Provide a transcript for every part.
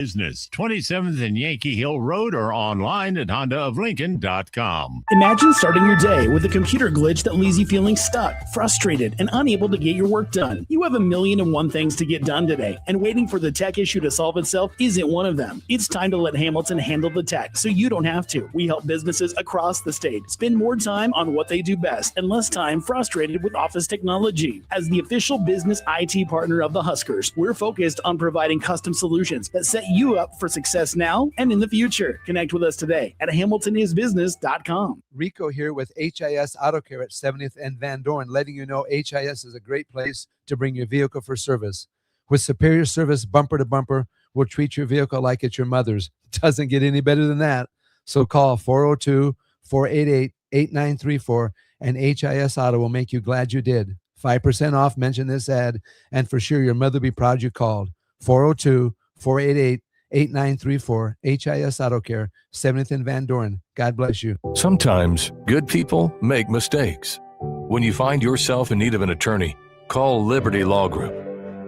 Business, 27th and Yankee Hill Road, or online at hondaoflincoln.com. Imagine starting your day with a computer glitch that leaves you feeling stuck, frustrated, and unable to get your work done. You have 1,000,001 things to get done today, and waiting for the tech issue to solve itself isn't one of them. It's time to let Hamilton handle the tech so you don't have to. We help businesses across the state spend more time on what they do best and less time frustrated with office technology. As the official business IT partner of the Huskers, we're focused on providing custom solutions that set you up for success now and in the future. Connect with us today at hamiltonisbusiness.com. Rico here with HIS Auto Care at 70th and Van Dorn, letting you know HIS is a great place to bring your vehicle for service. With superior service bumper to bumper, we'll treat your vehicle like it's your mother's. Doesn't get any better than that. So call 402-488-8934 and HIS Auto will make you glad you did. 5% off, mention this ad, and for sure your mother will be proud you called. 402-488-8934, HIS Auto Care, 70th and Van Dorn. God bless you. Sometimes good people make mistakes. When you find yourself in need of an attorney, call Liberty Law Group.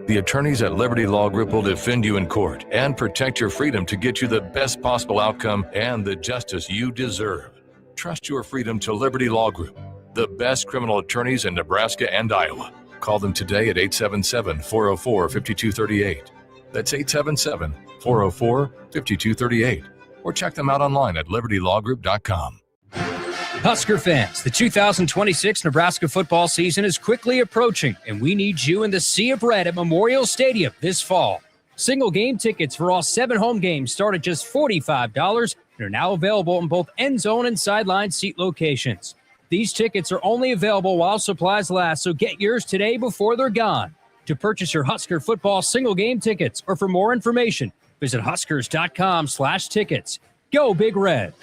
The attorneys at Liberty Law Group will defend you in court and protect your freedom to get you the best possible outcome and the justice you deserve. Trust your freedom to Liberty Law Group, the best criminal attorneys in Nebraska and Iowa. Call them today at 877-404-5238. That's 877-404-5238. Or check them out online at libertylawgroup.com. Husker fans, the 2026 Nebraska football season is quickly approaching, and we need you in the Sea of Red at Memorial Stadium this fall. Single game tickets for all 7 home games start at just $45 and are now available in both end zone and sideline seat locations. These tickets are only available while supplies last, so get yours today before they're gone. To purchase your Husker football single game tickets or for more information, visit huskers.com/tickets. Go Big Red.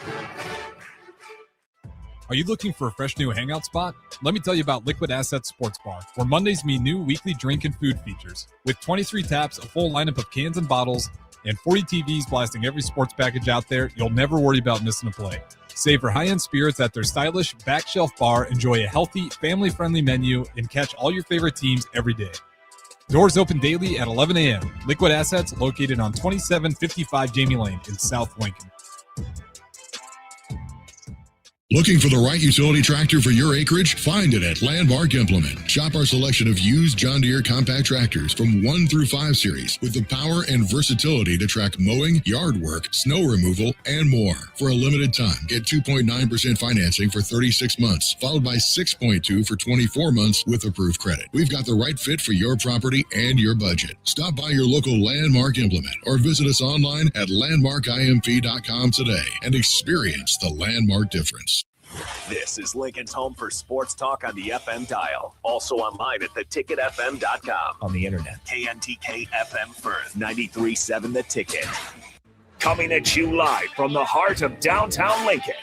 Are you looking for a fresh new hangout spot? Let me tell you about Liquid Assets Sports Bar, where Mondays mean new weekly drink and food features. With 23 taps, a full lineup of cans and bottles, and 40 TVs blasting every sports package out there, you'll never worry about missing a play. Savor high-end spirits at their stylish back shelf bar, enjoy a healthy, family-friendly menu, and catch all your favorite teams every day. Doors open daily at 11 a.m. Liquid Assets, located on 2755 Jamie Lane in South Lincoln. Looking for the right utility tractor for your acreage? Find it at Landmark Implement. Shop our selection of used John Deere compact tractors from 1 through 5 series with the power and versatility to track mowing, yard work, snow removal, and more. For a limited time, get 2.9% financing for 36 months, followed by 6.2% for 24 months with approved credit. We've got the right fit for your property and your budget. Stop by your local Landmark Implement or visit us online at landmarkimp.com today and experience the Landmark difference. This is Lincoln's home for sports talk on the FM dial. Also online at theticketfm.com. On the internet. KNTK FM Firth, 93.7 The Ticket. Coming at you live from the heart of downtown Lincoln.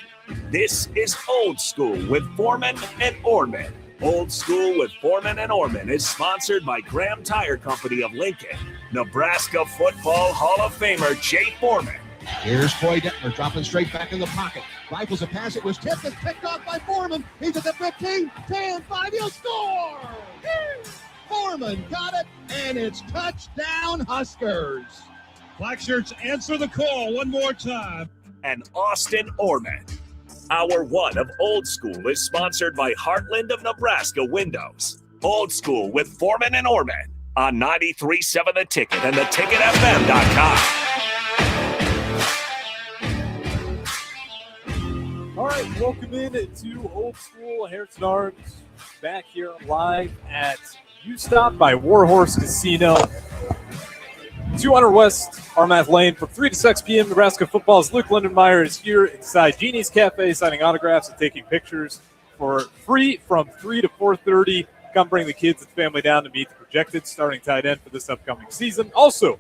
This is Old School with Foreman and Orman. Old School with Foreman and Orman is sponsored by Graham Tire Company of Lincoln. Nebraska Football Hall of Famer Jay Foreman. Here's Troy Detmer dropping straight back in the pocket. Rifles a pass. It was tipped and picked off by Foreman. He's at the 15, 10, 5. He'll score! Foreman got it, and it's touchdown Huskers. Black Shirts answer the call one more time. And Austin Orman. Hour 1 of Old School is sponsored by Heartland of Nebraska Windows. Old School with Foreman and Orman on 93.7 The Ticket and theticketfm.com. All right, welcome in to Old School. Harrison Arms back here live at U-Stop by WarHorse Casino. 200 West Armath Lane from 3 to 6 p.m. Nebraska football's Luke Lindenmeyer is here inside Genie's Cafe signing autographs and taking pictures for free from 3 to 4:30. Come bring the kids and family down to meet the projected starting tight end for this upcoming season. Also,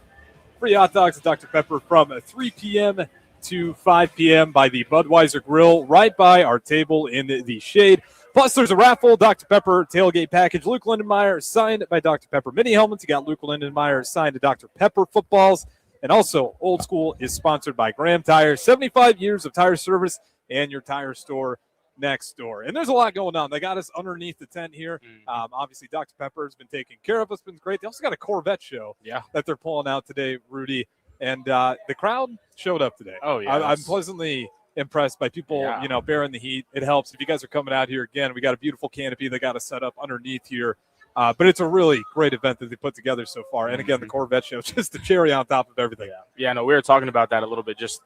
free hot dogs and Dr. Pepper from 3 p.m. to 5 p.m. by the Budweiser Grill right by our table in the shade. Plus, there's a raffle, Dr. Pepper tailgate package. Luke Lindenmeyer signed by Dr. Pepper mini helmets. You got Luke Lindenmeyer signed to Dr. Pepper footballs. And also, Old School is sponsored by Graham Tire. 75 years of tire service and your tire store next door. And there's a lot going on. They got us underneath the tent here. Obviously, Dr. Pepper has been taking care of us. It's been great. They also got a Corvette show that they're pulling out today, Rudy. And the crowd showed up today. Oh, yeah. I'm pleasantly impressed by people, bearing the heat. It helps. If you guys are coming out here again, we got a beautiful canopy they got us set up underneath here. But it's a really great event that they put together so far. And again, the Corvette show, just the cherry on top of everything. Yeah, no, we were talking about that a little bit. Just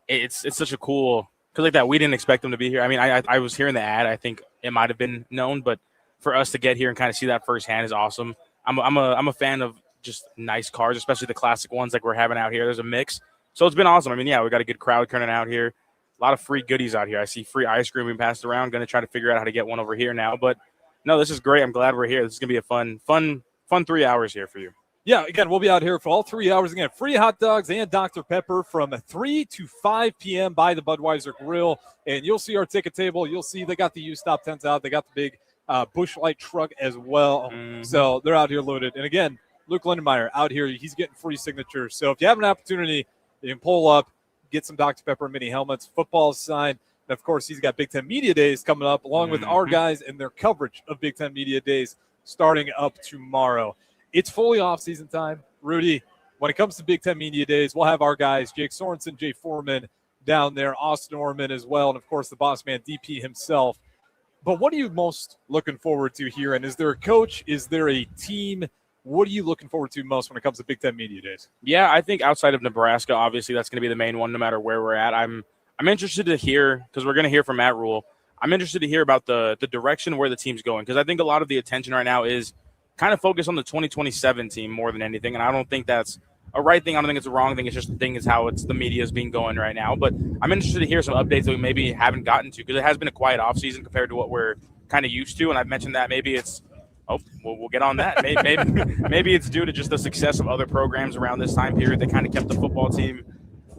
it's such a cool – because like that, we didn't expect them to be here. I mean, I was hearing the ad. I think it might have been known. But for us to get here and kind of see that firsthand is awesome. I'm a fan of just nice cars, especially the classic ones like we're having out here. There's a mix. So it's been awesome. I mean, we got a good crowd turning out here. A lot of free goodies out here. I see free ice cream being passed around. Going to try to figure out how to get one over here now. But, no, this is great. I'm glad we're here. This is going to be a fun 3 hours here for you. Yeah, again, we'll be out here for all 3 hours. Again, free hot dogs and Dr. Pepper from 3 to 5 p.m. by the Budweiser Grill. And you'll see our ticket table. You'll see they got the U-Stop tents out. They got the big Busch Light truck as well. Mm-hmm. So they're out here loaded. And, again, Luke Lindenmeyer out here. He's getting free signatures. So if you have an opportunity, you can pull up, get some Dr. Pepper mini helmets, football sign. And, of course, he's got Big Ten Media Days coming up, along with our guys and their coverage of Big Ten Media Days starting up tomorrow. It's fully off-season time. Rudy, when it comes to Big Ten Media Days, we'll have our guys, Jake Sorensen, Jay Foreman down there, Austin Orman as well, and, of course, the boss man, DP himself. But what are you most looking forward to here? And is there a coach? Is there a team? What are you looking forward to most when it comes to Big Ten Media Days? Yeah, I think outside of Nebraska, obviously that's going to be the main one no matter where we're at. I'm interested to hear, because we're going to hear from Matt Rule, I'm interested to hear about the direction where the team's going, because I think a lot of the attention right now is kind of focused on the 2027 team more than anything, and I don't think that's a right thing. I don't think it's a wrong thing. It's just the thing is how the media is being going right now. But I'm interested to hear some updates that we maybe haven't gotten to, because it has been a quiet offseason compared to what we're kind of used to, and I've mentioned that maybe it's we'll get on that. Maybe it's due to just the success of other programs around this time period that kind of kept the football team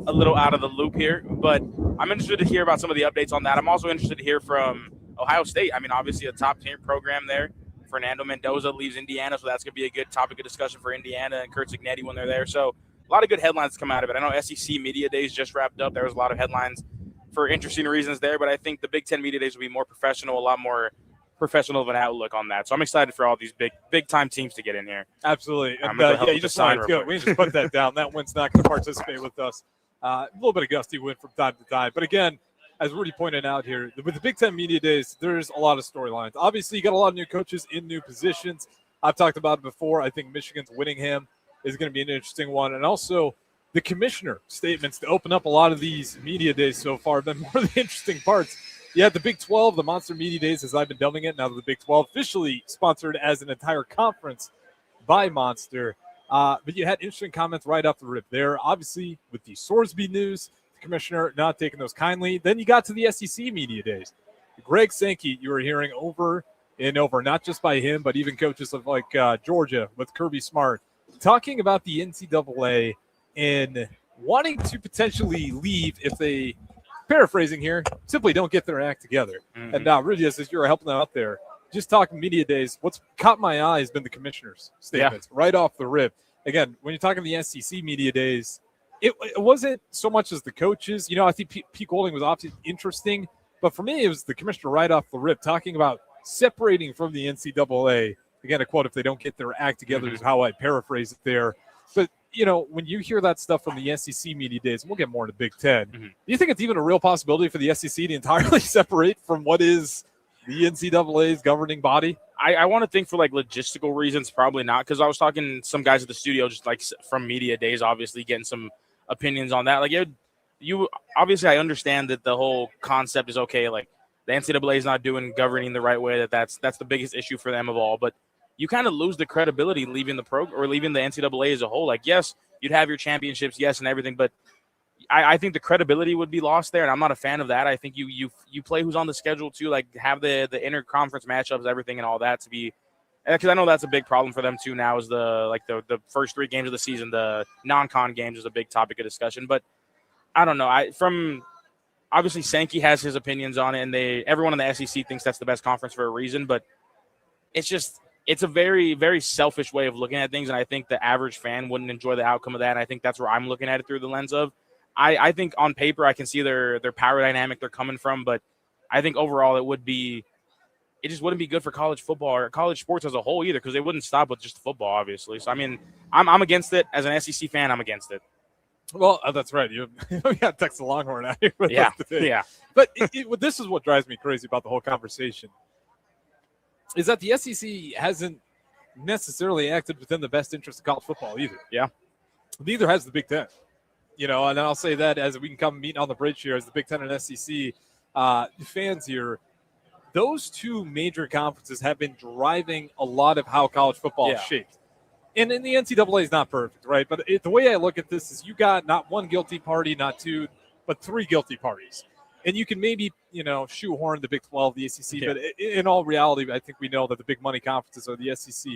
a little out of the loop here. But I'm interested to hear about some of the updates on that. I'm also interested to hear from Ohio State. I mean, obviously a top-tier program there. Fernando Mendoza leaves Indiana, so that's going to be a good topic of discussion for Indiana and Kurt Cignetti when they're there. So a lot of good headlines come out of it. I know SEC Media Days just wrapped up. There was a lot of headlines for interesting reasons there, but I think the Big Ten Media Days will be more professional, a lot more professional of an outlook on that. So I'm excited for all these big time teams to get in here. Absolutely. And, you just signed it. Good. We just put that down. That one's not going to participate with us. A little bit of gusty wind from time to time. But again, as Rudy pointed out here, with the Big Ten Media Days, there's a lot of storylines. Obviously, you got a lot of new coaches in new positions. I've talked about it before. I think Michigan's Whittingham is going to be an interesting one. And also the commissioner statements to open up a lot of these media days so far have been more of the interesting parts. You had the Big 12, the Monster Media Days, as I've been dubbing it. Now the Big 12 officially sponsored as an entire conference by Monster. But you had interesting comments right off the rip there. Obviously, with the Sorsby news, the commissioner not taking those kindly. Then you got to the SEC Media Days. Greg Sankey, you were hearing over and over, not just by him, but even coaches of like Georgia with Kirby Smart, talking about the NCAA and wanting to potentially leave if they, paraphrasing here, simply don't get their act together. Mm-hmm. And now, really, as you're helping them out there, just talking media days, what's caught my eye has been the commissioner's statements right off the rip. Again, when you're talking the SEC media days, it wasn't so much as the coaches. You know, I think Pete Golding was obviously interesting, but for me, it was the commissioner right off the rip talking about separating from the NCAA. Again, a quote, if they don't get their act together, is how I paraphrase it there. But, you know, when you hear that stuff from the SEC media days, and we'll get more into Big Ten, do you think it's even a real possibility for the SEC to entirely separate from what is the NCAA's governing body? I want to think for like logistical reasons, probably not, because I was talking to some guys at the studio, just like from media days, obviously getting some opinions on that. Like you obviously, I understand that the whole concept is okay. Like the NCAA is not governing the right way. That's the biggest issue for them of all. But you kind of lose the credibility leaving the program or leaving the NCAA as a whole. Like, yes, you'd have your championships, yes, and everything, but I think the credibility would be lost there, and I'm not a fan of that. I think you play who's on the schedule too, like have the inter-conference matchups, everything, and all that to be, because I know that's a big problem for them too now. Is the first 3 games of the season, the non-con games is a big topic of discussion. But I don't know. Obviously Sankey has his opinions on it, and everyone in the SEC thinks that's the best conference for a reason. But it's a very, very selfish way of looking at things, and I think the average fan wouldn't enjoy the outcome of that. And I think that's where I'm looking at it through the lens of. I think on paper I can see their power dynamic they're coming from, but I think overall it just wouldn't be good for college football or college sports as a whole either, because they wouldn't stop with just football, obviously. So I mean, I'm against it. As an SEC fan, I'm against it. Well, that's right. You got Texas Longhorn out here with us today. Yeah. But this is what drives me crazy about the whole conversation is that the SEC hasn't necessarily acted within the best interest of college football either. Yeah. Neither has the Big Ten. And I'll say that as we can come meet on the bridge here as the Big Ten and SEC fans here. Those two major conferences have been driving a lot of how college football is shaped. And in the NCAA is not perfect, right? But the way I look at this is you got not one guilty party, not two, but three guilty parties. And you can maybe, shoehorn the Big 12, the ACC, but in all reality, I think we know that the big money conferences are the SEC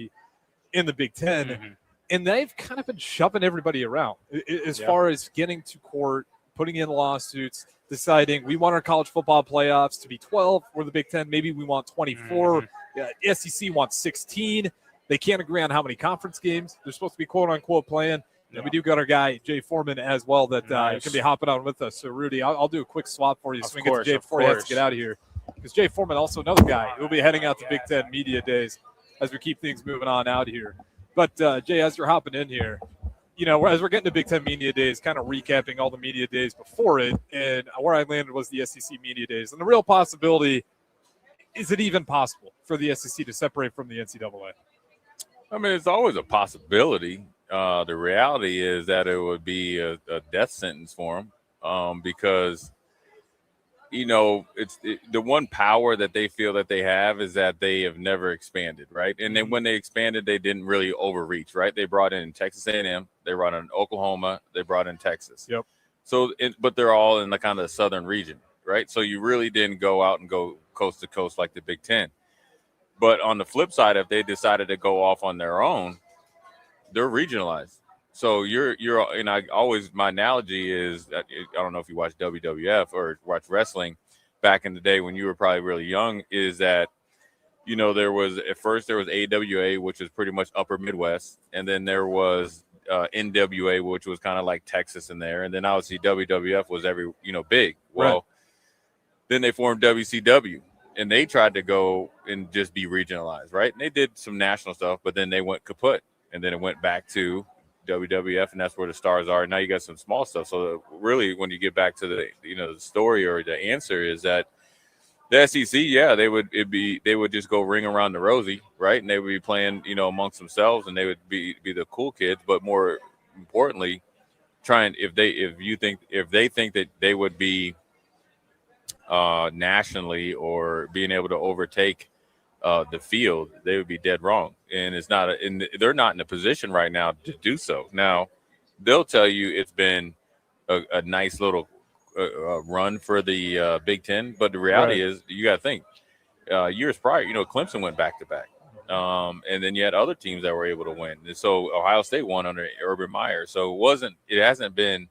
and the Big Ten. Mm-hmm. And they've kind of been shoving everybody around as far as getting to court, putting in lawsuits, deciding we want our college football playoffs to be 12 or the Big Ten. Maybe we want 24. Mm-hmm. SEC wants 16. They can't agree on how many conference games they're supposed to be quote-unquote playing. And we do got our guy, Jay Foreman, as well, that can be hopping on with us. So, Rudy, I'll do a quick swap for you so we can get to Jay before he has to get out of here. Because Jay Foreman, also another guy, who will be heading out to Big Ten Media Days as we keep things moving on out here. But, Jay, as you're hopping in here, as we're getting to Big Ten Media Days, kind of recapping all the media days before it, and where I landed was the SEC Media Days. And the real possibility, is it even possible for the SEC to separate from the NCAA? I mean, it's always a possibility. The reality is that it would be a death sentence for them because, it's the one power that they feel that they have is that they have never expanded, right? And then when they expanded, they didn't really overreach, right? They brought in Texas A&M, they brought in Oklahoma, they brought in Texas. Yep. So, but they're all in the kind of the southern region, right? So you really didn't go out and go coast to coast like the Big Ten. But on the flip side, if they decided to go off on their own, they're regionalized. So my analogy is, I don't know if you watch WWF or watch wrestling back in the day when you were probably really young, is that, there was AWA, which was pretty much upper Midwest. And then there was NWA, which was kind of like Texas in there. And then obviously WWF was big. Well, Then they formed WCW. And they tried to go and just be regionalized, right? And they did some national stuff, but then they went kaput. And then it went back to WWF, and that's where the stars are. Now you got some small stuff. So really, when you get back to the the story or the answer is that the SEC, they would just go ring around the rosy, right? And they would be playing amongst themselves, and they would be the cool kids. But more importantly, if they think that they would be nationally or being able to overtake the field, they would be dead wrong. And they're not in a position right now to do so. Now, they'll tell you it's been a nice little run for the Big Ten, but the reality is you got to think years prior, Clemson went back to back. And then you had other teams that were able to win. And so Ohio State won under Urban Meyer. So it hasn't been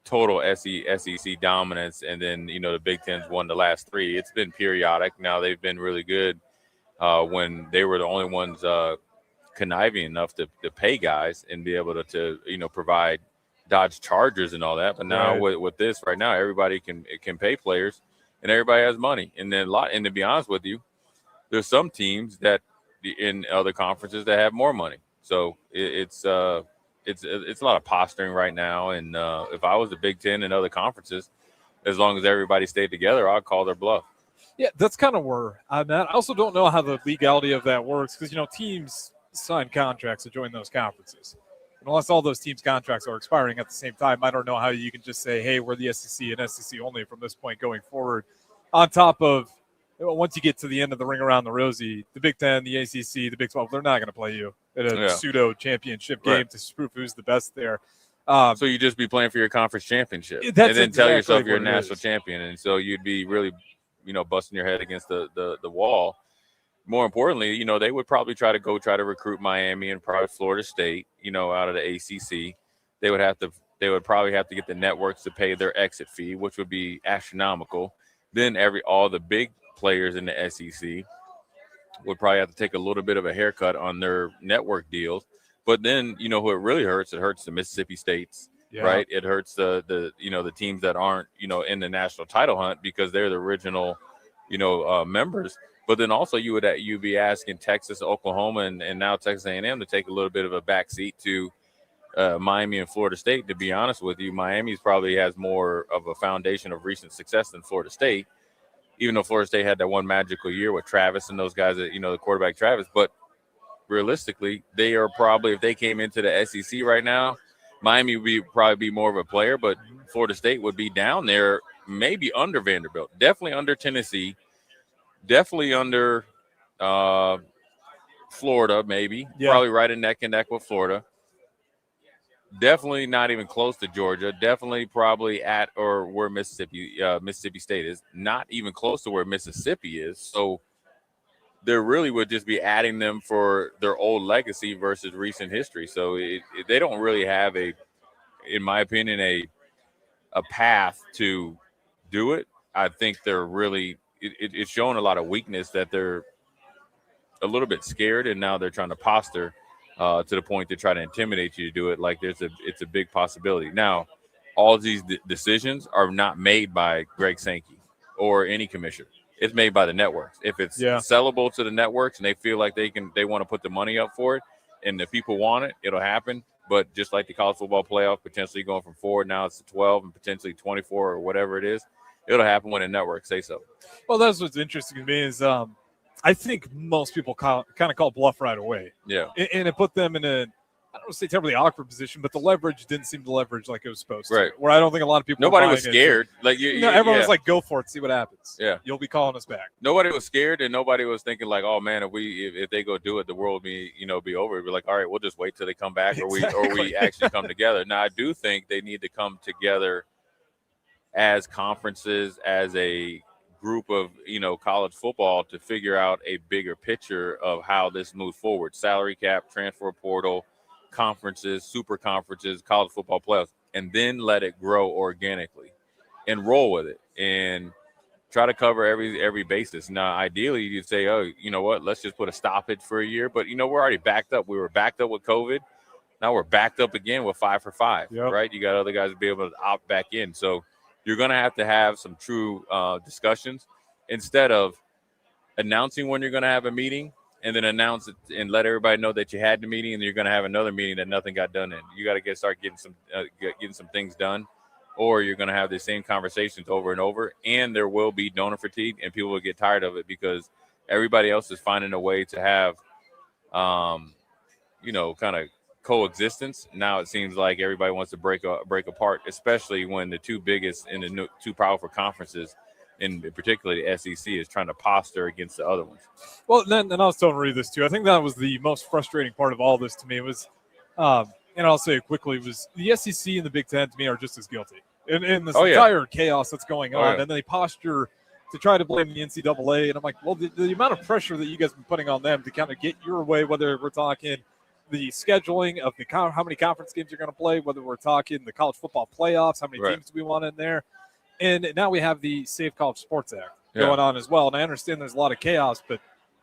total SEC dominance. And then, the Big Ten's won the last three. It's been periodic. Now they've been really good when they were the only ones conniving enough to pay guys and be able to provide Dodge Chargers and all that. But now with this right now, everybody can pay players and everybody has money. And then and to be honest with you, there's some teams that in other conferences that have more money. So it's a lot of posturing right now. And if I was the Big Ten and other conferences, as long as everybody stayed together, I'd call their bluff. Yeah, that's kind of where I'm at. I also don't know how the legality of that works because, teams sign contracts to join those conferences. And unless all those teams' contracts are expiring at the same time, I don't know how you can just say, hey, we're the SEC and SEC only from this point going forward. On top of, once you get to the end of the ring around the rosy, the Big Ten, the ACC, the Big 12, they're not going to play you in a pseudo-championship game to prove who's the best there. So you just be playing for your conference championship and then tell yourself you're a national champion. And so you'd be really busting your head against the wall. More importantly, they would probably try to recruit Miami and probably Florida State, out of the ACC. They would probably have to get the networks to pay their exit fee, which would be astronomical. Then all the big players in the SEC would probably have to take a little bit of a haircut on their network deals. But then, who it really hurts, it hurts the Mississippi States. Yeah. Right. It hurts the teams that aren't, in the national title hunt because they're the original, members. But then also you'd be asking Texas, Oklahoma, and now Texas A&M to take a little bit of a backseat to Miami and Florida State. To be honest with you, Miami's probably has more of a foundation of recent success than Florida State, even though Florida State had that one magical year with Travis and those guys that, the quarterback Travis. But realistically, they are probably, if they came into the SEC right now, Miami would probably be more of a player, but Florida State would be down there, maybe under Vanderbilt, definitely under Tennessee, definitely under Florida, maybe, probably right in neck and neck with Florida. Definitely not even close to Georgia. Definitely probably at or where Mississippi State is. Not even close to where Mississippi is. So there really would just be adding them for their old legacy versus recent history. So they don't really have in my opinion, a path to do it. I think they're really it's showing a lot of weakness that they're a little bit scared, and now they're trying to posture to the point to try to intimidate you to do it. Like it's a big possibility. Now, all these decisions are not made by Greg Sankey or any commissioner. It's made by the networks. If it's sellable to the networks and they feel like they want to put the money up for it, and the people want it, it'll happen. But just like the college football playoff, potentially going from 4 now it's to 12 and potentially 24 or whatever it is, it'll happen when the networks say so. Well, that's what's interesting to me is I think most people kind of call bluff right away. Yeah. And it put them in I don't want to say terribly awkward position, but the leverage didn't seem to leverage like it was supposed to. Right. Where I don't think a lot of people Nobody was scared. Everyone was like, go for it, see what happens. Yeah. You'll be calling us back. Nobody was scared, and nobody was thinking like, oh man, if they go do it, the world will be over. It'd be like, all right, we'll just wait till they come back or we actually come together. Now I do think they need to come together as conferences, as a group of college football to figure out a bigger picture of how this moves forward. Salary cap, transfer portal, conferences, super conferences, college football playoffs, and then let it grow organically and roll with it and try to cover every basis. Now, ideally, you'd say, oh, you know what, let's just put a stoppage for a year. But, we're already backed up. We were backed up with COVID. Now we're backed up again with 5 for 5, right? You got other guys to be able to opt back in. So you're going to have some true discussions instead of announcing when you're going to have a meeting and then announce it and let everybody know that you had the meeting and you're going to have another meeting that nothing got done in. You got to start getting some things done, or you're going to have the same conversations over and over, and there will be donor fatigue and people will get tired of it because everybody else is finding a way to have, kind of coexistence. Now it seems like everybody wants to break apart, especially when the two biggest and the two powerful conferences, in particularly the SEC, is trying to posture against the other ones. Well, then I was telling Reed this too. I think that was the most frustrating part of all this to me was, and I'll say it quickly, was the SEC and the Big Ten to me are just as guilty in this entire chaos that's going on. And then they posture to try to blame the NCAA. And I'm like, well, the amount of pressure that you guys have been putting on them to kind of get your way, whether we're talking the scheduling of how many conference games you're going to play, whether we're talking the college football playoffs, how many teams do we want in there. And now we have the Safe College Sports Act going on as well. And I understand there's a lot of chaos, but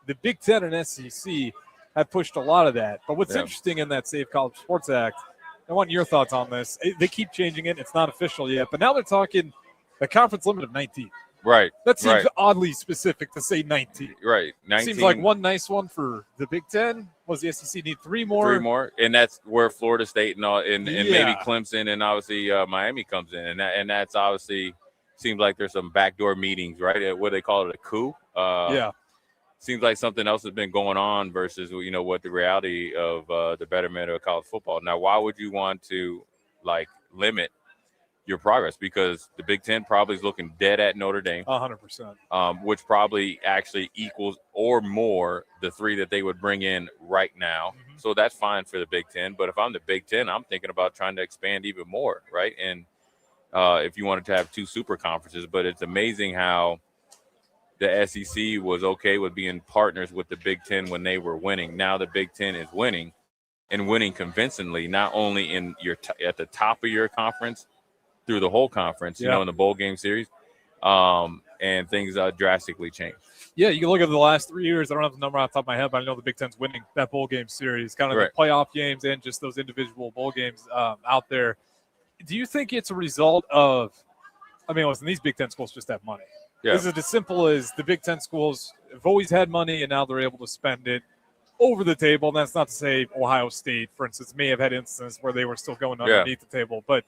the Big Ten and SEC have pushed a lot of that. But what's interesting in that Safe College Sports Act, I want your thoughts on this. They keep changing it. It's not official yet, but now they're talking a conference limit of 19. Right. That seems oddly specific to say 19. Right. 19. Seems like one nice one for the Big Ten. Was the SEC need 3 more? 3 more. And that's where Florida State and maybe Clemson and obviously Miami comes in. And that's obviously seems like there's some backdoor meetings, right? What they call it, a coup. Seems like something else has been going on versus, what the reality of the betterment of college football. Now, why would you want to, limit your progress? Because the Big Ten probably is looking dead at Notre Dame. 100%. Which probably actually equals or more the 3 that they would bring in right now. Mm-hmm. So that's fine for the Big Ten. But if I'm the Big Ten, I'm thinking about trying to expand even more, right? And if you wanted to have 2 super conferences, but it's amazing how the SEC was okay with being partners with the Big Ten when they were winning. Now the Big Ten is winning and winning convincingly, not only in at the top of your conference, through the whole conference, in the bowl game series, and things drastically changed. Yeah, you can look at the last 3 years. I don't have the number off the top of my head, but I know the Big Ten's winning that bowl game series, kind of the playoff games and just those individual bowl games out there. Do you think it's a result of, listen, these Big Ten schools just have money. Yeah. Is it as simple as the Big Ten schools have always had money and now they're able to spend it? over the table. And that's not to say Ohio State, for instance, may have had instances where they were still going underneath the table. But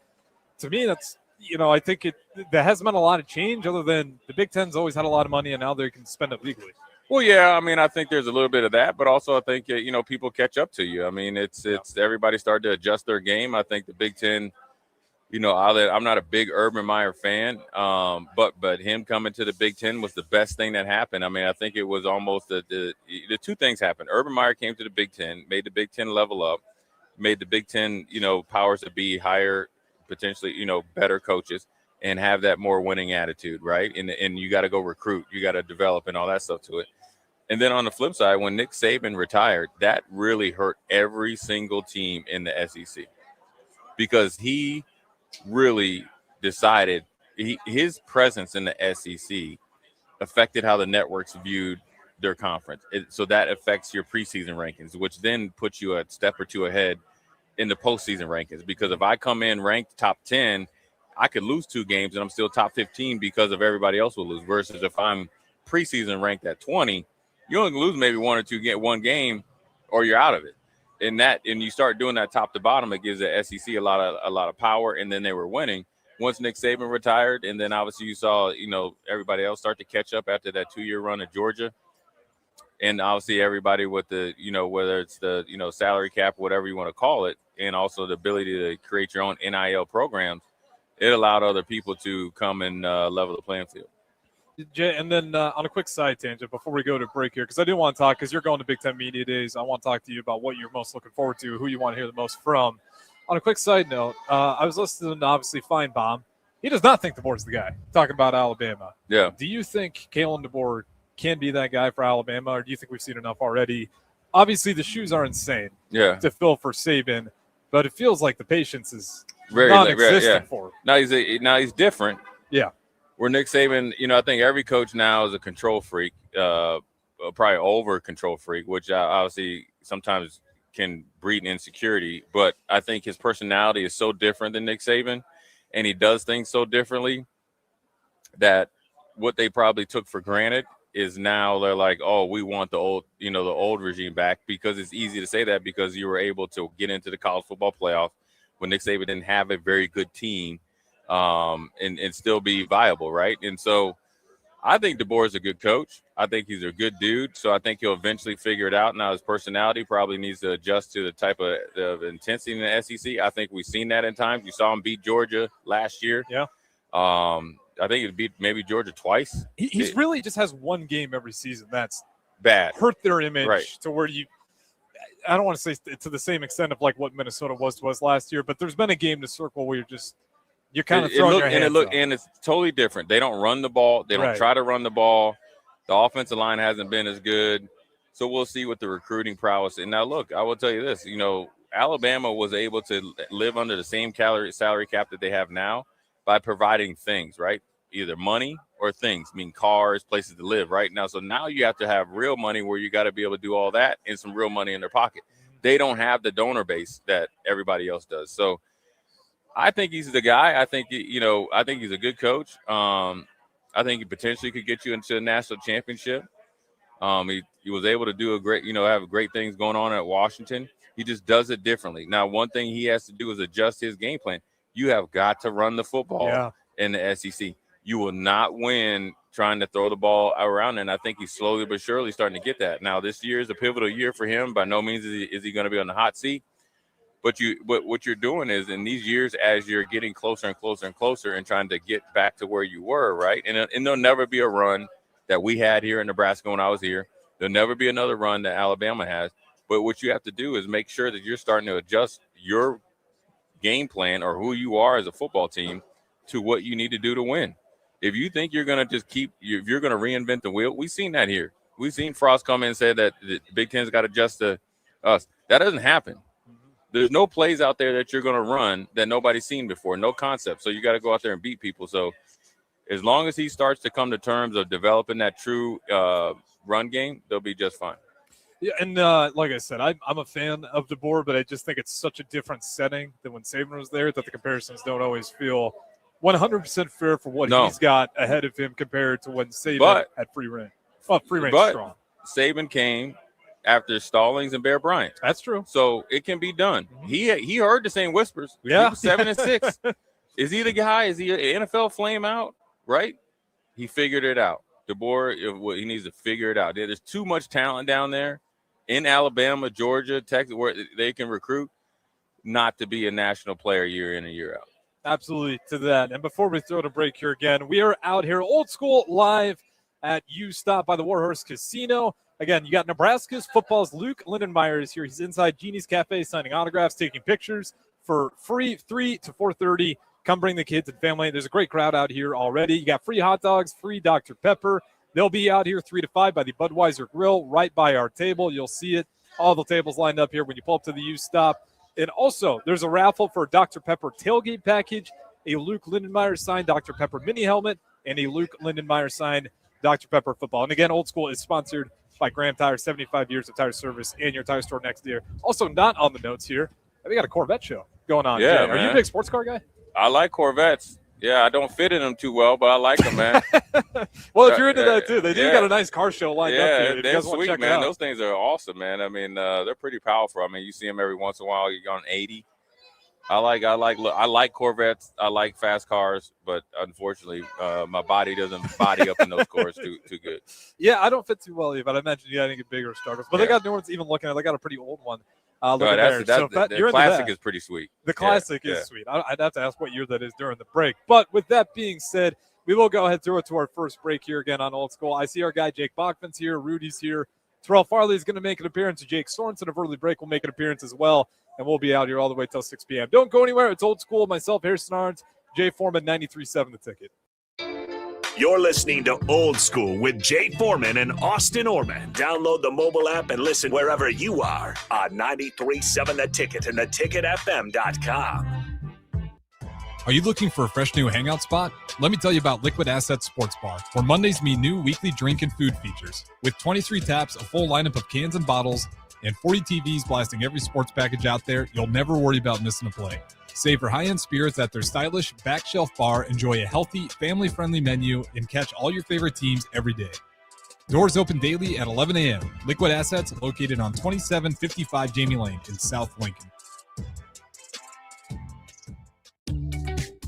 to me, that's, I think that hasn't been a lot of change other than the Big Ten's always had a lot of money and now they can spend it legally. Well, yeah, I mean, I think there's a little bit of that, but also I think, people catch up to you. I mean, it's everybody started to adjust their game. I think the Big Ten, I'm not a big Urban Meyer fan, but him coming to the Big Ten was the best thing that happened. I mean, I think it was almost the two things happened. Urban Meyer came to the Big Ten, made the Big Ten level up, made the Big Ten, powers to be higher, potentially, better coaches, and have that more winning attitude, right? And you got to go recruit, you got to develop and all that stuff to it. And then on the flip side, when Nick Saban retired, that really hurt every single team in the SEC because he really decided his presence in the SEC affected how the networks viewed their conference. So that affects your preseason rankings, which then puts you a step or two ahead in the postseason rankings. Because if I come in ranked top 10, I could lose 2 games and I'm still top 15 because of everybody else will lose. Versus if I'm preseason ranked at 20, you only lose maybe 1 or 2 one game, or you're out of it. And you start doing that top to bottom, it gives the SEC a lot of power. And then they were winning once Nick Saban retired, and then obviously you saw everybody else start to catch up after that 2-year run at Georgia, and obviously everybody with the whether it's the salary cap, whatever you want to call it, and also the ability to create your own NIL programs, it allowed other people to come and level the playing field. And then on a quick side tangent before we go to break here, because I do want to talk, because you're going to Big Ten Media Days, I want to talk to you about what you're most looking forward to, who you want to hear the most from. On a quick side note, I was listening to obviously Feinbaum. He does not think DeBoer's the guy, talking about Alabama. Yeah. Do you think Kalen DeBoer can be that guy for Alabama, or do you think we've seen enough already? Obviously, the shoes are insane to fill for Saban, but it feels like the patience is non-existent for him. Now he's different. Yeah. Where Nick Saban, I think every coach now is a control freak, probably over control freak, which obviously sometimes can breed insecurity. But I think his personality is so different than Nick Saban, and he does things so differently that what they probably took for granted is now they're like, oh, we want the old regime back, because it's easy to say that because you were able to get into the college football playoff when Nick Saban didn't have a very good team. And still be viable, right? And so I think DeBoer is a good coach. I think he's a good dude. So I think he'll eventually figure it out. Now his personality probably needs to adjust to the type of intensity in the SEC. I think we've seen that in times. You saw him beat Georgia last year. Yeah. I think he beat maybe Georgia twice. He's really just has one game every season that's bad, hurt their image to where I don't want to say to the same extent of like what Minnesota was to us last year, but there's been a game to circle where you're kind of throwing your hands up. And it's totally different. They don't run the ball. They don't try to run the ball. The offensive line hasn't been as good. So we'll see what the recruiting prowess. And now, look, I will tell you this. Alabama was able to live under the same salary cap that they have now by providing things, right? Either money or things, I mean cars, places to live, right? Now, so now you have to have real money where you got to be able to do all that and some real money in their pocket. They don't have the donor base that everybody else does. So I think he's the guy. I think I think he's a good coach. I think he potentially could get you into a national championship. He was able to do have great things going on at Washington. He just does it differently. Now, one thing he has to do is adjust his game plan. You have got to run the football in the SEC. You will not win trying to throw the ball around, and I think he's slowly but surely starting to get that. Now, this year is a pivotal year for him. By no means is he going to be on the hot seat. But what you're doing is in these years, as you're getting closer and closer and closer and trying to get back to where you were, right? And there'll never be a run that we had here in Nebraska when I was here. There'll never be another run that Alabama has. But what you have to do is make sure that you're starting to adjust your game plan or who you are as a football team to what you need to do to win. If you think you're going to just if you're going to reinvent the wheel, we've seen that here. We've seen Frost come in and say that the Big Ten's got to adjust to us. That doesn't happen. There's no plays out there that you're going to run that nobody's seen before, no concept. So you got to go out there and beat people. So as long as he starts to come to terms of developing that true run game, they'll be just fine. Yeah, and like I said, I'm a fan of DeBoer, but I just think it's such a different setting than when Saban was there that the comparisons don't always feel 100% fair for what he's got ahead of him compared to when Saban had free reign. Free reign strong. Saban came after Stallings and Bear Bryant. That's true. So it can be done. He heard the same whispers. Yeah. He was 7-6. Is he the guy? Is he an NFL flame out? Right? He figured it out. DeBoer, he needs to figure it out. There's too much talent down there in Alabama, Georgia, Texas, where they can recruit not to be a national player year in and year out. Absolutely to that. And before we throw the break here again, we are out here old school live at U Stop by the WarHorse Casino. Again, you got Nebraska's football's Luke Lindenmeyer is here. He's inside Jeannie's Cafe signing autographs, taking pictures for free 3 to 4:30. Come bring the kids and family. There's a great crowd out here already. You got free hot dogs, free Dr. Pepper. They'll be out here 3 to 5 by the Budweiser Grill right by our table. You'll see it. All the tables lined up here when you pull up to the U Stop. And also, there's a raffle for a Dr. Pepper tailgate package, a Luke Lindenmeyer signed Dr. Pepper mini helmet, and a Luke Lindenmeyer signed Dr. Pepper football. And again, Old School is sponsored by Graham Tire, 75 years of tire service and your tire store next year. Also, not on the notes here, we got a Corvette show going on. Yeah, Jay. Are you a big sports car guy? I like Corvettes. Yeah, I don't fit in them too well, but I like them, man. Well, if you're into that too, they do got a nice car show lined up here. If they're you guys want to sweet, check it man. out. Those things are awesome, man. I mean, they're pretty powerful. I mean, you see them every once in a while. You're on 80. I like Corvettes. I like fast cars, but unfortunately, my body doesn't body up in those cars too good. Yeah, I don't fit too well, but I imagine you got to get bigger starters. But they got new ones. Even looking at, they got a pretty old one. The classic is pretty sweet. The classic is sweet. I'd have to ask what year that is during the break. But with that being said, we will go ahead through it to our first break here again on Old School. I see our guy Jake Bachman's here, Rudy's here, Terrell Farley is going to make an appearance, and Jake Sorensen of Early Break will make an appearance as well, and we'll be out here all the way till 6 p.m. Don't go anywhere. It's Old School. Myself, Harrison Arns, Jay Foreman, 93.7 The Ticket. You're listening to Old School with Jay Foreman and Austin Orman. Download the mobile app and listen wherever you are on 93.7 The Ticket and theticketfm.com. Are you looking for a fresh new hangout spot? Let me tell you about Liquid Assets Sports Bar, where Mondays mean new weekly drink and food features. With 23 taps, a full lineup of cans and bottles, and 40 TVs blasting every sports package out there, you'll never worry about missing a play. Savor high-end spirits at their stylish back shelf bar, enjoy a healthy, family-friendly menu, and catch all your favorite teams every day. Doors open daily at 11 a.m. Liquid Assets located on 2755 Jamie Lane in South Lincoln.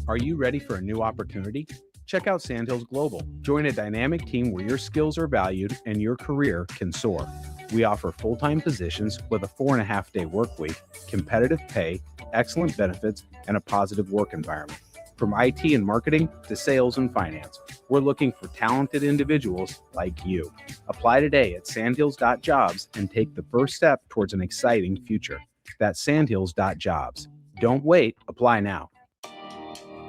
Are you ready for a new opportunity? Check out Sandhills Global. Join a dynamic team where your skills are valued and your career can soar. We offer full-time positions with a 4.5-day work week, competitive pay, excellent benefits, and a positive work environment. From IT and marketing to sales and finance, we're looking for talented individuals like you. Apply today at sandhills.jobs and take the first step towards an exciting future. That's sandhills.jobs. Don't wait. Apply now.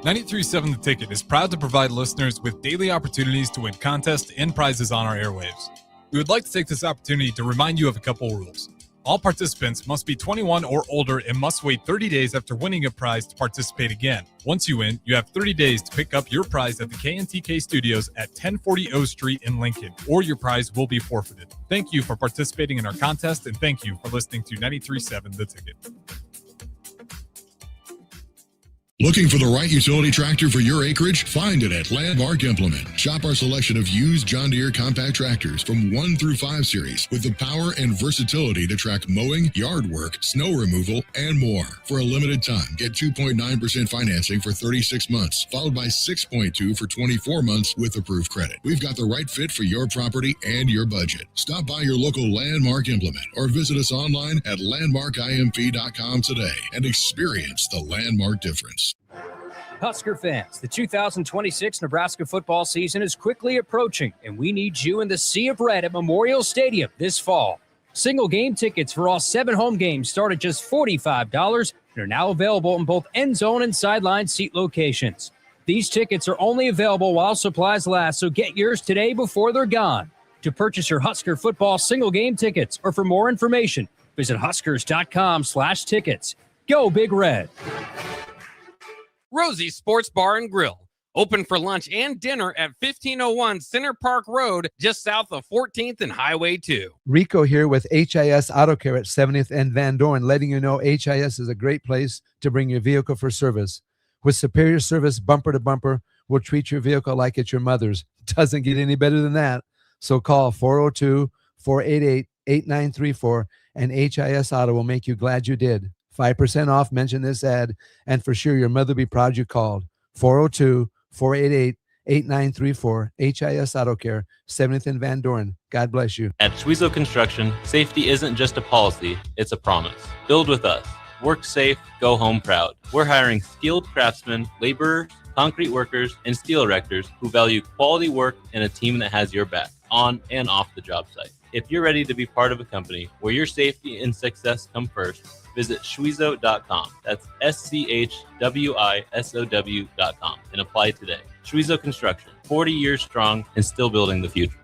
93.7 The Ticket is proud to provide listeners with daily opportunities to win contests and prizes on our airwaves. We would like to take this opportunity to remind you of a couple rules. All participants must be 21 or older and must wait 30 days after winning a prize to participate again. Once you win, you have 30 days to pick up your prize at the KNTK Studios at 1040 O Street in Lincoln, or your prize will be forfeited. Thank you for participating in our contest, and thank you for listening to 93.7 The Ticket. Looking for the right utility tractor for your acreage? Find it at Landmark Implement. Shop our selection of used John Deere compact tractors from 1 through 5 series with the power and versatility to track mowing, yard work, snow removal, and more. For a limited time, get 2.9% financing for 36 months, followed by 6.2 for 24 months with approved credit. We've got the right fit for your property and your budget. Stop by your local Landmark Implement or visit us online at landmarkimp.com today and experience the Landmark difference. Husker fans, the 2026 Nebraska football season is quickly approaching, and we need you in the Sea of Red at Memorial Stadium this fall. Single game tickets for all 7 home games start at just $45 and are now available in both end zone and sideline seat locations. These tickets are only available while supplies last, so get yours today before they're gone. To purchase your Husker football single game tickets or for more information, visit huskers.com/tickets. Go Big Red. Rosie's Sports Bar and Grill, open for lunch and dinner at 1501 Center Park Road, just south of 14th and Highway 2. Rico here with HIS Auto Care at 70th and Van Dorn, letting you know HIS is a great place to bring your vehicle for service. With superior service bumper to bumper, we'll treat your vehicle like it's your mother's. Doesn't get any better than that. So call 402-488-8934 8934, and HIS Auto will make you glad you did. 5% off, mention this ad, and for sure your mother will be proud you called. 402-488-8934, HIS Auto Care, 70th and Van Doren. God bless you. At Schwezo Construction, safety isn't just a policy, it's a promise. Build with us. Work safe, go home proud. We're hiring skilled craftsmen, laborers, concrete workers, and steel erectors who value quality work and a team that has your back, on and off the job site. If you're ready to be part of a company where your safety and success come first, visit Schwezo.com. That's SCHWISOW.com and apply today. Schwezo Construction, 40 years strong and still building the future.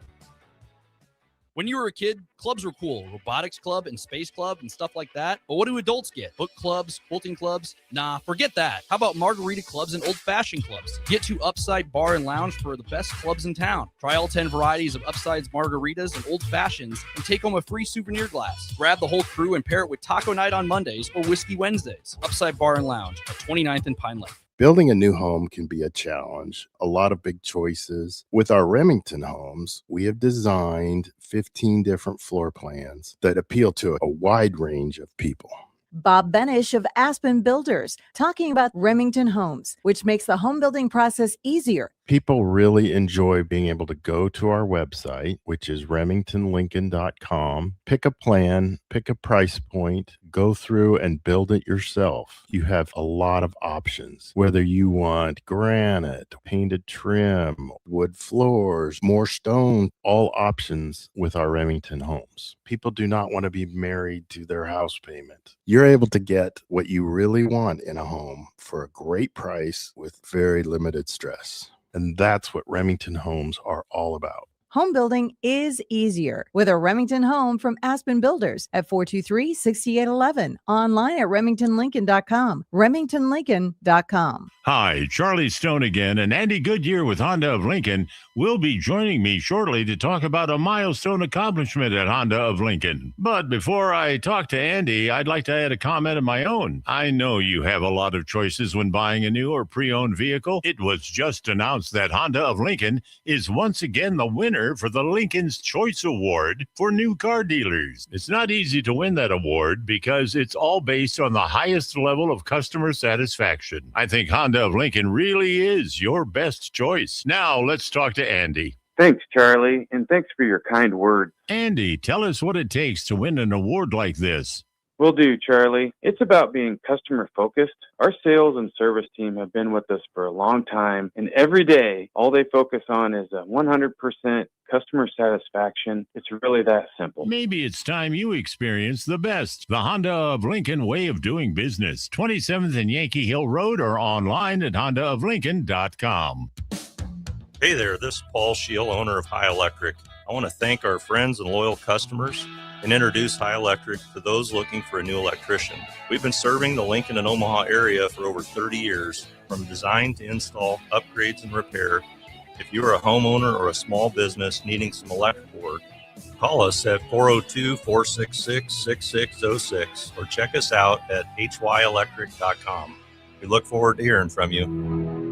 When you were a kid, clubs were cool. Robotics club and space club and stuff like that. But what do adults get? Book clubs, quilting clubs? Nah, forget that. How about margarita clubs and old-fashioned clubs? Get to Upside Bar and Lounge for the best clubs in town. Try all 10 varieties of Upside's margaritas and old-fashions and take home a free souvenir glass. Grab the whole crew and pair it with taco night on Mondays or whiskey Wednesdays. Upside Bar and Lounge at 29th and Pine Lake. Building a new home can be a challenge, a lot of big choices. With our Remington homes, we have designed 15 different floor plans that appeal to a wide range of people. Bob Benish of Aspen Builders, talking about Remington Homes, which makes the home building process easier. People really enjoy being able to go to our website, which is remingtonlincoln.com, pick a plan, pick a price point, go through and build it yourself. You have a lot of options, whether you want granite, painted trim, wood floors, more stone, all options with our Remington homes. People do not want to be married to their house payment. You're able to get what you really want in a home for a great price with very limited stress. And that's what Remington homes are all about. Home building is easier with a Remington home from Aspen Builders at 423-6811. Online at remingtonlincoln.com. remingtonlincoln.com. Hi, Charlie Stone again, and Andy Goodyear with Honda of Lincoln will be joining me shortly to talk about a milestone accomplishment at Honda of Lincoln. But before I talk to Andy, I'd like to add a comment of my own. I know you have a lot of choices when buying a new or pre-owned vehicle. It was just announced that Honda of Lincoln is once again the winner for the Lincoln's Choice Award for new car dealers. It's not easy to win that award because it's all based on the highest level of customer satisfaction. I think Honda of Lincoln really is your best choice. Now let's talk to Andy. Thanks, Charlie, and thanks for your kind words. Andy, tell us what it takes to win an award like this. Will do, Charlie. It's about being customer focused. Our sales and service team have been with us for a long time, and every day, all they focus on is a 100% customer satisfaction. It's really that simple. Maybe it's time you experience the best. The Honda of Lincoln way of doing business. 27th and Yankee Hill Road or online at hondaoflincoln.com. Hey there, this is Paul Scheel, owner of High Electric. I want to thank our friends and loyal customers and introduce High Electric to those looking for a new electrician. We've been serving the Lincoln and Omaha area for over 30 years, from design to install, upgrades, and repair. If you're a homeowner or a small business needing some electrical work, call us at 402-466-6606 or check us out at hyelectric.com. We look forward to hearing from you.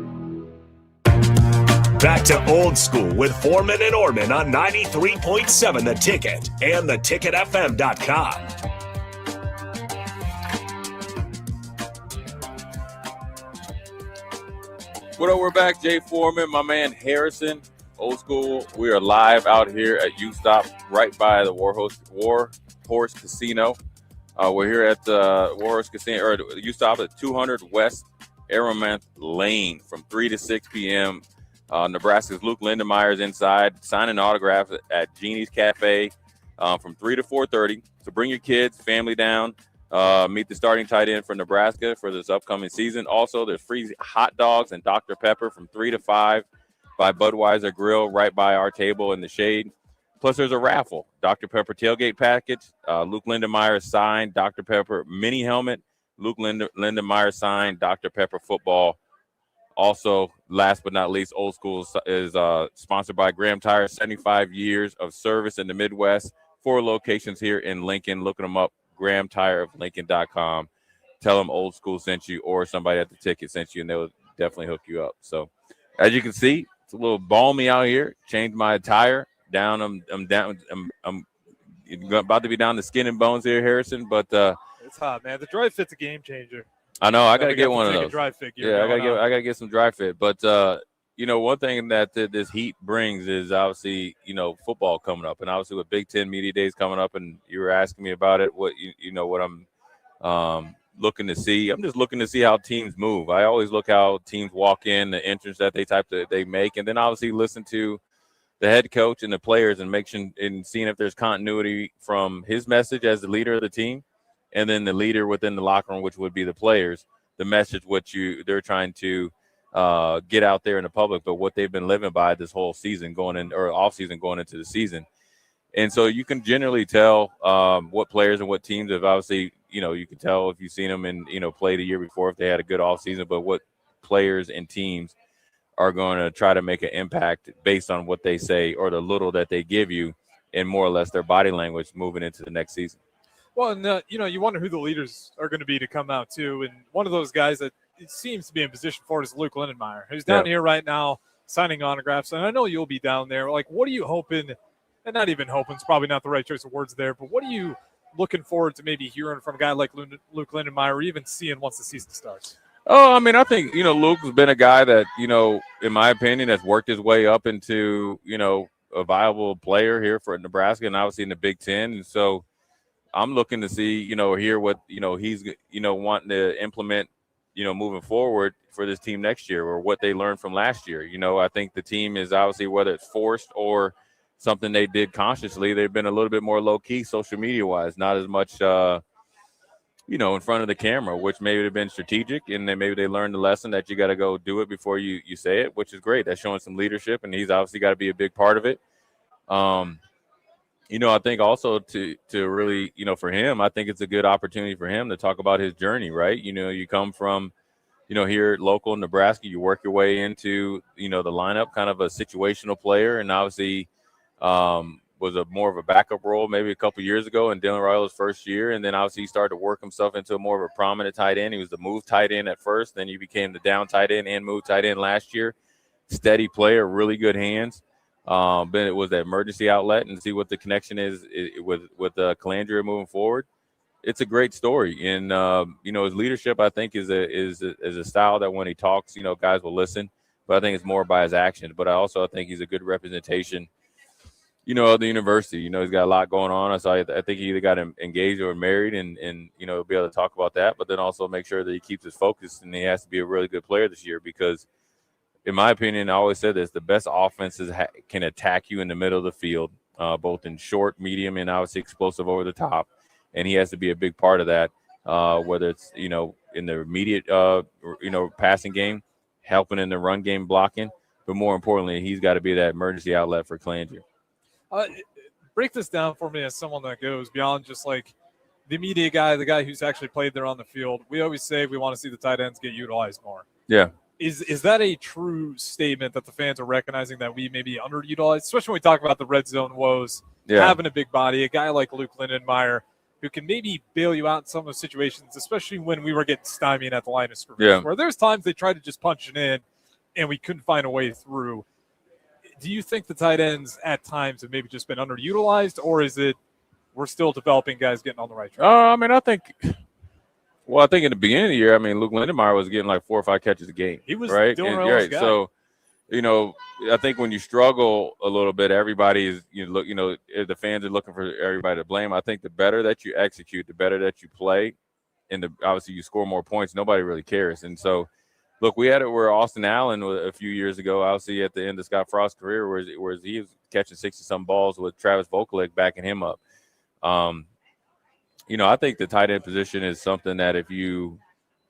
Back to old school with Foreman and Orman on 93.7 The Ticket and theticketfm.com. What up? We're back. Jay Foreman, my man Harrison, old school. We are live out here at U-Stop, right by the WarHorse Casino. We're here at the WarHorse Casino, or U-Stop at 200 West Aramonth Lane from 3 to 6 p.m. Nebraska's Luke Lindenmeyer is inside signing autographs at Jeannie's Cafe from 3 to 4:30. So bring your kids, family down. Meet the starting tight end for Nebraska for this upcoming season. Also, there's free hot dogs and Dr. Pepper from 3 to 5 by Budweiser Grill right by our table in the shade. Plus, there's a raffle. Dr. Pepper tailgate package, Luke Lindenmeyer signed Dr. Pepper mini helmet, Luke Lindenmeyer signed Dr. Pepper football. Also, last but not least, Old School is sponsored by Graham Tire, 75 years of service in the Midwest, 4 locations here in Lincoln. Look them up, GrahamTireofLincoln.com. Tell them Old School sent you or somebody at the ticket sent you, and they'll definitely hook you up. So, as you can see, it's a little balmy out here. Changed my attire down. I'm about to be down to skin and bones here, Harrison. But It's hot, man. The dry fit's a game changer. I know I got to We get got one of the those. Ticket Dry Fit gear Yeah, going on. I gotta get some dry fit. But one thing that this heat brings is obviously football coming up, and obviously with Big Ten Media Days coming up, and you were asking me about it. What what I'm looking to see. I'm just looking to see how teams move. I always look how teams walk in, the entrance that they make, and then obviously listen to the head coach and the players and seeing if there's continuity from his message as the leader of the team, and then the leader within the locker room, which would be the players, the message they're trying to get out there in the public, but what they've been living by this whole season off season going into the season. And so you can generally tell what players and what teams have obviously, you can tell if you've seen them and, play the year before if they had a good off season, but what players and teams are going to try to make an impact based on what they say or the little that they give you and more or less their body language moving into the next season. Well, and you wonder who the leaders are going to be to come out too. And one of those guys that it seems to be in position for it is Luke Lindenmeyer, who's down here right now signing autographs. And I know you'll be down there. Like, what are you hoping? And not even hoping, it's probably not the right choice of words there, but what are you looking forward to maybe hearing from a guy like Luke Lindenmeyer or even seeing once the season starts? Oh, I mean, I think, Luke has been a guy that, in my opinion, has worked his way up into, a viable player here for Nebraska and obviously in the Big Ten. And so I'm looking to see, hear what, he's, wanting to implement, moving forward for this team next year or what they learned from last year. I think the team is obviously, whether it's forced or something they did consciously, they've been a little bit more low-key social media-wise, not as much, in front of the camera, which maybe have been strategic, and then maybe they learned the lesson that you got to go do it before you say it, which is great. That's showing some leadership, and he's obviously got to be a big part of it. I think also to really, for him, I think it's a good opportunity for him to talk about his journey, right? You come from, here local in Nebraska, you work your way into, the lineup, kind of a situational player, and obviously was more of a backup role maybe a couple years ago in Dylan Royal's first year. And then obviously he started to work himself into more of a prominent tight end. He was the move tight end at first. Then he became the down tight end and move tight end last year. Steady player, really good hands. But it was the emergency outlet and see what the connection is with Calandria moving forward. It's a great story. And, his leadership, I think, is a style that when he talks, guys will listen. But I think it's more by his actions. But I think he's a good representation of the university. He's got a lot going on. So I think he either got engaged or married and he'll be able to talk about that, but then also make sure that he keeps his focus and he has to be a really good player this year because, in my opinion, I always said this, the best offenses can attack you in the middle of the field, both in short, medium, and obviously explosive over the top. And he has to be a big part of that, whether it's, in the immediate, passing game, helping in the run game, blocking. But more importantly, he's got to be that emergency outlet for Calandria. Break this down for me as someone that goes beyond just like the media guy, the guy who's actually played there on the field. We always say we want to see the tight ends get utilized more. Yeah. Is that a true statement that the fans are recognizing that we may be underutilized, especially when we talk about the red zone woes, having a big body, a guy like Luke Lindenmeyer who can maybe bail you out in some of those situations, especially when we were getting stymied at the line of scrimmage, where there's times they tried to just punch it in and we couldn't find a way through. Do you think the tight ends at times have maybe just been underutilized, or is it we're still developing guys getting on the right track? I mean, I think in the beginning of the year, Luke Lindenmeyer was getting like 4 or 5 catches a game. He was right. Right. Guy. So, I think when you struggle a little bit, everybody is, the fans are looking for everybody to blame. I think the better that you execute, the better that you play, and obviously you score more points, nobody really cares. And so, look, we had it where Austin Allen a few years ago, obviously at the end of Scott Frost's career, where he was catching 60-some balls with Travis Vokalek backing him up. I think the tight end position is something that if you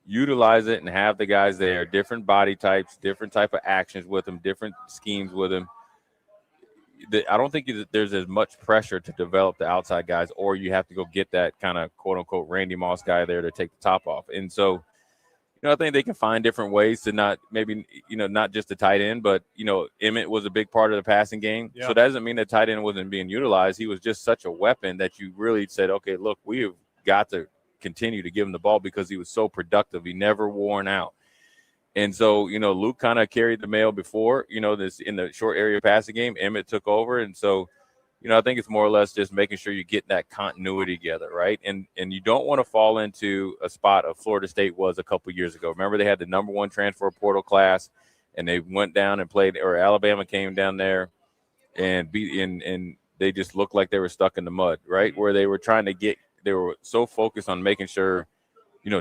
utilize it and have the guys there, different body types, different type of actions with them, different schemes with them, I don't think there's as much pressure to develop the outside guys, or you have to go get that kind of quote-unquote Randy Moss guy there to take the top off. And so, I think they can find different ways to not just the tight end, but, Emmett was a big part of the passing game. Yeah. So that doesn't mean that tight end wasn't being utilized. He was just such a weapon that you really said, okay, look, we have got to continue to give him the ball because he was so productive. He never worn out. And so, Luke kind of carried the mail before, this in the short area passing game. Emmett took over. And so, I think it's more or less just making sure you get that continuity together, right? And you don't want to fall into a spot of Florida State was a couple years ago. Remember, they had the number 1 transfer portal class, and they went down and played, or Alabama came down there and beat, and they just looked like they were stuck in the mud, right? Where they were they were so focused on making sure,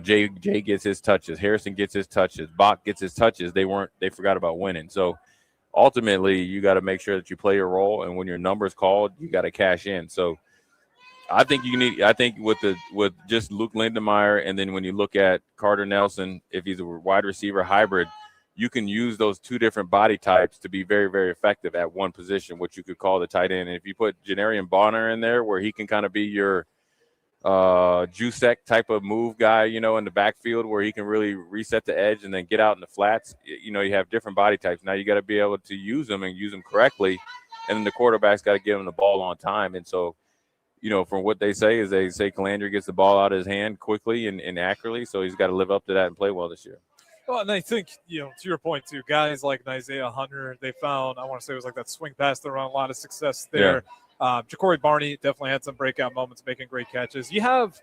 Jay gets his touches, Harrison gets his touches, Bach gets his touches. They forgot about winning. So ultimately, you got to make sure that you play your role, and when your number's called, you got to cash in. So I think with just Luke Lindenmeyer, and then when you look at Carter Nelson, if he's a wide receiver hybrid, you can use those 2 different body types to be very, very effective at one position, which you could call the tight end. And if you put Janarian Bonner in there, where he can kind of be your Jusek type of move guy, in the backfield, where he can really reset the edge and then get out in the flats. You have different body types. Now you got to be able to use them and use them correctly. And then the quarterback's got to give him the ball on time. And so, from what they say Calandra gets the ball out of his hand quickly and accurately. So he's got to live up to that and play well this year. Well, and I think, to your point, too, guys like Isaiah Hunter, they found, I want to say it was like that swing pass that around a lot of success there. Yeah. Ja'Cory Barney definitely had some breakout moments, making great catches. You have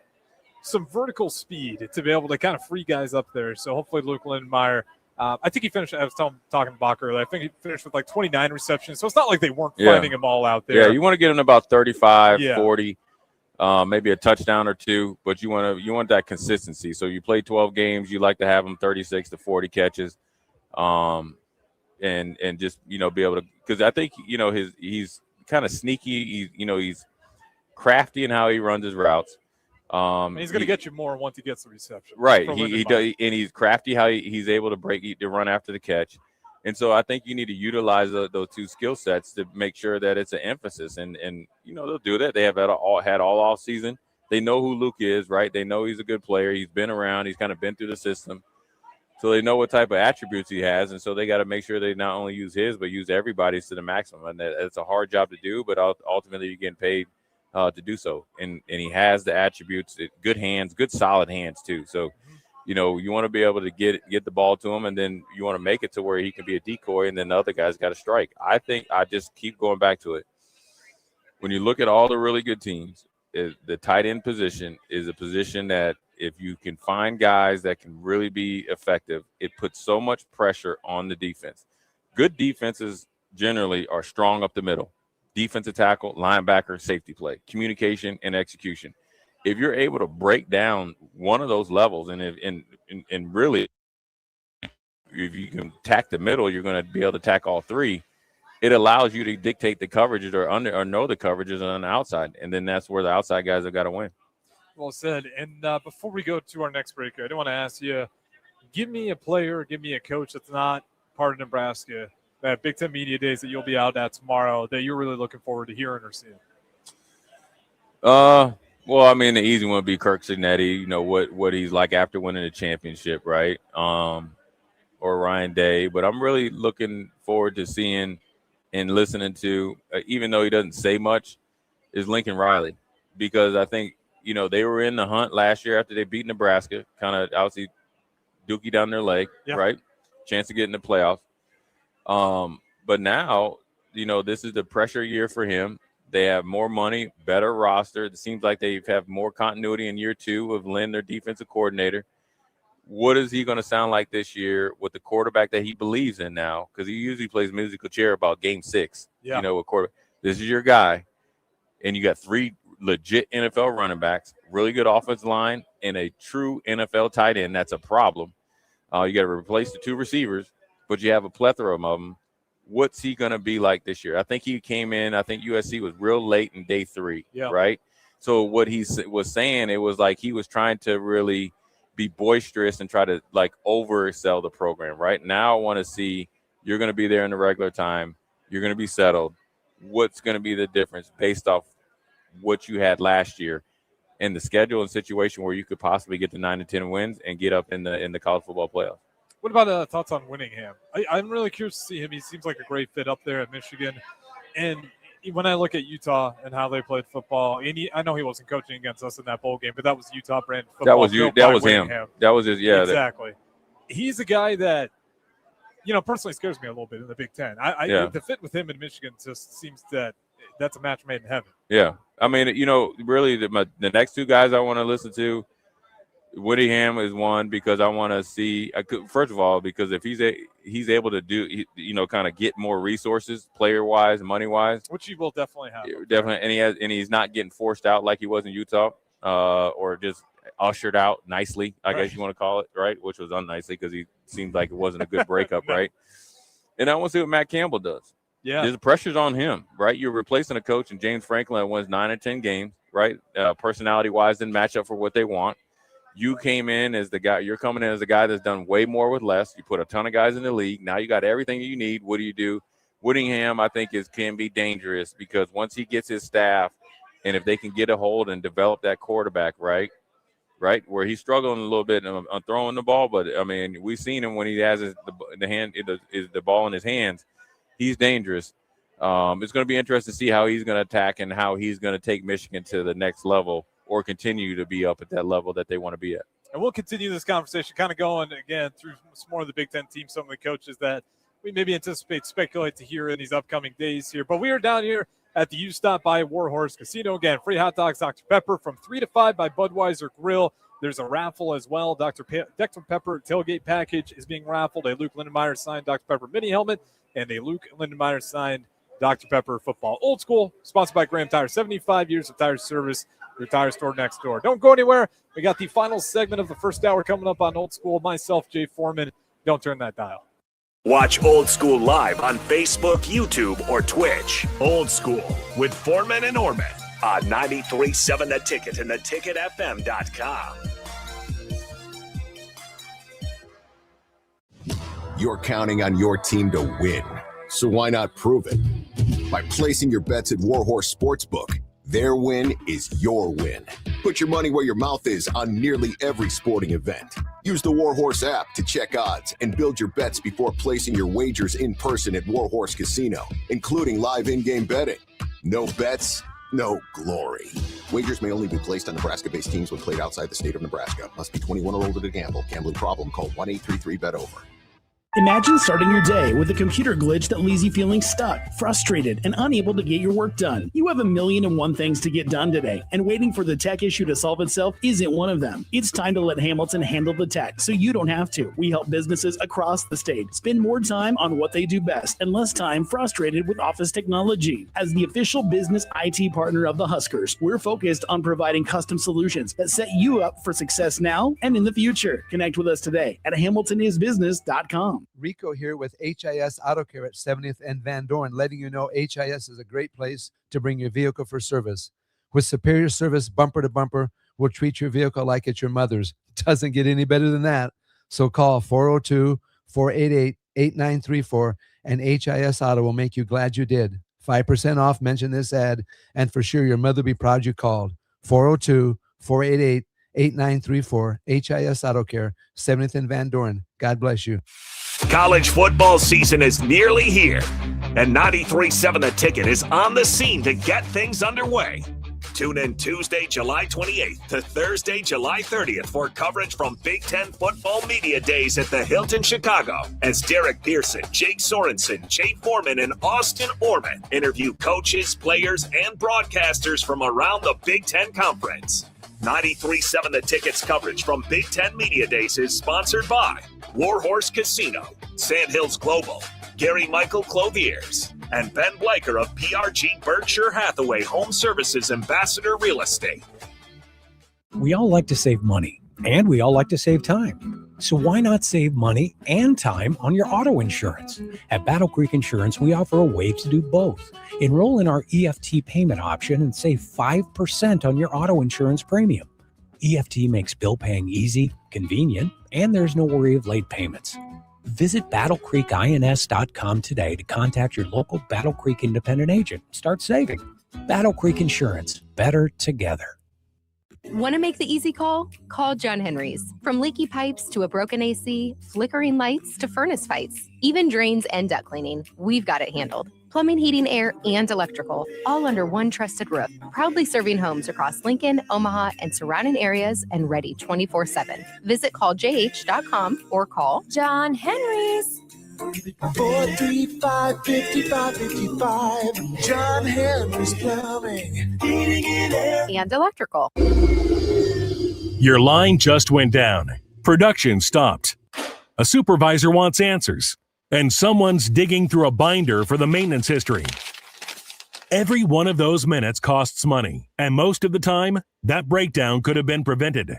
some vertical speed to be able to kind of free guys up there. So hopefully Luke Lindenmeyer, I think he finished, I was talking to Bach earlier, I think he finished with like 29 receptions. So it's not like they weren't finding him all out there. Yeah, you want to get him about 35, 40. Maybe a touchdown or 2, but you want that consistency. So you play 12 games, you like to have him 36 to 40 catches, and just be able to, because I think he's kind of sneaky. He's crafty in how he runs his routes. And he's going to get you more once he gets the reception. Right, he does, and he's crafty how he's able to run after the catch. And so I think you need to utilize those 2 skill sets to make sure that it's an emphasis. And they'll do that. They have had all off season. They know who Luke is, right? They know he's a good player. He's been around. He's kind of been through the system. So they know what type of attributes he has. And so they got to make sure they not only use his, but use everybody's to the maximum. And it's a hard job to do, but ultimately you're getting paid to do so. And he has the attributes, good hands, good solid hands too. So you want to be able to get the ball to him, and then you want to make it to where he can be a decoy, and then the other guy's got to strike. I think I just keep going back to it. When you look at all the really good teams, the tight end position is a position that if you can find guys that can really be effective, it puts so much pressure on the defense. Good defenses generally are strong up the middle. Defensive tackle, linebacker, safety play, communication, and execution. If you're able to break down one of those levels, and really, if you can attack the middle, you're going to be able to attack all 3. It allows you to dictate the coverages or know the coverages on the outside, and then that's where the outside guys have got to win. Well said. And before we go to our next break, I do want to ask you, give me a player, give me a coach that's not part of Nebraska, that Big Ten Media Days that you'll be out at tomorrow, that you're really looking forward to hearing or seeing. Well, I mean, the easy one would be Kirk Cignetti, what he's like after winning the championship, right? Or Ryan Day. But I'm really looking forward to seeing and listening to, even though he doesn't say much, is Lincoln Riley. Because I think, they were in the hunt last year after they beat Nebraska, kind of obviously dookie down their leg, right? Chance to get in the playoffs. But now, this is the pressure year for him. They have more money, better roster. It seems like they have more continuity in year 2 of Lynn, their defensive coordinator. What is he going to sound like this year with the quarterback that he believes in now? Because he usually plays musical chair about game 6. With quarterback. This is your guy, and you got 3 legit NFL running backs, really good offensive line, and a true NFL tight end. That's a problem. You got to replace the 2 receivers, but you have a plethora of them. What's he going to be like this year? I think he came in, I think USC was real late in day 3, right? So what he was saying, it was like he was trying to really be boisterous and try to like oversell the program, right? Now I want to see you're going to be there in the regular time. You're going to be settled. What's going to be the difference based off what you had last year in the schedule and situation where you could possibly get to 9 to 10 wins and get up in the college football playoffs? What about thoughts on Winningham? I'm really curious to see him. He seems like a great fit up there at Michigan. And when I look at Utah and how they played football, and I know he wasn't coaching against us in that bowl game, but that was Utah brand football. That was him. That was his, Exactly. He's a guy that, personally scares me a little bit in the Big Ten. The fit with him in Michigan just seems that that's a match made in heaven. Yeah. I mean, really the next two guys I want to listen to, Whittingham is one because I want to see. First of all, because if he's able to do, kind of get more resources, player wise, money wise, which he will definitely have. Definitely, and he's not getting forced out like he was in Utah, or just ushered out nicely, I guess you want to call it, right? Which was unnicely because he seemed like it wasn't a good breakup, right? And I want to see what Matt Campbell does. Yeah, there's pressures on him, right? You're replacing a coach, and James Franklin wins 9 or 10 games, right? Personality wise, didn't match up for what they want. You came in as the guy. You're coming in as a guy that's done way more with less. You put a ton of guys in the league. Now you got everything you need. What do you do? Whittingham, I think, can be dangerous because once he gets his staff, and if they can get a hold and develop that quarterback, right, where he's struggling a little bit on throwing the ball, but I mean, we've seen him when he has the ball in his hands. He's dangerous. It's going to be interesting to see how he's going to attack and how he's going to take Michigan to the next level, or continue to be up at that level that they want to be at. And we'll continue this conversation kind of going, again, through some more of the Big Ten teams, some of the coaches that we maybe speculate to hear in these upcoming days here. But we are down here at the U Stop by WarHorse Casino. Again, free hot dogs, Dr. Pepper from 3 to 5 by Budweiser Grill. There's a raffle as well. Dr. Pepper tailgate package is being raffled. A Luke Lindenmeyer signed Dr. Pepper mini helmet and a Luke Lindenmeyer signed Dr. Pepper football. Old School, sponsored by Graham Tire. 75 years of tire service. Your tire store next door. Don't go anywhere. We got the final segment of the first hour coming up on Old School. Myself, Jay Foreman. Don't turn that dial. Watch Old School live on Facebook, YouTube, or Twitch. Old School with Foreman and Orman on 93.7 The Ticket and theticketfm.com. You're counting on your team to win, so why not prove it? By placing your bets at WarHorse Sportsbook. Their win is your win. Put your money where your mouth is on nearly every sporting event. Use the WarHorse app to check odds and build your bets before placing your wagers in person at WarHorse Casino, including live in-game betting. No bets, no glory. Wagers may only be placed on Nebraska-based teams when played outside the state of Nebraska. Must be 21 or older to gamble. Gambling problem? Call 1-833-BET-OVER. Imagine starting your day with a computer glitch that leaves you feeling stuck, frustrated, and unable to get your work done. You have 1,000,001 things to get done today, and waiting for the tech issue to solve itself isn't one of them. It's time to let Hamilton handle the tech so you don't have to. We help businesses across the state spend more time on what they do best and less time frustrated with office technology. As the official business IT partner of the Huskers, we're focused on providing custom solutions that set you up for success now and in the future. Connect with us today at hamiltonisbusiness.com. Rico here with HIS Auto Care at 70th and Van Dorn, letting you know HIS is a great place to bring your vehicle for service. With superior service bumper to bumper, we'll treat your vehicle like it's your mother's. Doesn't get any better than that. So call 402-488-8934 and HIS Auto will make you glad you did. 5% off, mention this ad, and for sure your mother will be proud you called. 402-488-8934, HIS Auto Care, 70th and Van Dorn. God bless you. College football season is nearly here, and 93.7 The Ticket is on the scene to get things underway. Tune in Tuesday, July 28th to Thursday, July 30th for coverage from Big Ten Football Media Days at the Hilton Chicago as Derek Pearson, Jake Sorensen, Jay Foreman, and Austin Orman interview coaches, players, and broadcasters from around the Big Ten Conference. 93.7 The Ticket's coverage from Big Ten Media Days is sponsored by WarHorse Casino, Sandhills Global, Gary Michael Clothiers, and Ben Blaker of PRG Berkshire Hathaway Home Services Ambassador Real Estate. We all like to save money, and we all like to save time. So why not save money and time on your auto insurance? At Battle Creek Insurance, we offer a way to do both. Enroll in our EFT payment option and save 5% on your auto insurance premium. EFT makes bill paying easy, convenient, and there's no worry of late payments. Visit BattleCreekINS.com today to contact your local Battle Creek independent agent. Start saving. Battle Creek Insurance. Better together. Want to make the easy call? Call John Henry's. From leaky pipes to a broken AC, flickering lights to furnace fights, even drains and duct cleaning, we've got it handled. Plumbing, heating, air, and electrical, all under one trusted roof. Proudly serving homes across Lincoln, Omaha, and surrounding areas and ready 24/7. Visit calljh.com or call John Henry's. 435-5555. John Henry's Plumbing, Heating and Air. And electrical. Your line just went down. Production stopped. A supervisor wants answers. And someone's digging through a binder for the maintenance history. Every one of those minutes costs money. And most of the time, that breakdown could have been prevented.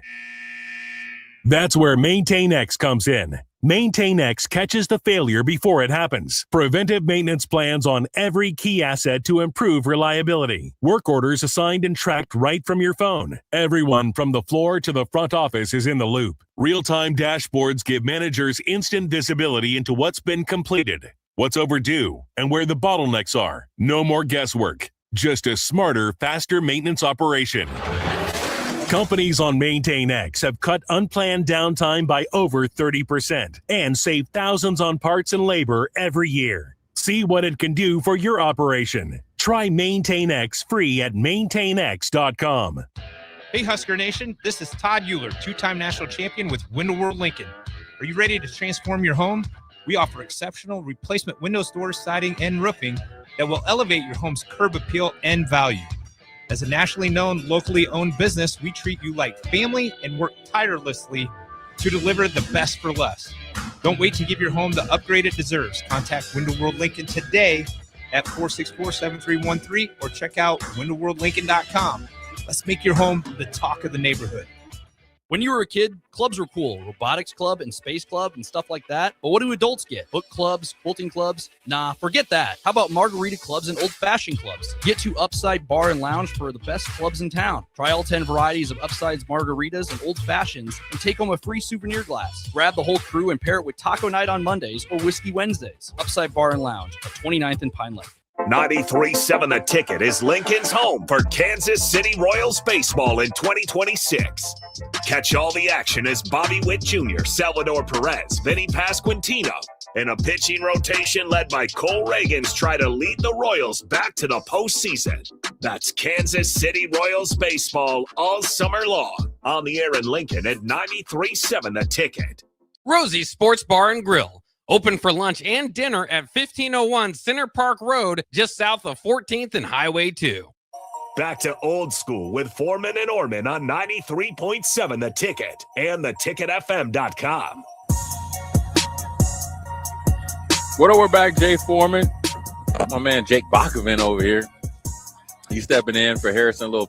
That's where MaintainX comes in. MaintainX catches the failure before it happens. Preventive maintenance plans on every key asset to improve reliability. Work orders assigned and tracked right from your phone. Everyone from the floor to the front office is in the loop. Real-time dashboards give managers instant visibility into what's been completed, what's overdue, and where the bottlenecks are. No more guesswork. Just a smarter, faster maintenance operation. Companies on MaintainX have cut unplanned downtime by over 30% and saved thousands on parts and labor every year. See what it can do for your operation. Try MaintainX free at maintainx.com. Hey Husker Nation, this is Todd Euler, two-time national champion with Window World Lincoln. Are you ready to transform your home? We offer exceptional replacement windows, doors, siding, and roofing that will elevate your home's curb appeal and value. As a nationally known, locally owned business, we treat you like family and work tirelessly to deliver the best for less. Don't wait to give your home the upgrade it deserves. Contact Window World Lincoln today at 464-7313 or check out windowworldlincoln.com. Let's make your home the talk of the neighborhood. When you were a kid, clubs were cool. Robotics club and space club and stuff like that. But what do adults get? Book clubs, quilting clubs? Nah, forget that. How about margarita clubs and old-fashioned clubs? Get to Upside Bar and Lounge for the best clubs in town. Try all 10 varieties of Upside's margaritas and old fashions and take home a free souvenir glass. Grab the whole crew and pair it with taco night on Mondays or whiskey Wednesdays. Upside Bar and Lounge at 29th and Pine Lake. 93.7 The Ticket is Lincoln's home for Kansas City Royals baseball in 2026. Catch all the action as Bobby Witt Jr., Salvador Perez, Vinny Pasquantino, and a pitching rotation led by Cole Reagans try to lead the Royals back to the postseason. That's Kansas City Royals baseball all summer long. On the air in Lincoln at 93.7 The Ticket. Rosie's Sports Bar and Grill. Open for lunch and dinner at 1501 Center Park Road, just south of 14th and Highway 2. Back to old school with Foreman and Orman on 93.7 The Ticket and theticketfm.com. What up, we're back, Jay Foreman. My man Jake Bachman over here. He's stepping in for Harrison, little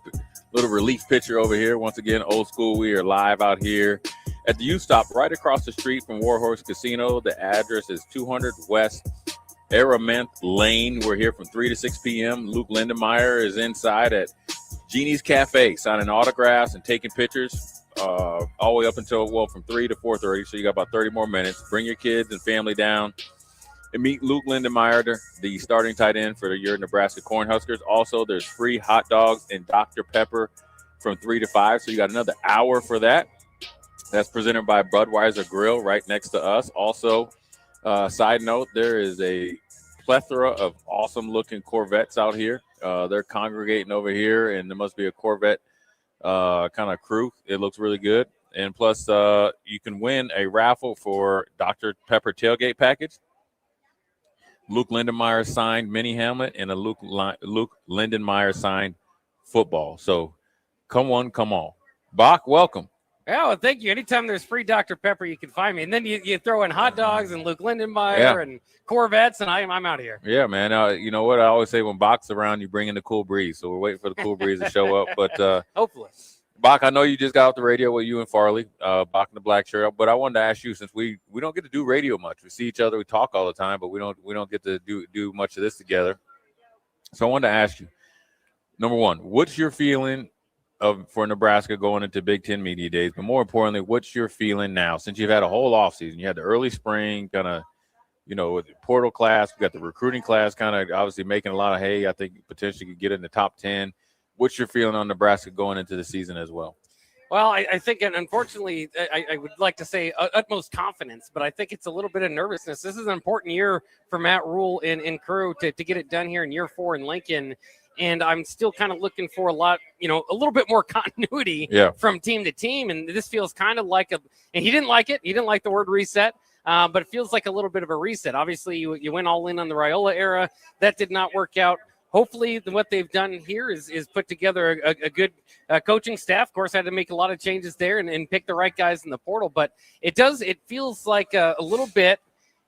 relief pitcher over here. Once again, old school. We are live out here at the U-Stop right across the street from WarHorse Casino. The address is 200 West Arament Lane. We're here from 3 to 6 p.m. Luke Lindenmeyer is inside at Jeannie's Cafe signing autographs and taking pictures all the way up until, from 3 to 4:30. So you got about 30 more minutes. Bring your kids and family down and meet Luke Lindenmeyer, the starting tight end for your Nebraska Cornhuskers. Also, there's free hot dogs and Dr. Pepper from 3 to 5. So you got another hour for that. That's presented by Budweiser Grill right next to us. Also, side note, there is a plethora of awesome-looking Corvettes out here. They're congregating over here, and there must be a Corvette kind of crew. It looks really good. And plus, you can win a raffle for Dr. Pepper tailgate package, Luke Lindenmeyer signed mini helmet, and a Luke Lindenmeyer signed football. So come on, come on. Bach, welcome. Yeah, well, thank you. Anytime there's free Dr. Pepper, you can find me. And then you throw in hot dogs and Luke Lindenmeyer and Corvettes, and I'm out of here. Yeah, man. You know what? I always say when Bach's around, you bring in the cool breeze. So we're waiting for the cool breeze to show up. But hopefully. Bach, I know you just got off the radio with you and Farley, Bach in the black shirt. But I wanted to ask you, since we don't get to do radio much. We see each other, we talk all the time, but we don't get to do much of this together. So I wanted to ask you, number one, what's your feeling for Nebraska going into Big Ten Media Days? But more importantly, what's your feeling now since you've had a whole offseason? You had the early spring kind of, with the portal class. We got the recruiting class kind of obviously making a lot of hay. I think potentially could get in the top 10. What's your feeling on Nebraska going into the season as well? Well, I think, and unfortunately, I would like to say utmost confidence, but I think it's a little bit of nervousness. This is an important year for Matt Rule and crew to get it done here in year 4 in Lincoln. And I'm still kind of looking for a little bit more continuity from team to team. And this feels kind of like and he didn't like it. He didn't like the word reset. but it feels like a little bit of a reset. Obviously, you went all in on the Raiola era. That did not work out. Hopefully, what they've done here is put together a good coaching staff. Of course, I had to make a lot of changes there and pick the right guys in the portal. But it feels like a little bit,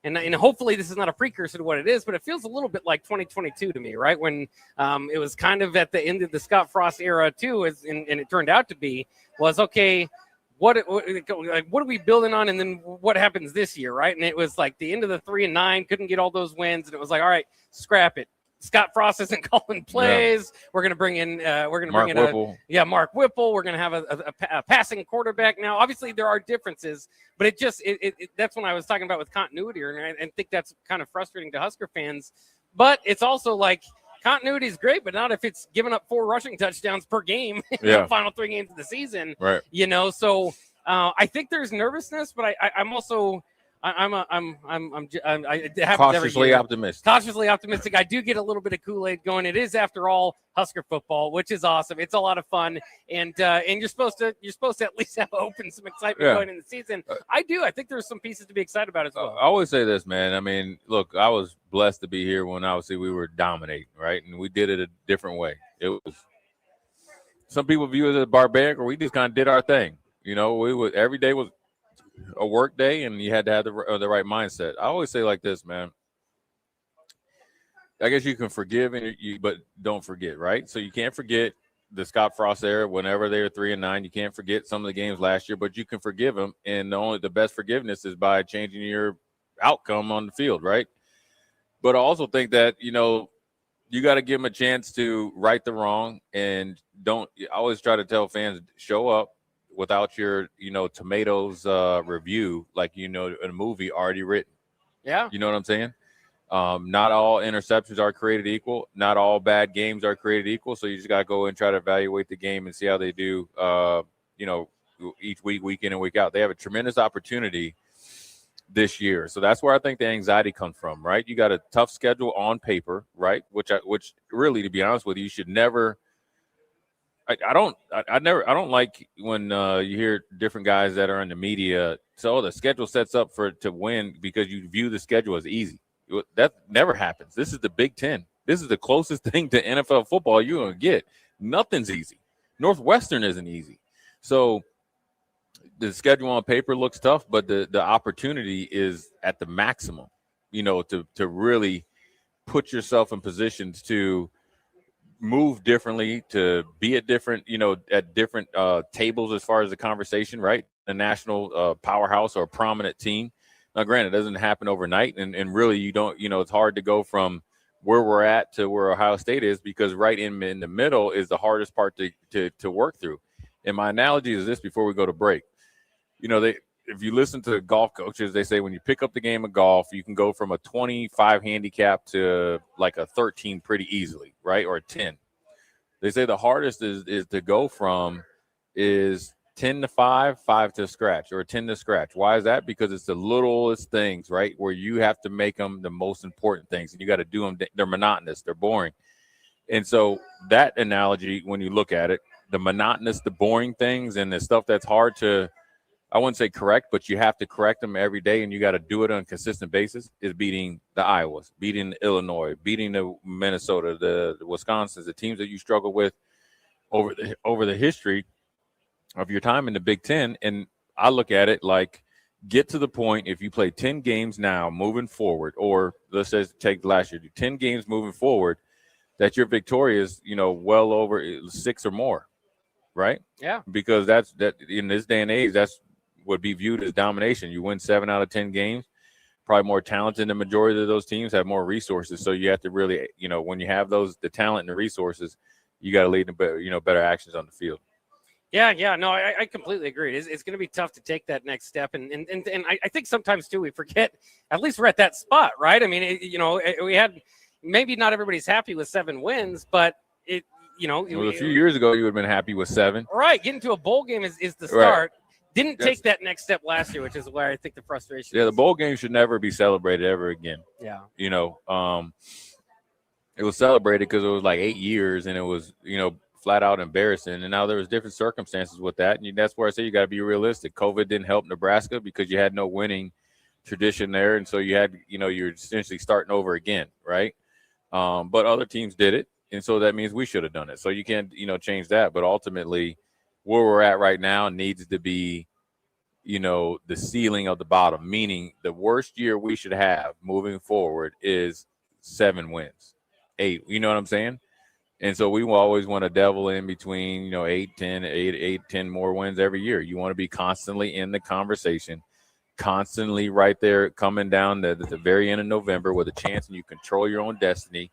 and hopefully this is not a precursor to what it is, but it feels a little bit like 2022 to me, right? When it was kind of at the end of the Scott Frost era too, and it turned out to be was okay. What are we building on, and then what happens this year, right? And it was like the end of the 3-9, couldn't get all those wins, and it was like, all right, scrap it. Scott Frost isn't calling plays. Yeah. We're going to bring in Mark Whipple. We're going to have a passing quarterback now. Obviously, there are differences, but that's when I was talking about with continuity, and I think that's kind of frustrating to Husker fans. But it's also like continuity is great, but not if it's giving up 4 rushing touchdowns per game in the final 3 games of the season. Right. So I think there's nervousness, but I'm also. I'm cautiously optimistic. Cautiously optimistic. I do get a little bit of Kool-Aid going. It is, after all, Husker football, which is awesome. It's a lot of fun, and you're supposed to at least have hope and some excitement going in the season. I do. I think there's some pieces to be excited about as well. I always say this, man. I mean, look, I was blessed to be here when obviously we were dominating, right, and we did it a different way. It was some people view it as barbaric, or we just kind of did our thing. Every day was a work day, and you had to have the right mindset. I always say like this, man. I guess you can forgive but don't forget, right? So you can't forget the Scott Frost era whenever they were 3-9. You can't forget some of the games last year, but you can forgive them. And the best forgiveness is by changing your outcome on the field, right? But I also think that, you got to give them a chance to right the wrong, and I always try to tell fans, show up without your, tomatoes review, like, in a movie already written. Yeah. You know what I'm saying? Not all interceptions are created equal. Not all bad games are created equal. So you just got to go and try to evaluate the game and see how they do, each week in and week out. They have a tremendous opportunity this year. So that's where I think the anxiety comes from, right? You got a tough schedule on paper, right? Which really, to be honest with you, you should never – I don't like when you hear different guys that are in the media say, the schedule sets up to win because you view the schedule as easy. That never happens. This is the Big Ten. This is the closest thing to NFL football you're going to get. Nothing's easy. Northwestern isn't easy. So the schedule on paper looks tough, but the opportunity is at the maximum, to really put yourself in positions to move differently, to be at different tables as far as the conversation, right? A national powerhouse or a prominent team. Now, granted, it doesn't happen overnight, and really you don't, it's hard to go from where we're at to where Ohio State is, because right in the middle is the hardest part to work through. And my analogy is this before we go to break. If you listen to golf coaches, they say when you pick up the game of golf, you can go from a 25 handicap to like a 13 pretty easily, right? Or a 10. They say the hardest is to go from is 10 to 5, 5 to scratch, or 10 to scratch. Why is that? Because it's the littlest things, right? Where you have to make them the most important things, and you got to do them. They're monotonous. They're boring. And so that analogy, when you look at it, the monotonous, the boring things, and the stuff that's hard to, I wouldn't say correct, but you have to correct them every day, and you got to do it on a consistent basis, is beating the Iowas, beating the Illinois, beating the Minnesota, the Wisconsins, the teams that you struggle with over the history of your time in the Big Ten. And I look at it like, get to the point, if you play 10 games now moving forward, or let's just take last year, do 10 games moving forward, that you're victorious, well over 6 or more, right? Yeah. Because that in this day and age, that's would be viewed as domination. You win 7 out of 10 games, probably more talented than the majority of those teams, have more resources. So you have to really, when you have the talent and the resources, you got to lead to better actions on the field. Yeah, no, I completely agree. It's going to be tough to take that next step, and I think sometimes too we forget. At least we're at that spot, right? I mean, we had, maybe not everybody's happy with 7 wins, but a few years ago you would have been happy with 7. Right, getting to a bowl game is the start. Right. Didn't take that next step last year, which is where I think the frustration. Yeah, the bowl game should never be celebrated ever again. Yeah, it was celebrated because it was like 8 years, and it was flat out embarrassing. And now there was different circumstances with that, and that's where I say you got to be realistic. COVID didn't help Nebraska because you had no winning tradition there, and so you're essentially starting over again, right? But other teams did it, and so that means we should have done it. So you can't, change that. But ultimately, where we're at right now needs to be, the ceiling of the bottom, meaning the worst year we should have moving forward is 7 wins, 8. You know what I'm saying? And so we will always want to devil in between, 8, 10 more wins every year. You want to be constantly in the conversation, constantly right there, coming down at the very end of November with a chance, and you control your own destiny,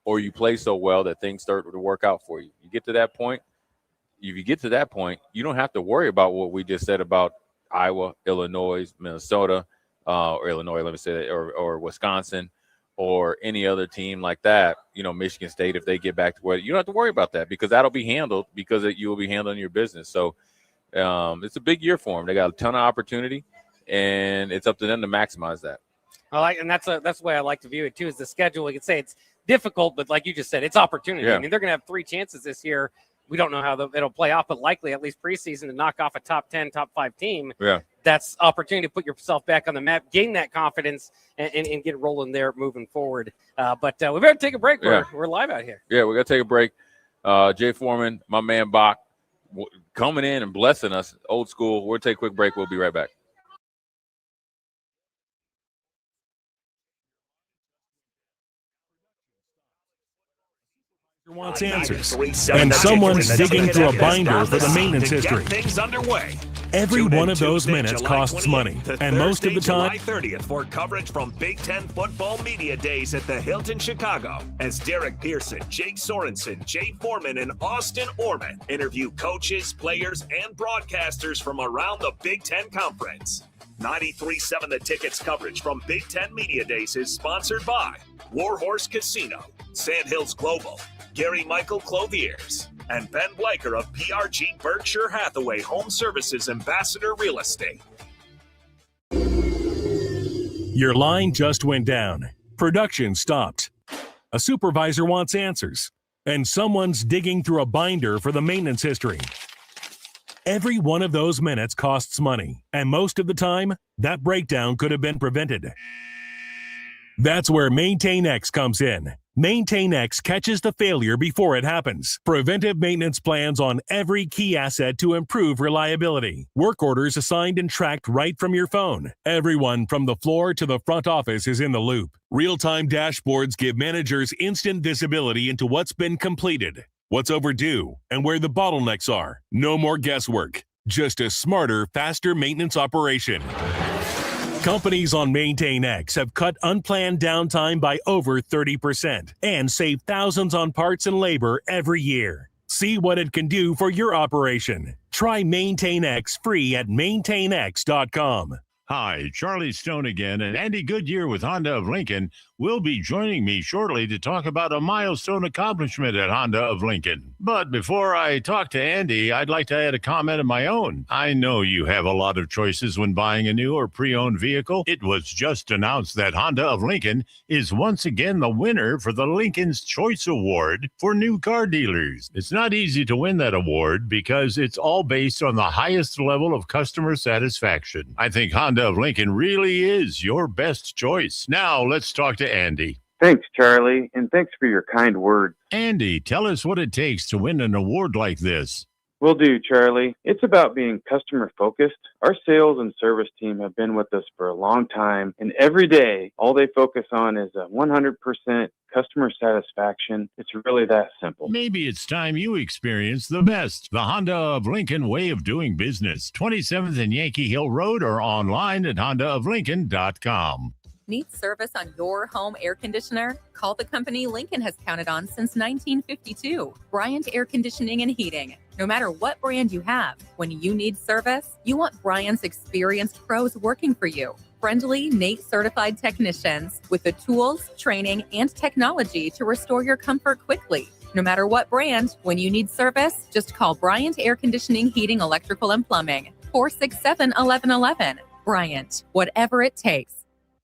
or you play so well that things start to work out for you. You get to that point. If you get to that point, you don't have to worry about what we just said about Iowa, Illinois, Minnesota, or Illinois, let me say that, or Wisconsin, or any other team like that, Michigan State, if they get back to where you don't have to worry about that, because that'll be handled, because you will be handling your business. So it's a big year for them. They got a ton of opportunity, and it's up to them to maximize that. And that's the way I like to view it too, is the schedule. We could say it's difficult, but like you just said, it's opportunity. Yeah. I mean, they're going to have 3 chances this year. We don't know how it'll play off, but likely at least preseason to knock off a top 10, top 5 team. Yeah. That's opportunity to put yourself back on the map, gain that confidence, and get rolling there moving forward. But we better take a break. Yeah. We're live out here. Yeah, we got to take a break. Jay Foreman, my man Bach, coming in and blessing us, old school. We'll take a quick break. We'll be right back. Wants answers, and someone's digging through a binder for the maintenance history. Things underway. Every one of those minutes costs money, and most of the time, July 30th for coverage from Big Ten Football Media Days at the Hilton Chicago, as Derek Pearson, Jake Sorensen, Jay Foreman, and Austin Orman interview coaches, players, and broadcasters from around the Big Ten Conference. 93.7 The Ticket's coverage from Big Ten Media Days is sponsored by WarHorse Casino, Sandhills Global, Gary Michael Clothiers, and Ben Bleicher of PRG Berkshire Hathaway Home Services Ambassador Real Estate. your line just went down. Production stopped. A supervisor wants answers, and someone's digging through a binder for the maintenance history. Every one of those minutes costs money, and most of the time, that breakdown could have been prevented. That's where MaintainX comes in. MaintainX catches the failure before it happens. Preventive maintenance plans on every key asset to improve reliability. Work orders assigned and tracked right from your phone. Everyone from the floor to the front office is in the loop. Real-time dashboards give managers instant visibility into what's been completed, what's overdue, and where the bottlenecks are. No more guesswork. Just a smarter, faster maintenance operation. Companies on MaintainX have cut unplanned downtime by over 30% and saved thousands on parts and labor every year. See what it can do for your operation. Try MaintainX free at maintainx.com. Hi, Charlie Stone again, and Andy Goodyear with Honda of Lincoln will be joining me shortly to talk about a milestone accomplishment at Honda of Lincoln. But before I talk to Andy, I'd like to add a comment of my own. I know you have a lot of choices when buying a new or pre-owned vehicle. It was just announced that Honda of Lincoln is once again the winner for the Lincoln's Choice Award for new car dealers. It's not easy to win that award because it's all based on the highest level of customer satisfaction. I think Honda of Lincoln really is your best choice. Now let's talk to Andy. Thanks, Charlie, and thanks for your kind words. Andy, tell us what it takes to win an award like this. Will do, Charlie. It's about being customer focused. Our sales and service team have been with us for a long time, and every day, all they focus on is 100% customer satisfaction. It's really that simple. Maybe it's time you experience the best. The Honda of Lincoln way of doing business. 27th and Yankee Hill Road, or online at hondaoflincoln.com. Need service on your home air conditioner? Call the company Lincoln has counted on since 1952. Bryant Air Conditioning and Heating. No matter what brand you have, when you need service, you want Bryant's experienced pros working for you. Friendly, NATE certified technicians with the tools, training, and technology to restore your comfort quickly. No matter what brand, when you need service, just call Bryant Air Conditioning, Heating, Electrical, and Plumbing. 467-1111. Bryant, whatever it takes.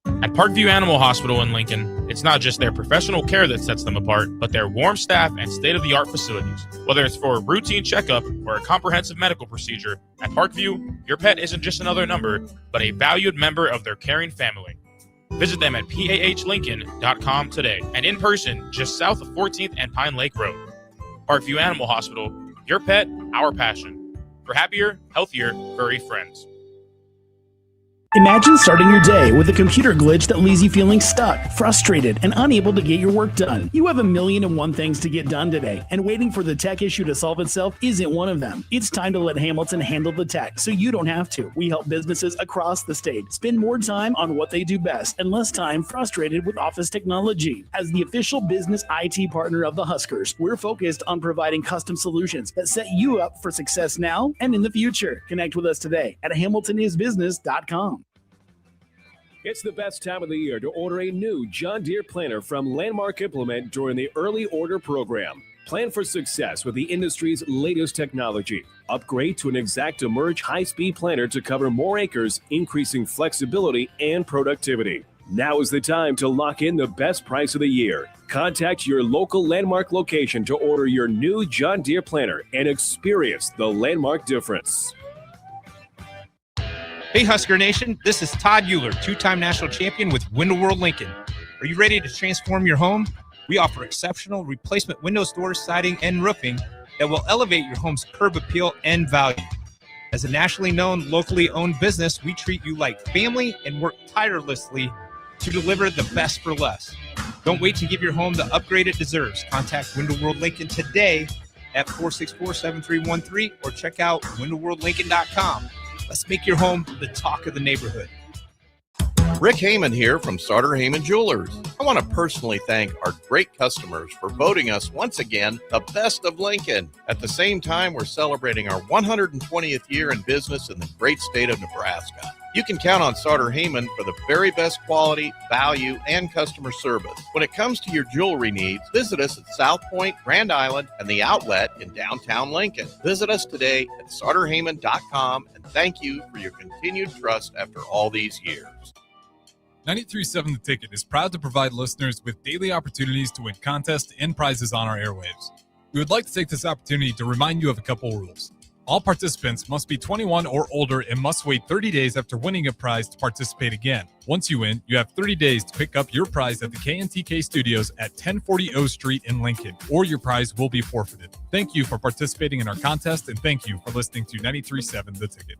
At Parkview Animal Hospital in Lincoln, It's not just their professional care that sets them apart, but their warm staff and state-of-the-art facilities. Whether it's for a routine checkup or a comprehensive medical procedure, at Parkview, your pet isn't just another number, but a valued member of their caring family. Visit them at PAHLincoln.com today and in person just south of 14th and Pine Lake Road. Parkview Animal Hospital, your pet, our passion. For happier, healthier, furry friends. Imagine starting your day with a computer glitch that leaves you feeling stuck, frustrated, and unable to get your work done. You have 1,000,001 things to get done today, and waiting for the tech issue to solve itself isn't one of them. It's time to let Hamilton handle the tech so you don't have to. We help businesses across the state spend more time on what they do best and less time frustrated with office technology. As the official business IT partner of the Huskers, we're focused on providing custom solutions that set you up for success now and in the future. Connect with us today at hamiltonisbusiness.com. It's the best time of the year to order a new John Deere planter from Landmark Implement during the early order program. Plan for success with the industry's latest technology. Upgrade to an ExactEmerge high-speed planter to cover more acres, increasing flexibility and productivity. Now is the time to lock in the best price of the year. Contact your local Landmark location to order your new John Deere planter and experience the Landmark difference. Hey Husker Nation, this is Todd Euler, two-time national champion with Window World Lincoln. Are you ready to transform your home? We offer exceptional replacement windows, doors, siding, and roofing that will elevate your home's curb appeal and value. As a nationally known, locally owned business, we treat you like family and work tirelessly to deliver the best for less. Don't wait to give your home the upgrade it deserves. Contact Window World Lincoln today at 464-7313 or check out windowworldlincoln.com. Let's make your home the talk of the neighborhood. Rick Heyman here from Sartor Heyman Jewelers. I want to personally thank our great customers for voting us once again the best of Lincoln. At the same time, we're celebrating our 120th year in business in the great state of Nebraska. You can count on Sartor Heyman for the very best quality, value, and customer service. When it comes to your jewelry needs, visit us at South Point, Grand Island, and the Outlet in downtown Lincoln. Visit us today at sartorheyman.com, and thank you for your continued trust after all these years. 93.7 The Ticket is proud to provide listeners with daily opportunities to win contests and prizes on our airwaves. We would like to take this opportunity to remind you of a couple rules. All participants must be 21 or older and must wait 30 days after winning a prize to participate again. Once you win, you have 30 days to pick up your prize at the KNTK Studios at 1040 O Street in Lincoln, or your prize will be forfeited. Thank you for participating in our contest, and thank you for listening to 93.7 The Ticket.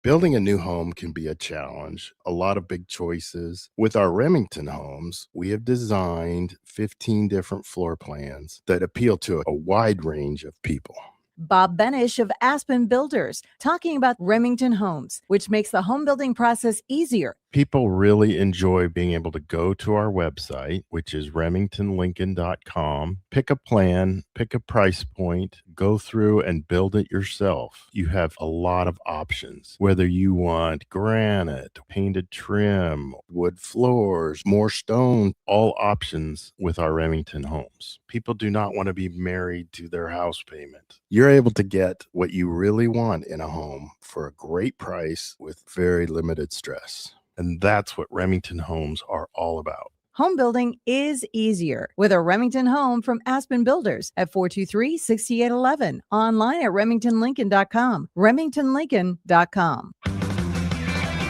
Building a new home can be a challenge, a lot of big choices. With our Remington homes, we have designed 15 different floor plans that appeal to a wide range of people. Bob Benish of Aspen Builders, talking about Remington Homes, which makes the home building process easier. People really enjoy being able to go to our website, which is remingtonlincoln.com, pick a plan, pick a price point, go through and build it yourself. You have a lot of options, whether you want granite, painted trim, wood floors, more stone, all options with our Remington homes. People do not want to be married to their house payment. You're able to get what you really want in a home for a great price with very limited stress. And that's what Remington homes are all about. Home building is easier with a Remington home from Aspen Builders at 423-6811. Online at remingtonlincoln.com. remingtonlincoln.com.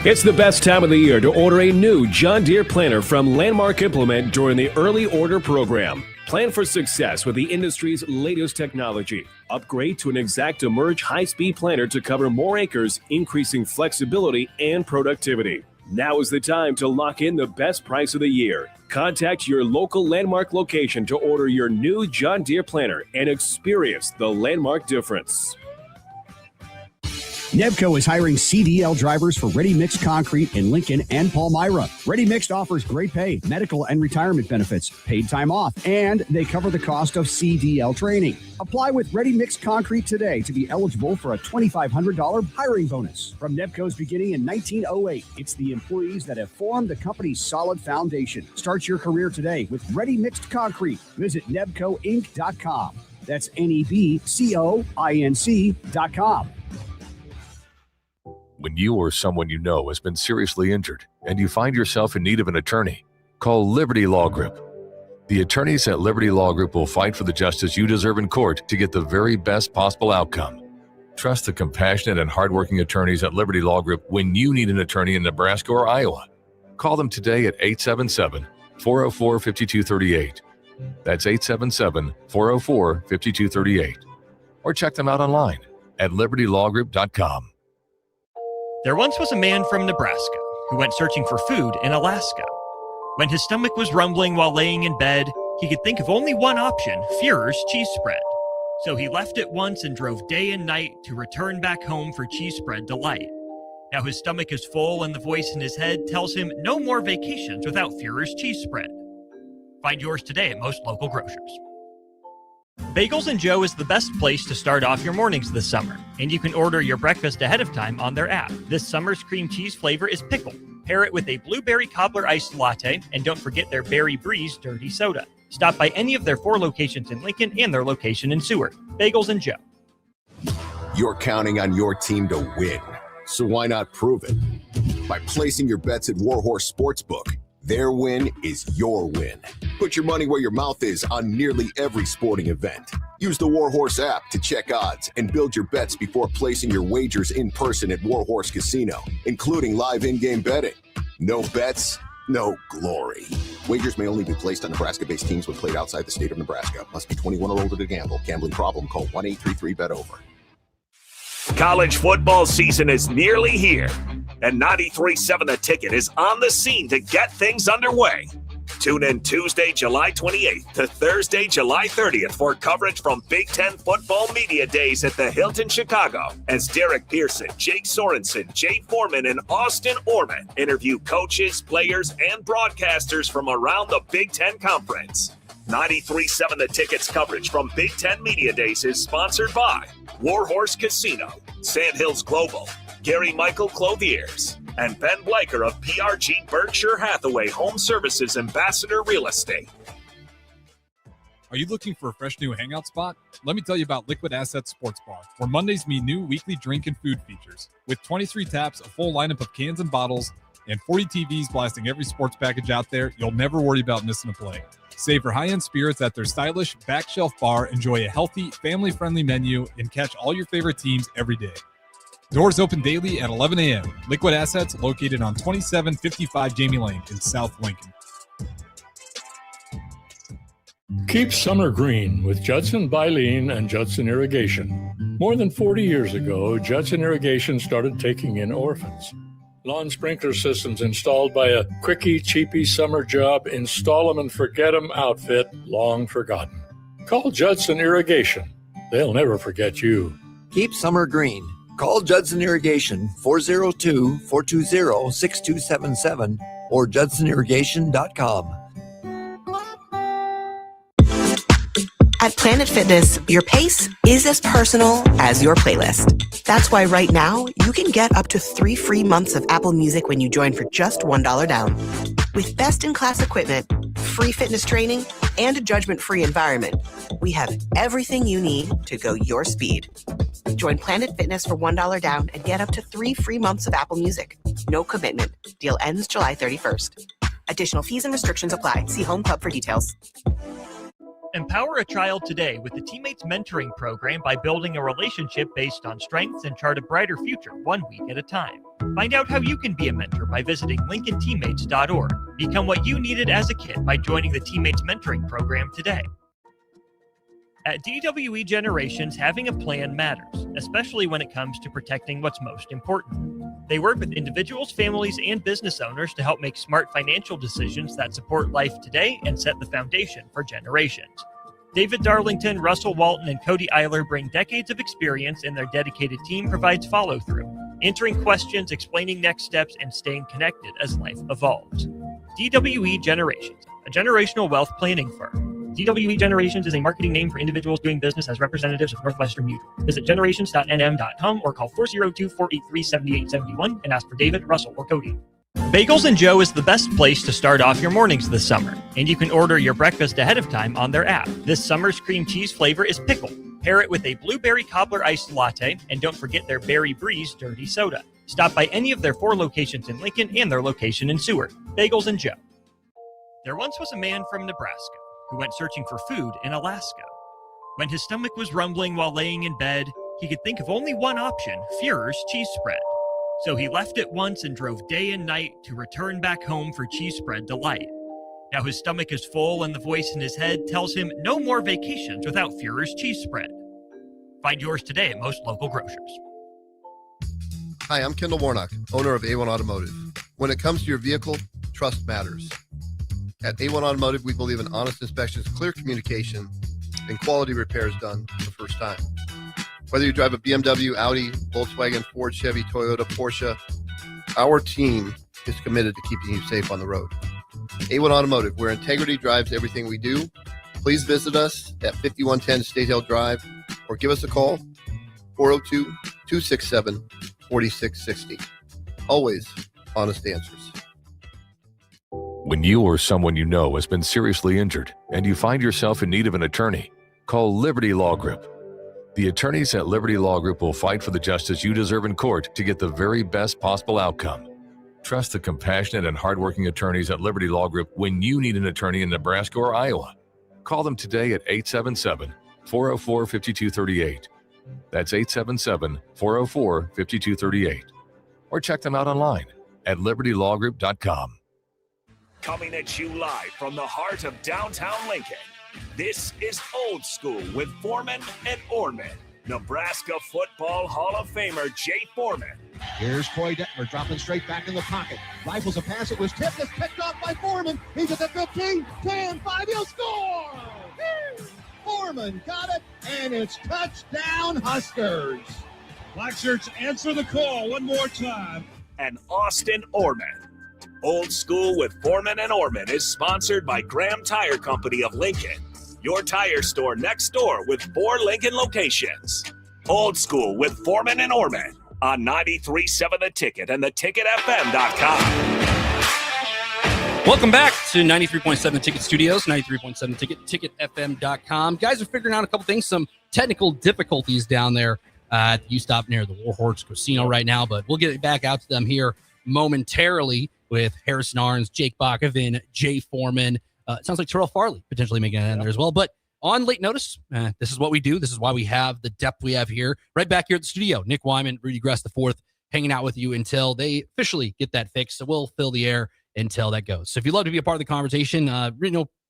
It's the best time of the year to order a new John Deere planter from Landmark Implement during the early order program. Plan for success with the industry's latest technology. Upgrade to an ExactEmerge high-speed planter to cover more acres, increasing flexibility and productivity. Now is the time to lock in the best price of the year. Contact your local Landmark location to order your new John Deere planter and experience the Landmark difference. Nebco is hiring CDL drivers for Ready Mixed Concrete in Lincoln and Palmyra. Ready Mixed offers great pay, medical and retirement benefits, paid time off, and they cover the cost of CDL training. Apply with Ready Mixed Concrete today to be eligible for a $2,500 hiring bonus. From Nebco's beginning in 1908, it's the employees that have formed the company's solid foundation. Start your career today with Ready Mixed Concrete. Visit nebcoinc.com. That's NEBCOINC.com. When you or someone you know has been seriously injured and you find yourself in need of an attorney, call Liberty Law Group. The attorneys at Liberty Law Group will fight for the justice you deserve in court to get the very best possible outcome. Trust the compassionate and hardworking attorneys at Liberty Law Group when you need an attorney in Nebraska or Iowa. Call them today at 877-404-5238. That's 877-404-5238. Or check them out online at libertylawgroup.com. There once was a man from Nebraska who went searching for food in Alaska. When his stomach was rumbling while laying in bed, he could think of only one option, Führer's cheese spread. So he left it once and drove day and night to return back home for cheese spread delight. Now his stomach is full and the voice in his head tells him no more vacations without Führer's cheese spread. Find yours today at most local grocers. Bagels & Joe is the best place to start off your mornings this summer, and you can order your breakfast ahead of time on their app. This summer's cream cheese flavor is pickle. Pair it with a blueberry cobbler iced latte, and don't forget their Berry Breeze dirty soda. Stop by any of their 4 locations in Lincoln and their location in Seward. Bagels & Joe. You're counting on your team to win, so why not prove it? By placing your bets at WarHorse Sportsbook. Their win is your win. Put your money where your mouth is on nearly every sporting event. Use the WarHorse app to check odds and build your bets before placing your wagers in person at WarHorse Casino, including live in-game betting. No bets, no glory. Wagers may only be placed on Nebraska-based teams when played outside the state of Nebraska. Must be 21 or older to gamble. Gambling problem? Call 1-833-BET-OVER. College football season is nearly here, and 93.7 The Ticket is on the scene to get things underway. Tune in Tuesday, July 28th to Thursday, July 30th for coverage from Big Ten Football Media Days at the Hilton Chicago as Derek Pearson, Jake Sorensen, Jay Foreman, and Austin Orman interview coaches, players, and broadcasters from around the Big Ten Conference. 93.7 The Ticket's coverage from Big Ten Media Days is sponsored by WarHorse Casino, Sandhills Global, Gary Michael Clothiers, and Ben Blaker of PRG Berkshire Hathaway Home Services Ambassador Real Estate. Are you looking for a fresh new hangout spot? Let me tell you about Liquid Assets Sports Bar, where Mondays meet new weekly drink and food features. With 23 taps, a full lineup of cans and bottles, and 40 TVs blasting every sports package out there, you'll never worry about missing a play. Savor high-end spirits at their stylish back shelf bar, enjoy a healthy, family-friendly menu, and catch all your favorite teams every day. Doors open daily at 11 a.m. Liquid Assets located on 2755 Jamie Lane in South Lincoln. Keep summer green with Judson Bylene and Judson Irrigation. More than 40 years ago, Judson Irrigation started taking in orphans. Lawn sprinkler systems installed by a quickie, cheapy summer job, install them and forget them outfit, long forgotten. Call Judson Irrigation. They'll never forget you. Keep summer green. Call Judson Irrigation 402-420-6277 or judsonirrigation.com. At Planet Fitness, your pace is as personal as your playlist. That's why right now, you can get up to 3 free months of Apple Music when you join for just $1 down. With best-in-class equipment, free fitness training, and a judgment-free environment, we have everything you need to go your speed. Join Planet Fitness for $1 down and get up to 3 free months of Apple Music. No commitment. Deal ends July 31st. Additional fees and restrictions apply. See Home Club for details. Empower a child today with the Teammates Mentoring Program by building a relationship based on strengths and chart a brighter future 1 week at a time. Find out how you can be a mentor by visiting LincolnTeammates.org. Become what you needed as a kid by joining the Teammates Mentoring Program today. At DWE Generations, having a plan matters, especially when it comes to protecting what's most important. They work with individuals, families, and business owners to help make smart financial decisions that support life today and set the foundation for generations. David Darlington, Russell Walton, and Cody Eiler bring decades of experience, and their dedicated team provides follow-through, answering questions, explaining next steps, and staying connected as life evolves. DWE Generations, a generational wealth planning firm. DWE Generations is a marketing name for individuals doing business as representatives of Northwestern Mutual. Visit generations.nm.com or call 402-483-7871 and ask for David, Russell, or Cody. Bagels & Joe is the best place to start off your mornings this summer, and you can order your breakfast ahead of time on their app. This summer's cream cheese flavor is pickle. Pair it with a blueberry cobbler iced latte, and don't forget their Berry Breeze dirty soda. Stop by any of their 4 locations in Lincoln and their location in Seward. Bagels and Joe. There once was a man from Nebraska who went searching for food in Alaska. When his stomach was rumbling while laying in bed, he could think of only one option, Führer's cheese spread. So he left it once and drove day and night to return back home for cheese spread delight. Now his stomach is full and the voice in his head tells him no more vacations without Führer's cheese spread. Find yours today at most local grocers. Hi, I'm Kendall Warnock, owner of A1 Automotive. When it comes to your vehicle, trust matters. At A1 Automotive, we believe in honest inspections, clear communication, and quality repairs done the first time. Whether you drive a BMW, Audi, Volkswagen, Ford, Chevy, Toyota, Porsche, our team is committed to keeping you safe on the road. A1 Automotive, where integrity drives everything we do. Please visit us at 5110 State Hill Drive or give us a call, 402-267-4660. Always honest answers. When you or someone you know has been seriously injured and you find yourself in need of an attorney, call Liberty Law Group. The attorneys at Liberty Law Group will fight for the justice you deserve in court to get the very best possible outcome. Trust the compassionate and hardworking attorneys at Liberty Law Group when you need an attorney in Nebraska or Iowa. Call them today at 877-404-5238. That's 877-404-5238. Or check them out online at libertylawgroup.com. Coming at you live from the heart of downtown Lincoln. This is Old School with Foreman and Orman. Nebraska Football Hall of Famer Jay Foreman. Here's Coy Detmer dropping straight back in the pocket. Rifles a pass. It was tipped. It's picked off by Foreman. He's at the 15, 10, 5. He'll score! Woo! Foreman got it, and it's touchdown Huskers. Black shirts answer the call one more time. And Austin Orman. Old School with Foreman and Orman is sponsored by Graham Tire Company of Lincoln, your tire store next door with 4 Lincoln locations. Old School with Foreman and Orman on 93.7 The Ticket and theticketfm.com. Welcome back to 93.7 Ticket Studios, 93.7 Ticket, ticketfm.com. Guys are figuring out a couple things, some technical difficulties down there at the U-Stop near the WarHorse Casino right now, but we'll get it back out to them here momentarily with Harrison Arns, Jake Bakovin, Jay Foreman. It sounds like Terrell Farley potentially making it in there as well. But on late notice, this is what we do. This is why we have the depth we have here. Right back here at the studio, Nick Wyman, Rudy Gress IV, hanging out with you until they officially get that fixed. So we'll fill the air until that goes. So if you'd love to be a part of the conversation,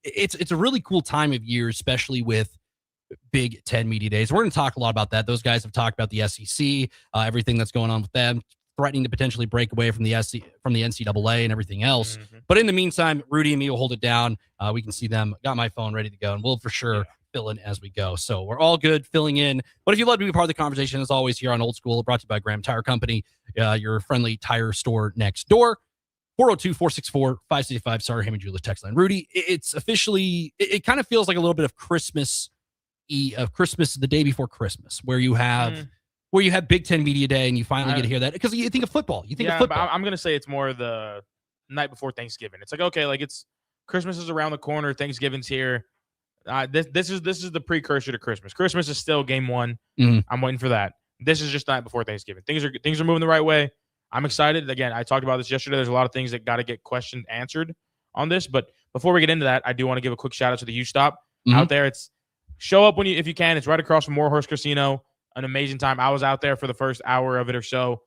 it's a really cool time of year, especially with Big Ten Media Days. We're going to talk a lot about that. Those guys have talked about the SEC, everything that's going on with them, threatening to potentially break away from the NCAA and everything else. Mm-hmm. But in the meantime, Rudy and me will hold it down. We can see them. Got my phone ready to go, and we'll for sure fill in as we go. So we're all good filling in. But if you'd love to be a part of the conversation, as always, here on Old School, brought to you by Graham Tire Company, your friendly tire store next door. 402-464-5685. Sorry, Hammond Jewelers text line. Rudy, it's officially, it kind of feels like a little bit of Christmas the day before Christmas, where you have Big Ten Media Day and you finally get to hear that, because you think of football. You think of football. I'm going to say it's more the night before Thanksgiving. It's like, okay, like it's Christmas is around the corner. Thanksgiving's here. This is the precursor to Christmas. Christmas is still game one. Mm-hmm. I'm waiting for that. This is just the night before Thanksgiving. Things are moving the right way. I'm excited. Again, I talked about this yesterday. There's a lot of things that got to get questioned, answered on this. But before we get into that, I do want to give a quick shout out to the U-Stop out there. It's show up if you can. It's right across from WarHorse Casino. An amazing time. I was out there for the first hour of it or so.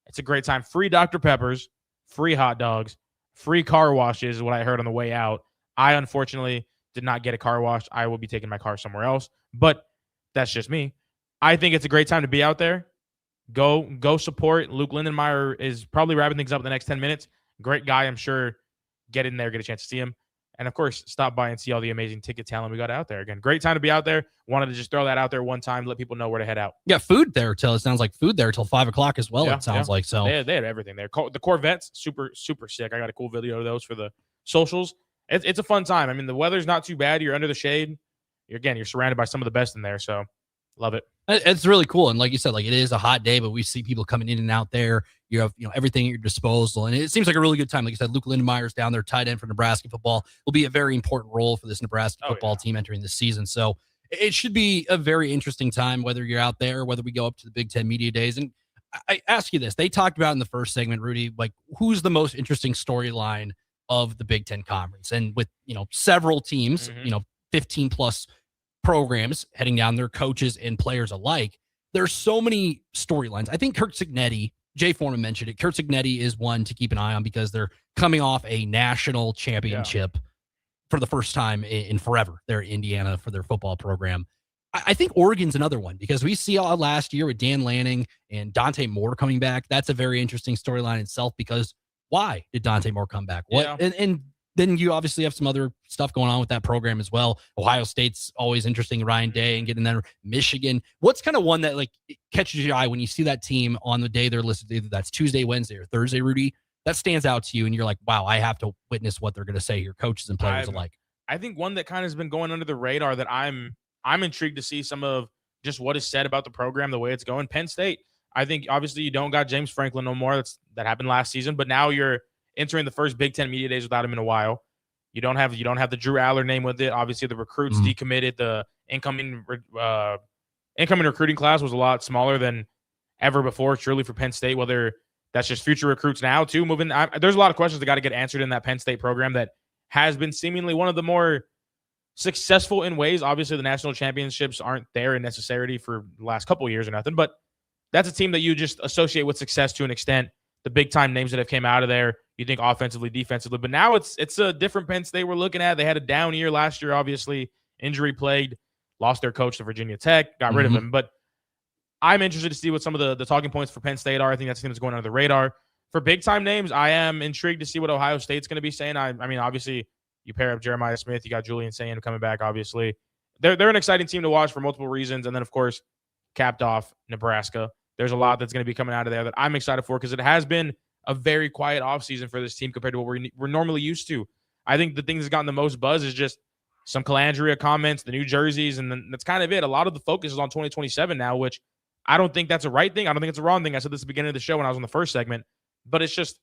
It's a great time. Free Dr. Peppers, free hot dogs, free car washes is what I heard on the way out. I unfortunately did not get a car wash. I will be taking my car somewhere else, but that's just me. I think it's a great time to be out there. Go support. Luke Lindenmeyer is probably wrapping things up in the next 10 minutes. Great guy, I'm sure. Get in there, get a chance to see him. And, of course, stop by and see all the amazing ticket talent we got out there. Again, great time to be out there. Wanted to just throw that out there one time, let people know where to head out. Yeah, food there till 5 o'clock as well, it sounds like. So they had everything there. The Corvettes, super, super sick. I got a cool video of those for the socials. It's a fun time. I mean, the weather's not too bad. You're under the shade. You're surrounded by some of the best in there, so love it. It's really cool. And like you said, like it is a hot day, but we see people coming in and out there. You have everything at your disposal. And it seems like a really good time. Like you said, Luke Lindemeyer's down there, tight end for Nebraska football. Will be a very important role for this Nebraska football team entering this season. So it should be a very interesting time, whether you're out there, whether we go up to the Big Ten Media Days. And I ask you this. They talked about in the first segment, Rudy, like who's the most interesting storyline of the Big Ten Conference? And with, several teams, 15 plus programs heading down, their coaches and players alike, there's so many storylines. I think Kurt Cignetti, Jay Foreman mentioned it. Kurt Cignetti is one to keep an eye on because they're coming off a national championship for the first time in forever. They're in Indiana for their football program. I think Oregon's another one because we saw last year with Dan Lanning and Dante Moore coming back. That's a very interesting storyline itself because why did Dante Moore come back? What? Yeah. And then you obviously have some other stuff going on with that program as well. Ohio State's always interesting. Ryan Day and getting there. Michigan. What's kind of one that catches your eye when you see that team on the day they're listed? Either that's Tuesday, Wednesday, or Thursday, Rudy. That stands out to you, and you're like, wow, I have to witness what they're going to say here, coaches and players alike. I think one that kind of has been going under the radar that I'm intrigued to see some of just what is said about the program, the way it's going. Penn State. I think obviously you don't got James Franklin no more. That happened last season, but now you're entering the first Big Ten media days without him in a while. You don't have the Drew Aller name with it. Obviously, the recruits decommitted. The incoming recruiting class was a lot smaller than ever before. Truly for Penn State, whether that's just future recruits now too. There's a lot of questions that got to get answered in that Penn State program that has been seemingly one of the more successful in ways. Obviously, the national championships aren't there in necessity for the last couple of years or nothing, but that's a team that you just associate with success to an extent. The big time names that have came out of there, you think offensively, defensively, but now it's a different Penn State we're looking at. They had a down year last year, obviously injury plagued, lost their coach to Virginia Tech, got rid of him. But I'm interested to see what some of the talking points for Penn State are. I think that's the thing that's going under the radar. For big time names, I am intrigued to see what Ohio State's going to be saying. I mean, obviously you pair up Jeremiah Smith, you got Julian Sayin coming back. Obviously, they're an exciting team to watch for multiple reasons, and then of course, capped off Nebraska. There's a lot that's going to be coming out of there that I'm excited for because it has been a very quiet offseason for this team compared to what we're normally used to. I think the thing that's gotten the most buzz is just some Calandria comments, the new jerseys, and then that's kind of it. A lot of the focus is on 2027 now, which I don't think that's a right thing. I don't think it's a wrong thing. I said this at the beginning of the show when I was on the first segment, but it's just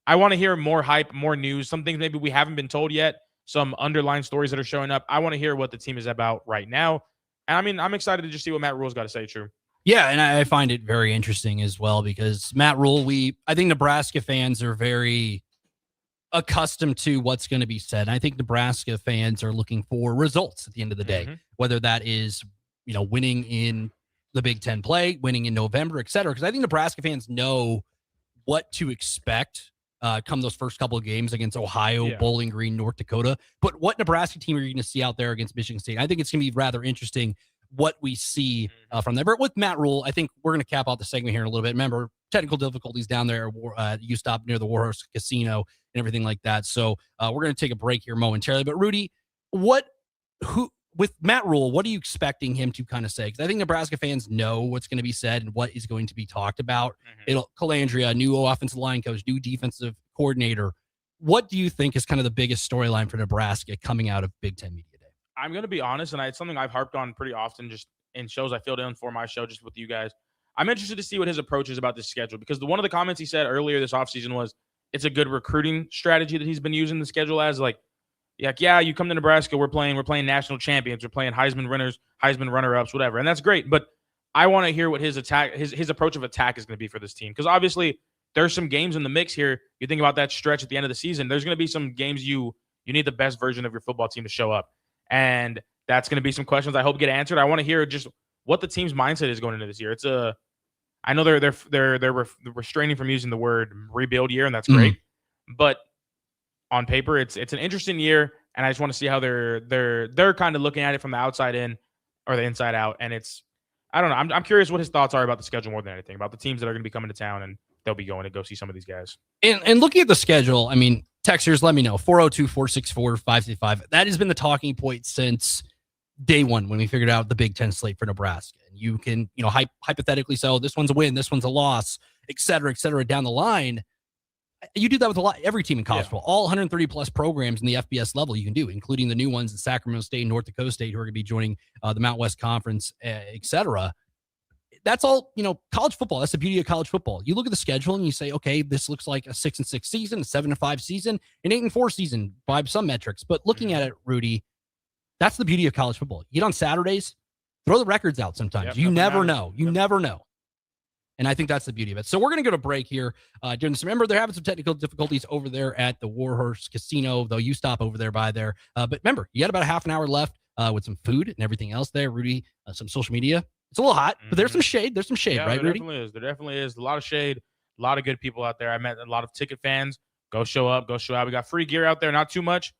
I want to hear more hype, more news, some things maybe we haven't been told yet, some underlying stories that are showing up. I want to hear what the team is about right now. And I mean, I'm excited to just see what Matt Rule's got to say, True. Yeah, and I find it very interesting as well because Matt Rule, I think Nebraska fans are very accustomed to what's going to be said. And I think Nebraska fans are looking for results at the end of the day, whether that is, winning in the Big Ten play, winning in November, et cetera. Because I think Nebraska fans know what to expect come those first couple of games against Ohio, Bowling Green, North Dakota. But what Nebraska team are you going to see out there against Michigan State? I think it's going to be rather interesting what we see from there. But with Matt Rule, I think we're going to cap out the segment here in a little bit. Remember, technical difficulties down there you stop near the WarHorse Casino and everything like that. So we're going to take a break here momentarily. But Rudy, with Matt Rule, what are you expecting him to kind of say? Because I think Nebraska fans know what's going to be said and what is going to be talked about. Calandria, new offensive line coach, new defensive coordinator. What do you think is kind of the biggest storyline for Nebraska coming out of Big Ten Media Day? I'm going to be honest, and it's something I've harped on pretty often just in shows I filled in for my show just with you guys. I'm interested to see what his approach is about this schedule because one of the comments he said earlier this offseason was it's a good recruiting strategy that he's been using the schedule as you come to Nebraska, we're playing national champions, we're playing Heisman winners, Heisman runner-ups, whatever, and that's great. But I want to hear what his approach of attack is going to be for this team because obviously there's some games in the mix here. You think about that stretch at the end of the season, there's going to be some games you need the best version of your football team to show up. And that's going to be some questions I hope get answered. I want to hear just what the team's mindset is going into this year. I know they're restraining from using the word rebuild year, and that's great. But on paper, it's an interesting year, and I just want to see how they're kind of looking at it from the outside in or the inside out. And I don't know. I'm curious what his thoughts are about the schedule more than anything, about the teams that are going to be coming to town and they'll be going to go see some of these guys. And looking at the schedule, I mean, texters, let me know. 402-464-565. That has been the talking point since day one when we figured out the Big Ten slate for Nebraska. And you can, hypothetically say, this one's a win, this one's a loss, et cetera, down the line. You do that with every team in college football. All 130 plus programs in the FBS level you can do, including the new ones in Sacramento State and North Dakota State who are going to be joining the Mountain West Conference, et cetera. That's all, college football. That's the beauty of college football. You look at the schedule and you say, okay, this looks like a 6-6 season, a 7-5 season, an 8-4 season by some metrics. But looking at it, Rudy, that's the beauty of college football. You get on Saturdays, throw the records out sometimes. You never know. You never know. And I think that's the beauty of it. So we're going to go to break here. During this, remember, they're having some technical difficulties over there at the WarHorse Casino, though you stop over there by there. But remember, you got about a half an hour left with some food and everything else there. Rudy, some social media. It's a little hot, but there's some shade. There's some shade, Yeah, right, there Rudy? There definitely is. A lot of shade, a lot of good people out there. I met a lot of ticket fans. Go show up, go show out. We got free gear out there, not too much.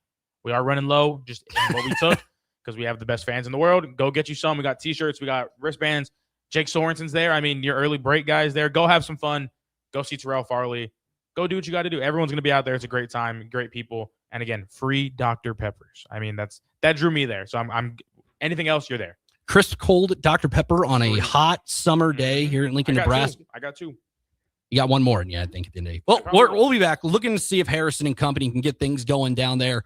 We are running low, just in what we took, because we have the best fans in the world. Go get you some. We got T-shirts. We got wristbands. Jake Sorensen's there. I mean, your early break guys there. Go have some fun. Go see Terrell Farley. Go do what you got to do. Everyone's going to be out there. It's a great time, great people. And again, free Dr. Peppers. I mean, that drew me there. So I'm anything else, you're there. Crisp, cold Dr. Pepper on a hot summer day here in Lincoln, Nebraska. I got two. You got one more, I think, at the end of the day. Well, we'll be back looking to see if Harrison and company can get things going down there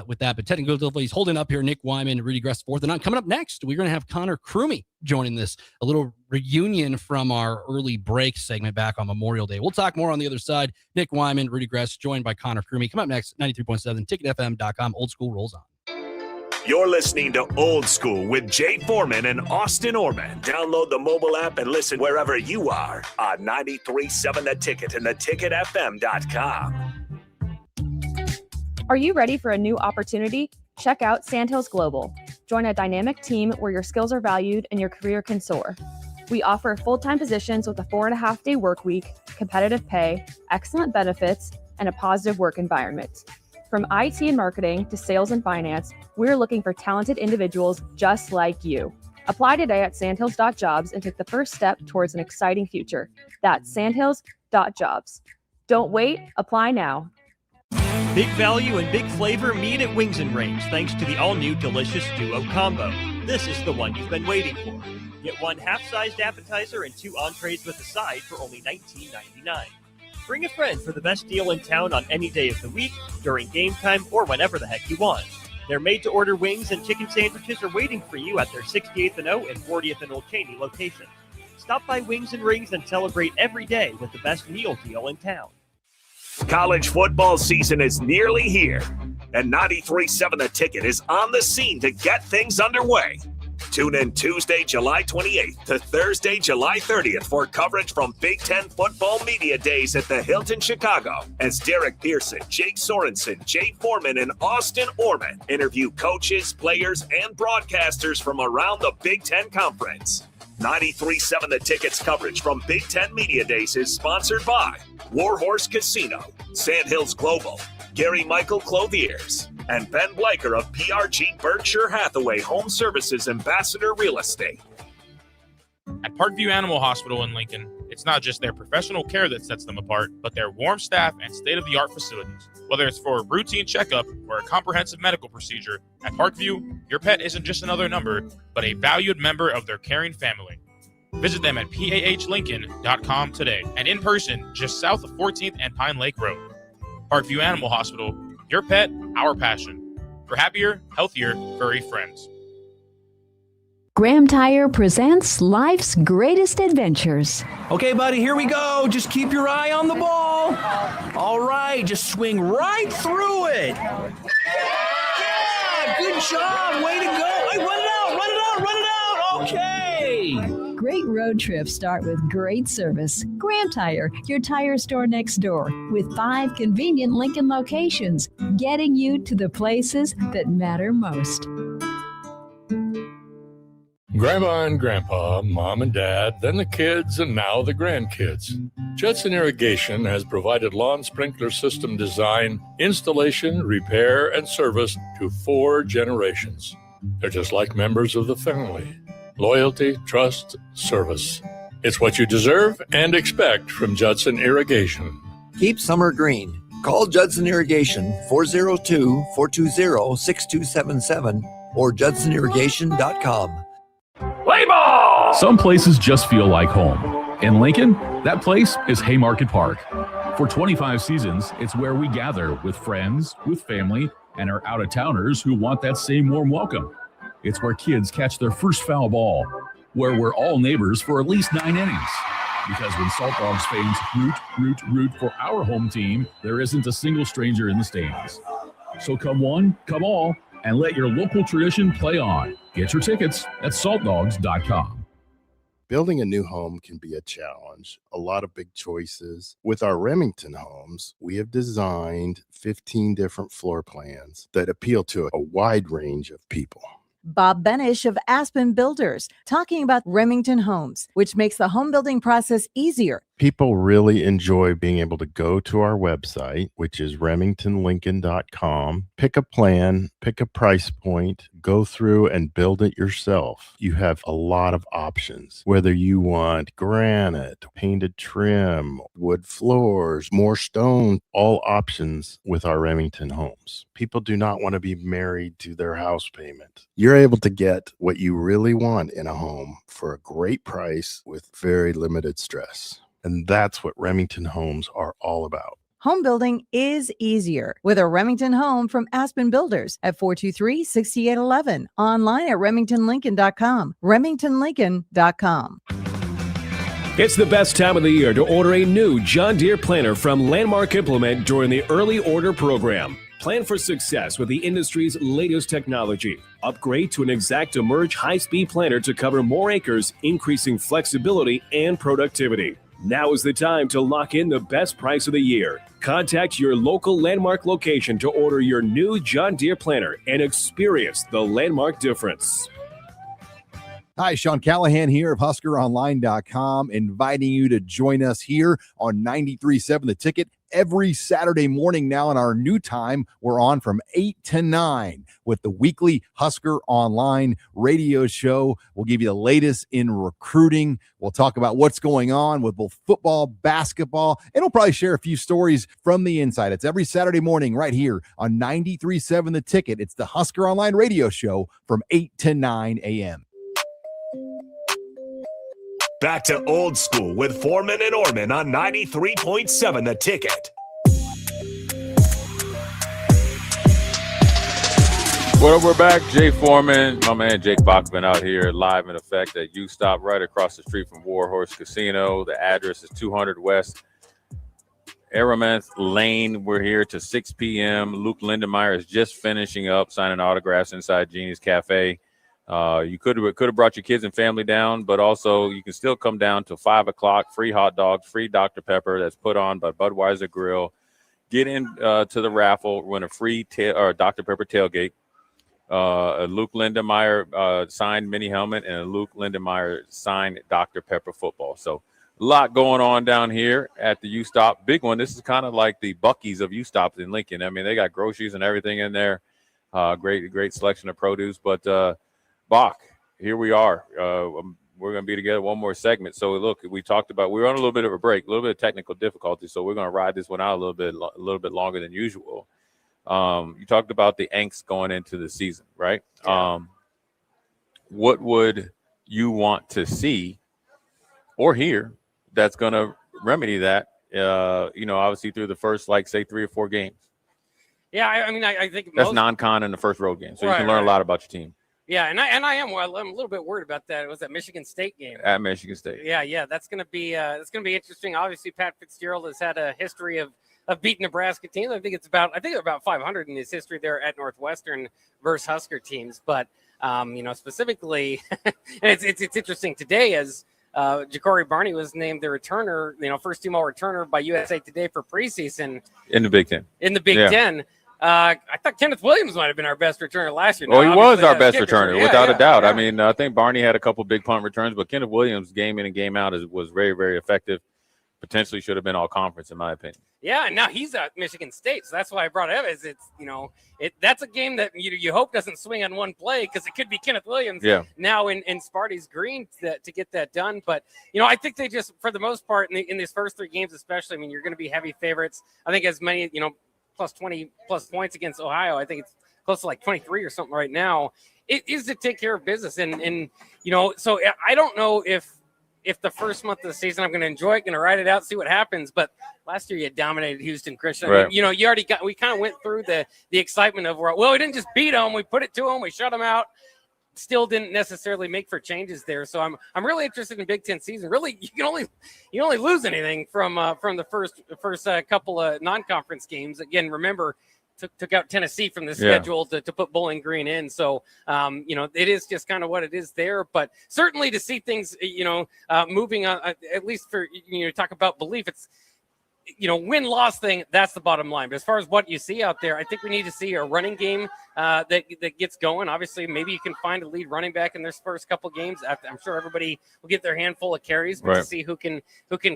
with that. But technical difficulties holding up here. Nick Wyman and Rudy Gress fourth. And coming up next, we're going to have Connor Krumey joining this. A little reunion from our early break segment back on Memorial Day. We'll talk more on the other side. Nick Wyman, Rudy Gress, joined by Connor Krumey. Come up next, 93.7, ticketfm.com. Old School rolls on. You're listening to Old School with Jay Foreman and Austin Orman. Download the mobile app and listen wherever you are on 93.7 The Ticket and theticketfm.com. Are you ready for a new opportunity? Check out Sandhills Global. Join a dynamic team where your skills are valued and your career can soar. We offer full-time positions with a 4.5-day work week, competitive pay, excellent benefits, and a positive work environment. From IT and marketing to sales and finance, we're looking for talented individuals just like you. Apply today at sandhills.jobs and take the first step towards an exciting future. That's sandhills.jobs. Don't wait, apply now. Big value and big flavor meet at Wings and Rings thanks to the all-new delicious Duo Combo. This is the one you've been waiting for. Get one half-sized appetizer and 2 entrees with a side for only $19.99. Bring a friend for the best deal in town on any day of the week, during game time, or whenever the heck you want. Their made-to-order wings and chicken sandwiches are waiting for you at their 68th and O and 40th and Old Cheney locations. Stop by Wings and Rings and celebrate every day with the best meal deal in town. College football season is nearly here, and 93.7 The Ticket is on the scene to get things underway. Tune in Tuesday, July 28th to Thursday, July 30th for coverage from Big Ten Football Media Days at the Hilton Chicago as Derek Pearson, Jake Sorensen, Jay Foreman, and Austin Orman interview coaches, players, and broadcasters from around the Big Ten Conference. 93.7 The Ticket's coverage from Big Ten Media Days is sponsored by WarHorse Casino, Sandhills Global, Gary Michael Clothiers, and Ben Bleicher of PRG Berkshire Hathaway Home Services Ambassador Real Estate. At Parkview Animal Hospital in Lincoln, it's not just their professional care that sets them apart, but their warm staff and state-of-the-art facilities. Whether it's for a routine checkup or a comprehensive medical procedure, at Parkview, your pet isn't just another number, but a valued member of their caring family. Visit them at pahlincoln.com today and in person just south of 14th and Pine Lake Road. Parkview Animal Hospital, your pet, our passion. For happier, healthier, furry friends. Graham Tire presents Life's Greatest Adventures. Okay, buddy, here we go. Just keep your eye on the ball. All right, just swing right through it. Yeah, good job. Way to go. Hey, run it out, run it out, run it out. Okay. Great road trips start with great service. Graham Tire, your tire store next door, with 5 convenient Lincoln locations, getting you to the places that matter most. Grandma and Grandpa, Mom and Dad, then the kids, and now the grandkids. Judson Irrigation has provided lawn sprinkler system design, installation, repair, and service to 4 generations. They're just like members of the family. Loyalty, trust, service. It's what you deserve and expect from Judson Irrigation. Keep summer green. Call Judson Irrigation 402-420-6277 or judsonirrigation.com. Play ball! Some places just feel like home. In Lincoln, that place is Haymarket Park. For 25 seasons, it's where we gather with friends, with family, and our out-of-towners who want that same warm welcome. It's where kids catch their first foul ball, where we're all neighbors for at least 9 innings. Because when Salt Dogs fans root for our home team, there isn't a single stranger in the stands. So come one, come all, and let your local tradition play on. Get your tickets at saltdogs.com. Building a new home can be a challenge, a lot of big choices. With our Remington homes, we have designed 15 different floor plans that appeal to a wide range of people. Bob Benish of Aspen Builders, talking about Remington Homes, which makes the home building process easier. People really enjoy being able to go to our website, which is remingtonlincoln.com, pick a plan, pick a price point, go through and build it yourself. You have a lot of options, whether you want granite, painted trim, wood floors, more stone, all options with our Remington homes. People do not want to be married to their house payment. You're able to get what you really want in a home for a great price with very limited stress. And that's what Remington homes are all about. Home building is easier with a Remington home from Aspen Builders at 423-6811. Online at remingtonlincoln.com. remingtonlincoln.com. It's the best time of the year to order a new John Deere planter from Landmark Implement during the early order program. Plan for success with the industry's latest technology. Upgrade to an ExactEmerge high-speed planter to cover more acres, increasing flexibility and productivity. Now is the time to lock in the best price of the year. Contact your local Landmark location to order your new John Deere planter and experience the Landmark difference. Hi, Sean Callahan here of HuskerOnline.com, inviting you to join us here on 93.7 The Ticket every Saturday morning now. In our new time, we're on from 8 to 9 with the weekly Husker Online radio show. We'll give you the latest in recruiting. We'll talk about what's going on with both football, basketball, and we'll probably share a few stories from the inside. It's every Saturday morning right here on 93.7 The Ticket. It's the Husker Online radio show from 8 to 9 a.m. Back to old school with Foreman and Orman on 93.7 The Ticket. Well, we're back. Jay Foreman, my man Jake Bachman out here live in effect at U-Stop right across the street from WarHorse Casino. The address is 200 West Aramanth Lane. We're here to 6 p.m. Luke Lindenmeyer is just finishing up signing autographs inside Jeannie's Cafe. You could have brought your kids and family down, but also you can still come down till 5 o'clock. Free hot dogs, free Dr. Pepper that's put on by Budweiser Grill. Get in to the raffle, win a free Dr. Pepper tailgate, a Luke Lindenmeyer signed mini helmet, and a Luke Lindenmeyer signed Dr. Pepper football. So a lot going on down here at the U-Stop. Big one. This is kind of like the Buc-ee's of U-Stops in Lincoln. I mean, they got groceries and everything in there. Great selection of produce, but Bach, here we are. We're going to be together one more segment. So, look, we talked about we're on a little bit of a break, a little bit of technical difficulty. So we're going to ride this one out a little bit longer than usual. You talked about the angst going into the season, right? Yeah. What would you want to see or hear that's going to remedy that? Obviously through the first, 3 or 4 games. Yeah, I think that's non-con in the first road game, so you can learn a lot about your team. Yeah, and I'm a little bit worried about that. It was that Michigan State game. At Michigan State. Yeah, that's gonna be interesting. Obviously, Pat Fitzgerald has had a history of beating Nebraska teams. I think they're about 500 in his history there at Northwestern versus Husker teams. But specifically, and it's interesting today as Ja'Cory Barney was named the returner, first team all returner by USA Today for preseason in the Big Ten. Big Ten. I thought Kenneth Williams might have been our best returner last year. Well, he was our best returner, without a doubt. Yeah. I mean, I think Barney had a couple big punt returns, but Kenneth Williams, game in and game out, was very, very effective. Potentially should have been all conference, in my opinion. Yeah, and now he's at Michigan State, so that's why I brought it up. That's a game that you hope doesn't swing on one play because it could be Kenneth Williams now in Sparty's green to get that done. But I think they just, for the most part, in these first 3 games, especially, you're going to be heavy favorites. I think as many plus 20 plus points against Ohio. I think it's close to 23 or something right now. It is to take care of business. And so I don't know if the first month of the season I'm going to enjoy it, going to ride it out, see what happens. But last year you dominated Houston Christian. Right. We kind of went through the excitement of we didn't just beat them. We put it to them. We shut them out. Still didn't necessarily make for changes there. So I'm really interested in Big Ten season. Really, you only lose anything from the first couple of non-conference games. Again, remember, took out Tennessee from the schedule to put Bowling Green in. So, it is just kind of what it is there. But certainly to see things, moving on, at least for, talk about belief, it's, win-loss thing, that's the bottom line. But as far as what you see out there, I think we need to see a running game that gets going. Obviously, maybe you can find a lead running back in their first couple games. I'm sure everybody will get their handful of carries, but to see who can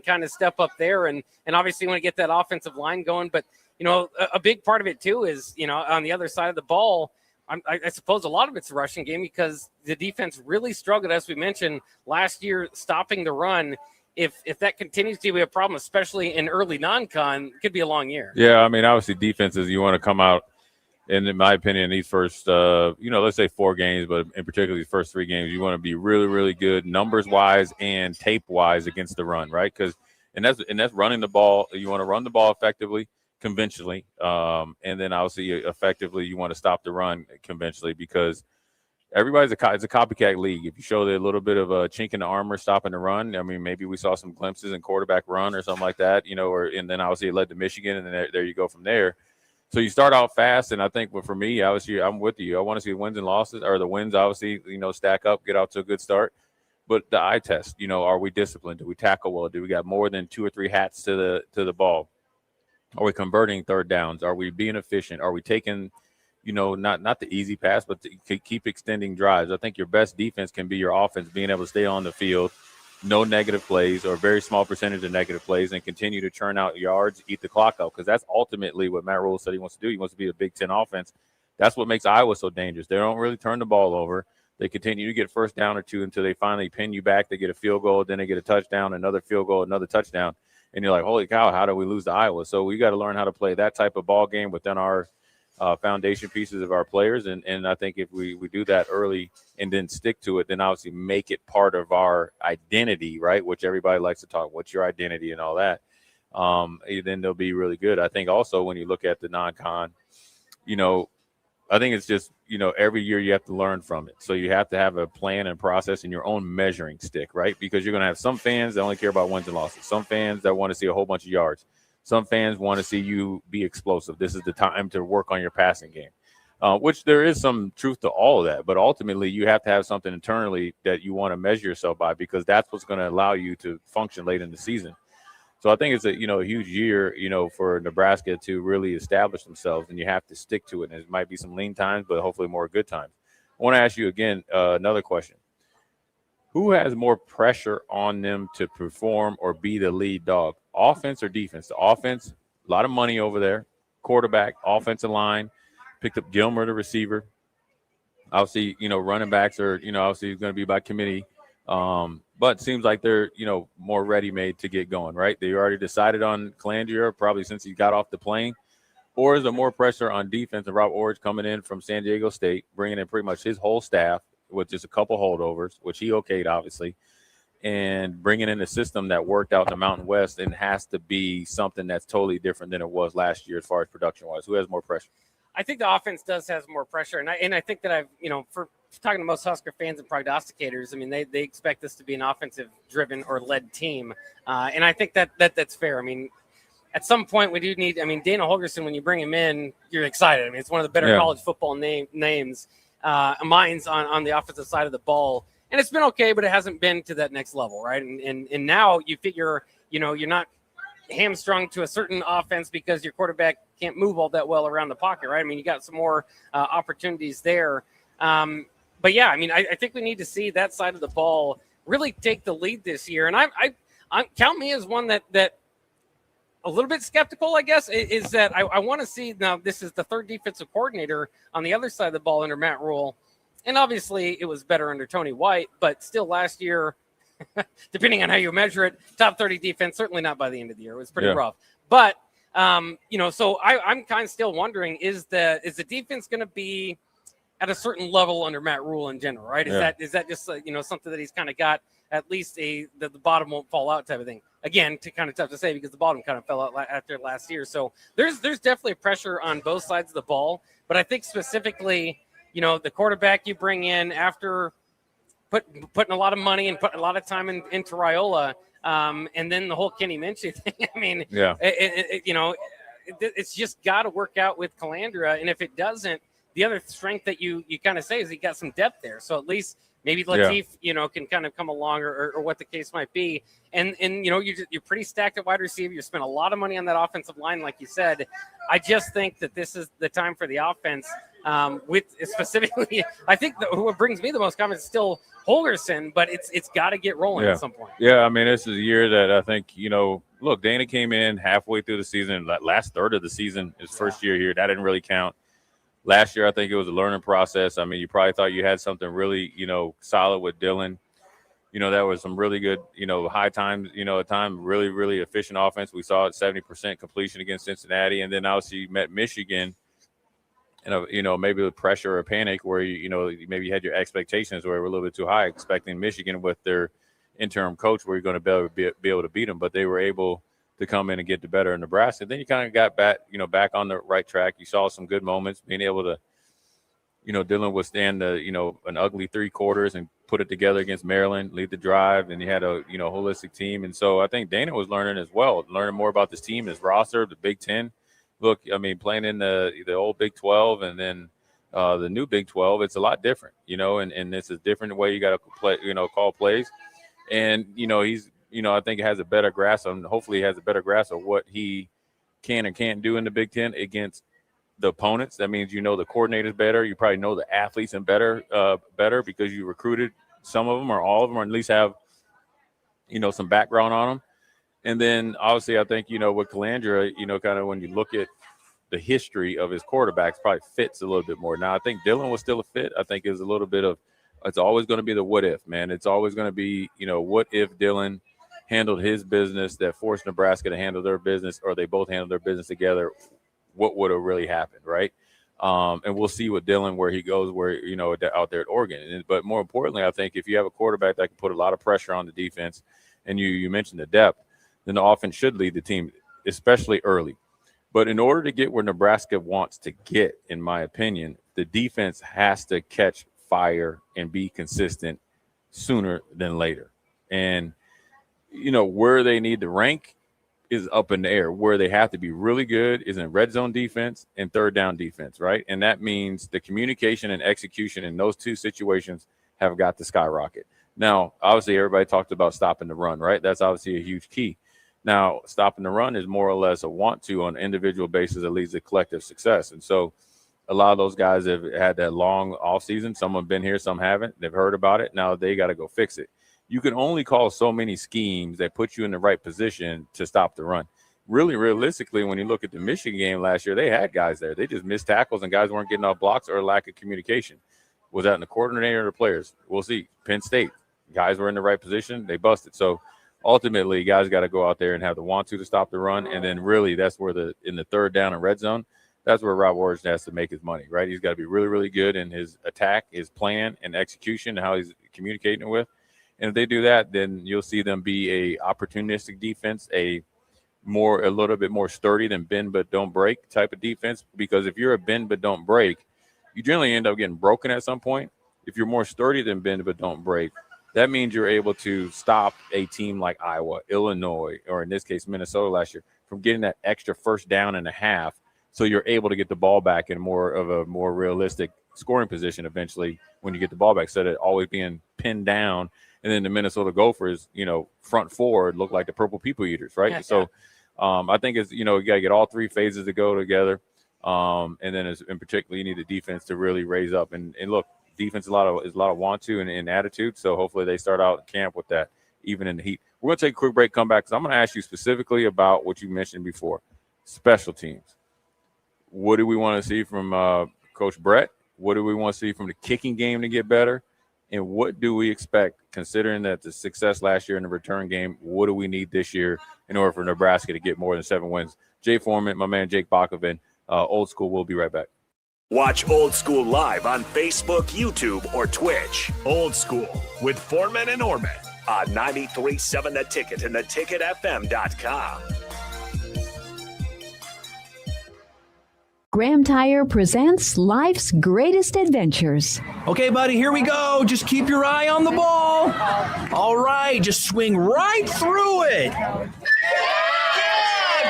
kind of step up there. And obviously you want to get that offensive line going. But, a big part of it, too, is, on the other side of the ball, I suppose a lot of it's a rushing game because the defense really struggled, as we mentioned, last year stopping the run. If that continues to be a problem, especially in early non-con, it could be a long year. Yeah, I mean, obviously defenses, you want to come out, and in my opinion, these first, let's say 4 games, but in particular these first 3 games, you want to be really, really good numbers-wise and tape-wise against the run, right? And that's running the ball. You want to run the ball effectively, conventionally, and then obviously effectively you want to stop the run conventionally because everybody's it's a copycat league. If you show a little bit of a chink in the armor stopping the run, I mean, maybe we saw some glimpses in quarterback run or something like that, and then obviously it led to Michigan, and then there you go from there. So you start out fast, and I think for me, obviously, I'm with you. I want to see wins and losses, or the wins, obviously, stack up, get out to a good start. But the eye test, are we disciplined? Do we tackle well? Do we got more than 2 or 3 hats to the ball? Are we converting third downs? Are we being efficient? Are we taking – not the easy pass, but to keep extending drives. I think your best defense can be your offense being able to stay on the field, no negative plays or a very small percentage of negative plays, and continue to churn out yards, eat the clock out, because that's ultimately what Matt Rhule said he wants to do. He wants to be a Big Ten offense. That's what makes Iowa so dangerous. They don't really turn the ball over. They continue to get first down or 2 until they finally pin you back. They get a field goal, then they get a touchdown, another field goal, another touchdown. And you're like, holy cow, how do we lose to Iowa? So we got to learn how to play that type of ball game within our foundation pieces of our players. And I think if we do that early and then stick to it, then obviously make it part of our identity, right? Which everybody likes to talk, what's your identity and all that. Then they'll be really good. I think also when you look at the non-con, I think it's just, every year you have to learn from it. So you have to have a plan and process and your own measuring stick, right? Because you're going to have some fans that only care about wins and losses. Some fans that want to see a whole bunch of yards. Some fans want to see you be explosive. This is the time to work on your passing game, which there is some truth to all of that. But ultimately, you have to have something internally that you want to measure yourself by because that's what's going to allow you to function late in the season. So I think it's a huge year, for Nebraska to really establish themselves, and you have to stick to it. And there might be some lean times, but hopefully more good times. I want to ask you again another question. Who has more pressure on them to perform or be the lead dog, offense or defense? The offense, a lot of money over there. Quarterback, offensive line, picked up Gilmer, the receiver. Obviously, running backs are, obviously going to be by committee. But it seems like they're, more ready-made to get going, right? They already decided on Calandria probably since he got off the plane. Or is there more pressure on defense and Rob Orridge coming in from San Diego State, bringing in pretty much his whole staff with just a couple holdovers, which he okayed, obviously, and bringing in a system that worked out in the Mountain West and has to be something that's totally different than it was last year as far as production-wise? Who has more pressure? I think the offense has more pressure, and I think that I've for talking to most Husker fans and prognosticators, I mean they expect this to be an offensive-driven or led team, and I think that's fair. I mean, at some point we do need. I mean, Dana Holgorsen, when you bring him in, you're excited. I mean, it's one of the better college football names, minds on the offensive side of the ball, and it's been okay, but it hasn't been to that next level, right? And now you figure, you're not hamstrung to a certain offense because your quarterback can't move all that well around the pocket, right? I mean, you got some more opportunities there. But yeah, I mean, I think we need to see that side of the ball really take the lead this year. And I count me as one that a little bit skeptical, I guess, is that I want to see now. This is the third defensive coordinator on the other side of the ball under Matt Rhule, and obviously it was better under Tony White, but still last year, depending on how you measure it, top 30 defense, certainly not by the end of the year. It was pretty rough. But, so I'm kind of still wondering, is the defense going to be at a certain level under Matt Rhule in general, right? Is that just, something that he's kind of got at least the bottom won't fall out type of thing? Again, kind of tough to say because the bottom kind of fell out after last year. So there's definitely pressure on both sides of the ball. But I think specifically, the quarterback you bring in after putting a lot of money and putting a lot of time into Raiola, and then the whole Kenny Minchey thing. I mean, it's just got to work out with Calandra. And if it doesn't, the other strength that you kind of say is he got some depth there. So at least maybe Latif, can kind of come along or what the case might be. And you're pretty stacked at wide receiver. You spent a lot of money on that offensive line, like you said. I just think that this is the time for the offense. With specifically, I think what brings me the most confidence is still Holgerson, but it's got to get rolling at some point. Yeah, I mean, this is a year that I think, look, Dana came in halfway through the season, last third of the season, his first year here. That didn't really count. Last year, I think it was a learning process. I mean, you probably thought you had something really, solid with Dylan. That was some really good, high times, a time really, really efficient offense. We saw it 70% completion against Cincinnati. And then obviously you met Michigan and, maybe with pressure or panic where, maybe you had your expectations were a little bit too high, expecting Michigan with their interim coach where you're going to be able to beat them. But they were able to come in and get the better in Nebraska. Then you kind of got back, back on the right track. You saw some good moments, being able to, Dylan withstand an ugly 3 quarters and put it together against Maryland, lead the drive, and he had a, holistic team. And so I think Dana was learning as well, learning more about this team, his roster, the Big Ten. Look, I mean, playing in the old Big 12 and then the new Big 12, it's a lot different, and it's a different way you got to play, call plays. And, he's, I think has a better grasp on, hopefully he has a better grasp of what he can and can't do in the Big Ten against the opponents. That means, the coordinators better. You probably know the athletes and better because you recruited some of them or all of them, or at least have, some background on them. And then obviously I think, with Calandra, kind of when you look at the history of his quarterbacks, probably fits a little bit more. Now, I think Dylan was still a fit. I think is a little bit of, it's always going to be the what if, man. It's always going to be, what if Dylan handled his business that forced Nebraska to handle their business, or they both handled their business together, what would have really happened, right? And we'll see with Dylan where he goes, where, out there at Oregon. But more importantly, I think if you have a quarterback that can put a lot of pressure on the defense, and you mentioned the depth, then the offense should lead the team, especially early. But in order to get where Nebraska wants to get, in my opinion, the defense has to catch fire and be consistent sooner than later. And, where they need to rank is up in the air. Where they have to be really good is in red zone defense and third down defense, right? And that means the communication and execution in those two situations have got to skyrocket. Now, obviously, everybody talked about stopping the run, right? That's obviously a huge key. Now, stopping the run is more or less a want to on an individual basis that leads to collective success. And so a lot of those guys have had that long offseason. Some have been here, some haven't. They've heard about it. Now they got to go fix it. You can only call so many schemes that put you in the right position to stop the run. Really, realistically, when you look at the Michigan game last year, they had guys there. They just missed tackles and guys weren't getting off blocks or lack of communication. Was that in the coordinator or the players? We'll see. Penn State, guys were in the right position. They busted. So ultimately, guys got to go out there and have the want to stop the run. And then really that's where in the third down and red zone, that's where Rob Orgeron has to make his money, right? He's got to be really, really good in his attack, his plan and execution, and how he's communicating with. And if they do that, then you'll see them be a opportunistic defense, a little bit more sturdy than bend but don't break type of defense. Because if you're a bend but don't break, you generally end up getting broken at some point. If you're more sturdy than bend but don't break, that means you're able to stop a team like Iowa, Illinois, or in this case, Minnesota last year, from getting that extra first down and a half. So you're able to get the ball back in more of a more realistic scoring position eventually when you get the ball back, instead of always being pinned down. And then the Minnesota Gophers, front forward look like the purple people eaters, right? Yeah, so I think it's, you got to get all three phases to go together. And then in particular, you need the defense to really raise up. And look, defense is a lot of want to and attitude. So hopefully they start out camp with that, even in the heat. We're going to take a quick break, come back, because I'm going to ask you specifically about what you mentioned before, special teams. What do we want to see from Coach Brett? What do we want to see from the kicking game to get better? And what do we expect, considering that the success last year in the return game? What do we need this year in order for Nebraska to get more than 7 wins? Jay Foreman, my man Jake Bakoven, Old School. We'll be right back. Watch Old School live on Facebook, YouTube, or Twitch. Old School with Foreman and Orman on 93.7 The Ticket and theticketfm.com. Graham Tire presents life's greatest adventures. Okay, buddy, here we go. Just keep your eye on the ball. All right, just swing right through it. Yeah,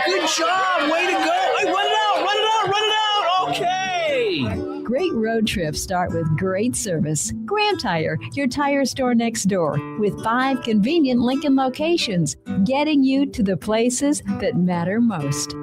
good job. Way to go. Run it out. Okay. Great road trips start with great service. Graham Tire, your tire store next door, with 5 convenient Lincoln locations, getting you to the places that matter most.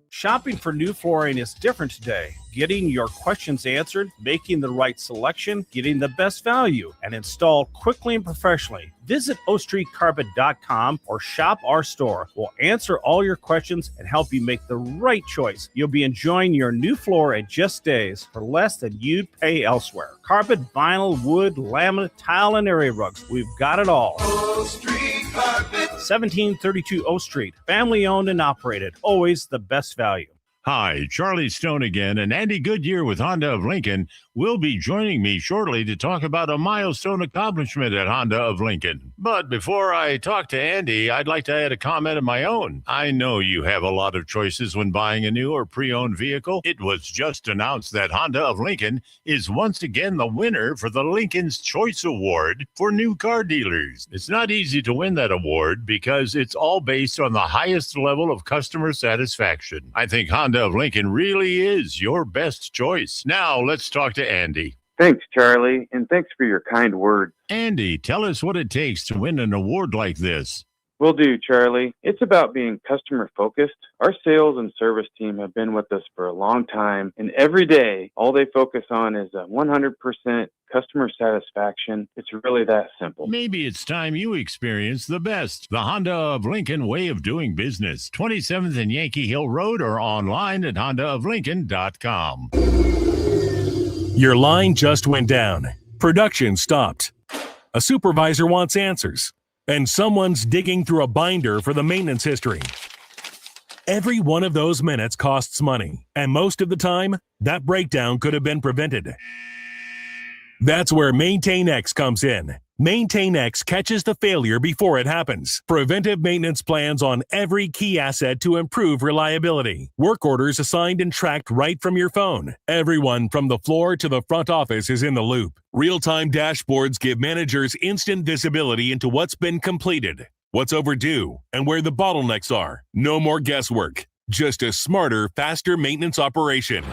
Shopping for new flooring is different today. Getting your questions answered, making the right selection, getting the best value, and installed quickly and professionally. Visit ostreetcarpet.com or shop our store. We'll answer all your questions and help you make the right choice. You'll be enjoying your new floor in just days for less than you'd pay elsewhere. Carpet, vinyl, wood, laminate, tile, and area rugs. We've got it all. O Street Carpet. 1732 O Street. Family owned and operated. Always the best value. Hi, Charlie Stone again, and Andy Goodyear with Honda of Lincoln will be joining me shortly to talk about a milestone accomplishment at Honda of Lincoln. But before I talk to Andy, I'd like to add a comment of my own. I know you have a lot of choices when buying a new or pre-owned vehicle. It was just announced that Honda of Lincoln is once again the winner for the Lincoln's Choice Award for new car dealers. It's not easy to win that award because it's all based on the highest level of customer satisfaction. I think Honda of Lincoln really is your best choice. Now let's talk to Andy. Thanks, Charlie, and thanks for your kind words. Andy, tell us what it takes to win an award like this. Will do, Charlie. It's about being customer focused. Our sales and service team have been with us for a long time, and every day, all they focus on is 100% customer satisfaction. It's really that simple. Maybe it's time you experience the best. The Honda of Lincoln way of doing business. 27th and Yankee Hill Road or online at hondaoflincoln.com. Your line just went down. Production stopped. A supervisor wants answers. And someone's digging through a binder for the maintenance history. Every one of those minutes costs money, and most of the time, that breakdown could have been prevented. That's where MaintainX comes in. MaintainX catches the failure before it happens. Preventive maintenance plans on every key asset to improve reliability. Work orders assigned and tracked right from your phone. Everyone from the floor to the front office is in the loop. Real-time dashboards give managers instant visibility into what's been completed, what's overdue, and where the bottlenecks are. No more guesswork. Just a smarter, faster maintenance operation.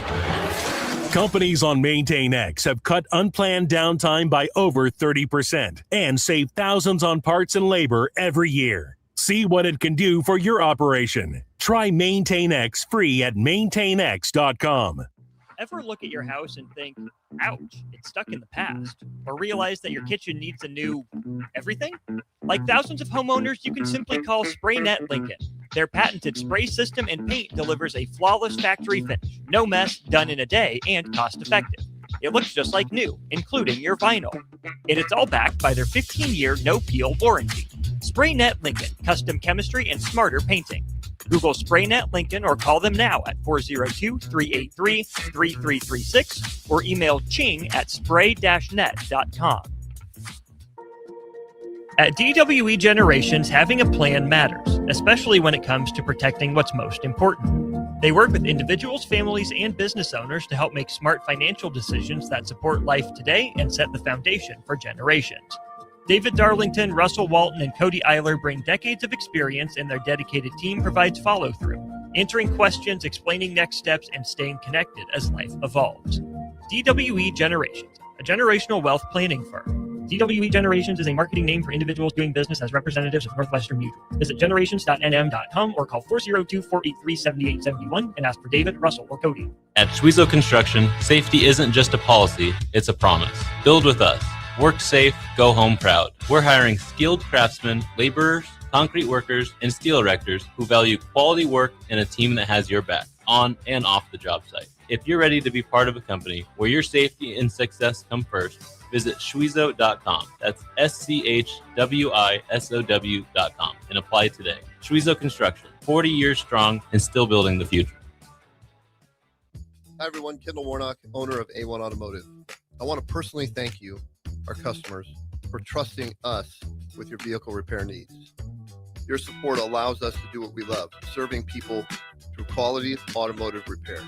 Companies on MaintainX have cut unplanned downtime by over 30% and saved thousands on parts and labor every year. See what it can do for your operation. Try MaintainX free at maintainx.com. Ever look at your house and think, ouch, it's stuck in the past? Or realize that your kitchen needs a new everything? Like thousands of homeowners, you can simply call SprayNet Lincoln. Their patented spray system and paint delivers a flawless factory finish. No mess, done in a day, and cost-effective. It looks just like new, including your vinyl. And it's all backed by their 15-year no-peel warranty. SprayNet Lincoln, custom chemistry and smarter painting. Google SprayNet Lincoln or call them now at 402-383-3336 or email ching@spray-net.com. At DWE Generations, having a plan matters, especially when it comes to protecting what's most important. They work with individuals, families, and business owners to help make smart financial decisions that support life today and set the foundation for generations. David Darlington, Russell Walton, and Cody Eiler bring decades of experience, and their dedicated team provides follow-through, answering questions, explaining next steps, and staying connected as life evolves. DWE Generations, a generational wealth planning firm. DWE Generations is a marketing name for individuals doing business as representatives of Northwestern Mutual. Visit generations.nm.com or call 402-483-7871 and ask for David, Russell, or Cody. At Schwezo Construction, safety isn't just a policy, it's a promise. Build with us. Work safe, go home proud. We're hiring skilled craftsmen, laborers, concrete workers, and steel erectors who value quality work and a team that has your back, on and off the job site. If you're ready to be part of a company where your safety and success come first, visit Schwezo.com. That's SCHWISOW.com and apply today. Schwezo Construction, 40 years strong and still building the future. Hi, everyone. Kendall Warnock, owner of A1 Automotive. I want to personally thank you, our customers, for trusting us with your vehicle repair needs. Your support allows us to do what we love, serving people through quality automotive repair.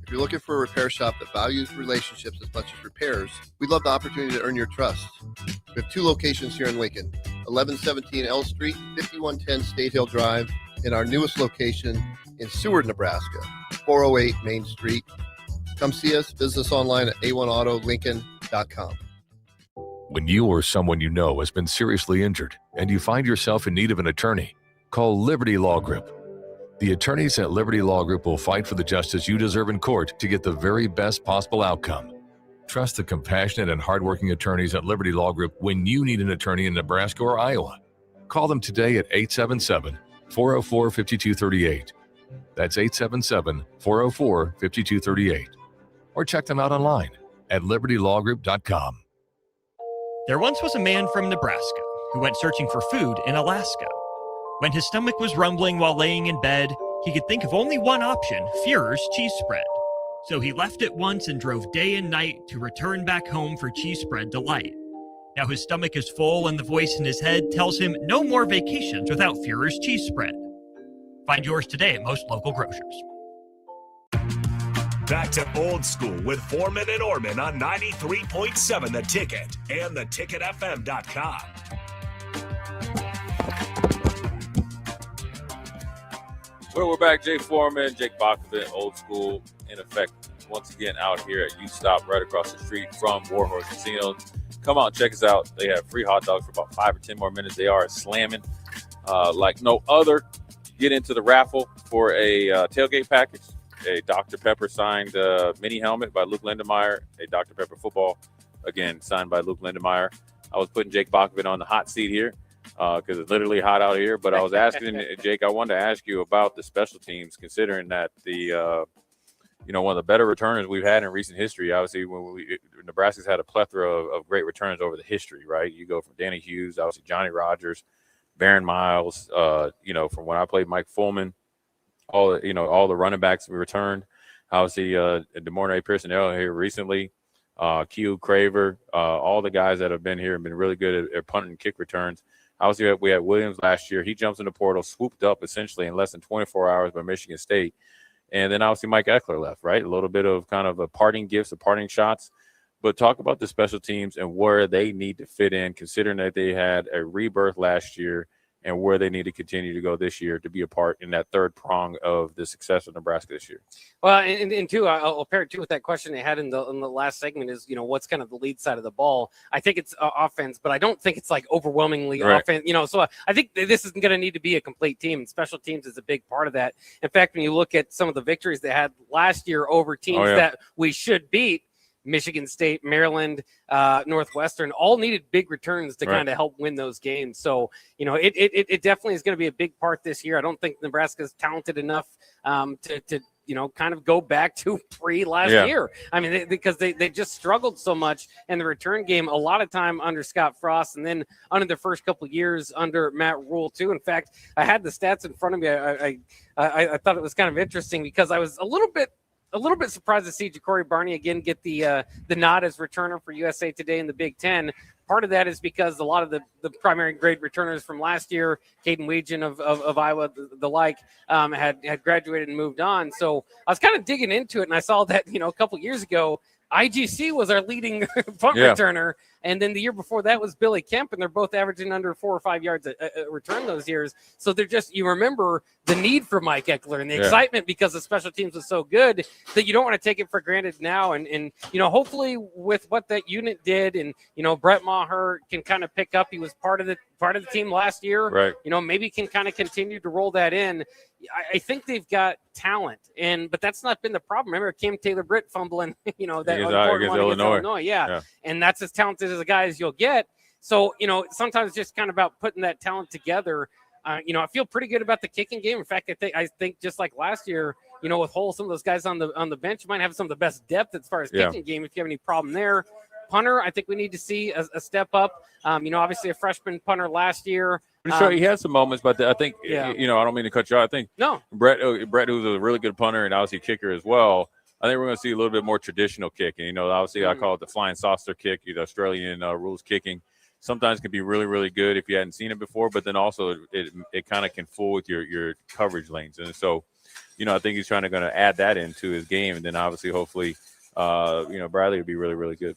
If you're looking for a repair shop that values relationships as much as repairs, we'd love the opportunity to earn your trust. We have 2 locations here in Lincoln, 1117 L Street, 5110 State Hill Drive, in our newest location in Seward, Nebraska, 408 Main Street. Come see us. Visit us online at a1autolincoln.com. When you or someone you know has been seriously injured and you find yourself in need of an attorney, call Liberty Law Group. The attorneys at Liberty Law Group will fight for the justice you deserve in court to get the very best possible outcome. Trust the compassionate and hardworking attorneys at Liberty Law Group when you need an attorney in Nebraska or Iowa. Call them today at 877-404-5238. That's 877-404-5238. Or check them out online at libertylawgroup.com. There once was a man from Nebraska who went searching for food in Alaska. When his stomach was rumbling while laying in bed, he could think of only one option, Führer's cheese spread. So he left it once and drove day and night to return back home for cheese spread delight. Now his stomach is full and the voice in his head tells him no more vacations without Führer's cheese spread. Find yours today at most local grocers. Back to old school with Foreman and Orman on 93.7 The Ticket and theticketfm.com. Well, we're back. Jay Foreman, Jake Bachman, old school, in effect, once again out here at U-Stop right across the street from WarHorse Casino. Come out and check us out. They have free hot dogs for about 5 or 10 more minutes. They are slamming like no other. Get into the raffle for a tailgate package. A Dr. Pepper signed mini helmet by Luke Lindemeyer, a Dr. Pepper football, again, signed by Luke Lindemeyer. I was putting Jake Bachman on the hot seat here because it's literally hot out here. But I was asking, Jake, I wanted to ask you about the special teams, considering that the, one of the better returners we've had in recent history. Obviously, Nebraska's had a plethora of great returns over the history, right? You go from Danny Hughes, obviously Johnny Rogers, Baron Miles, from when I played Mike Fullman. All the running backs we returned. Obviously, DeMornay Pearson here recently, Q Craver, all the guys that have been here have been really good at punt and kick returns. Obviously, we had Williams last year. He jumps in the portal, swooped up essentially in less than 24 hours by Michigan State. And then obviously Mike Eckler left, right? A little bit of kind of a parting gifts, a parting shots. But talk about the special teams and where they need to fit in, considering that they had a rebirth last year, and where they need to continue to go this year to be a part in that third prong of the success of Nebraska this year. Well, and two, I'll pair it too with that question they had in the last segment is, what's kind of the lead side of the ball. I think it's offense, but I don't think it's like overwhelmingly offense, so I think this isn't going to need to be a complete team, and special teams is a big part of that. In fact, when you look at some of the victories they had last year over teams that we should beat, Michigan State, Maryland, Northwestern, all needed big returns to kind of help win those games. So, it definitely is going to be a big part this year. I don't think Nebraska's talented enough to kind of go back to pre-last year. I mean, because they just struggled so much in the return game a lot of time under Scott Frost, and then under the first couple of years under Matt Rule too. In fact, I had the stats in front of me. I thought it was kind of interesting because I was a little bit surprised to see Ja'Cory Barney again get the nod as returner for USA Today in the Big Ten. Part of that is because a lot of the primary grade returners from last year, Caden Weegan of Iowa, the like, had graduated and moved on. So I was kind of digging into it, and I saw that, a couple years ago, IGC was our leading punt returner, and then the year before that was Billy Kemp, and they're both averaging under 4 or 5 yards a return those years. So they're just, you remember the need for Mike Eckler and the excitement because the special teams was so good that you don't want to take it for granted now. And hopefully with what that unit did, and Brett Maher can kind of pick up. He was part of the team last year. Right. Maybe can kind of continue to roll that in. I think they've got talent, but that's not been the problem. Remember Cam Taylor-Britt fumbling, that against Illinois. Yeah. And that's as talented as a guy as you'll get. So, sometimes it's just kind of about putting that talent together. I feel pretty good about the kicking game. In fact, I think just like last year, with Hull, some of those guys on the bench might have some of the best depth as far as kicking game. If you have any problem there, punter, I think we need to see a step up. Obviously a freshman punter last year. Pretty sure he had some moments, but I think, I don't mean to cut you off. I think Brett, who's a really good punter and obviously kicker as well, I think we're going to see a little bit more traditional kicking. Obviously I call it the flying saucer kick, Australian rules kicking. Sometimes can be really, really good if you hadn't seen it before, but then also it kind of can fool with your coverage lanes. And so, I think he's trying to add that into his game. And then obviously, hopefully, Bradley would be really, really good.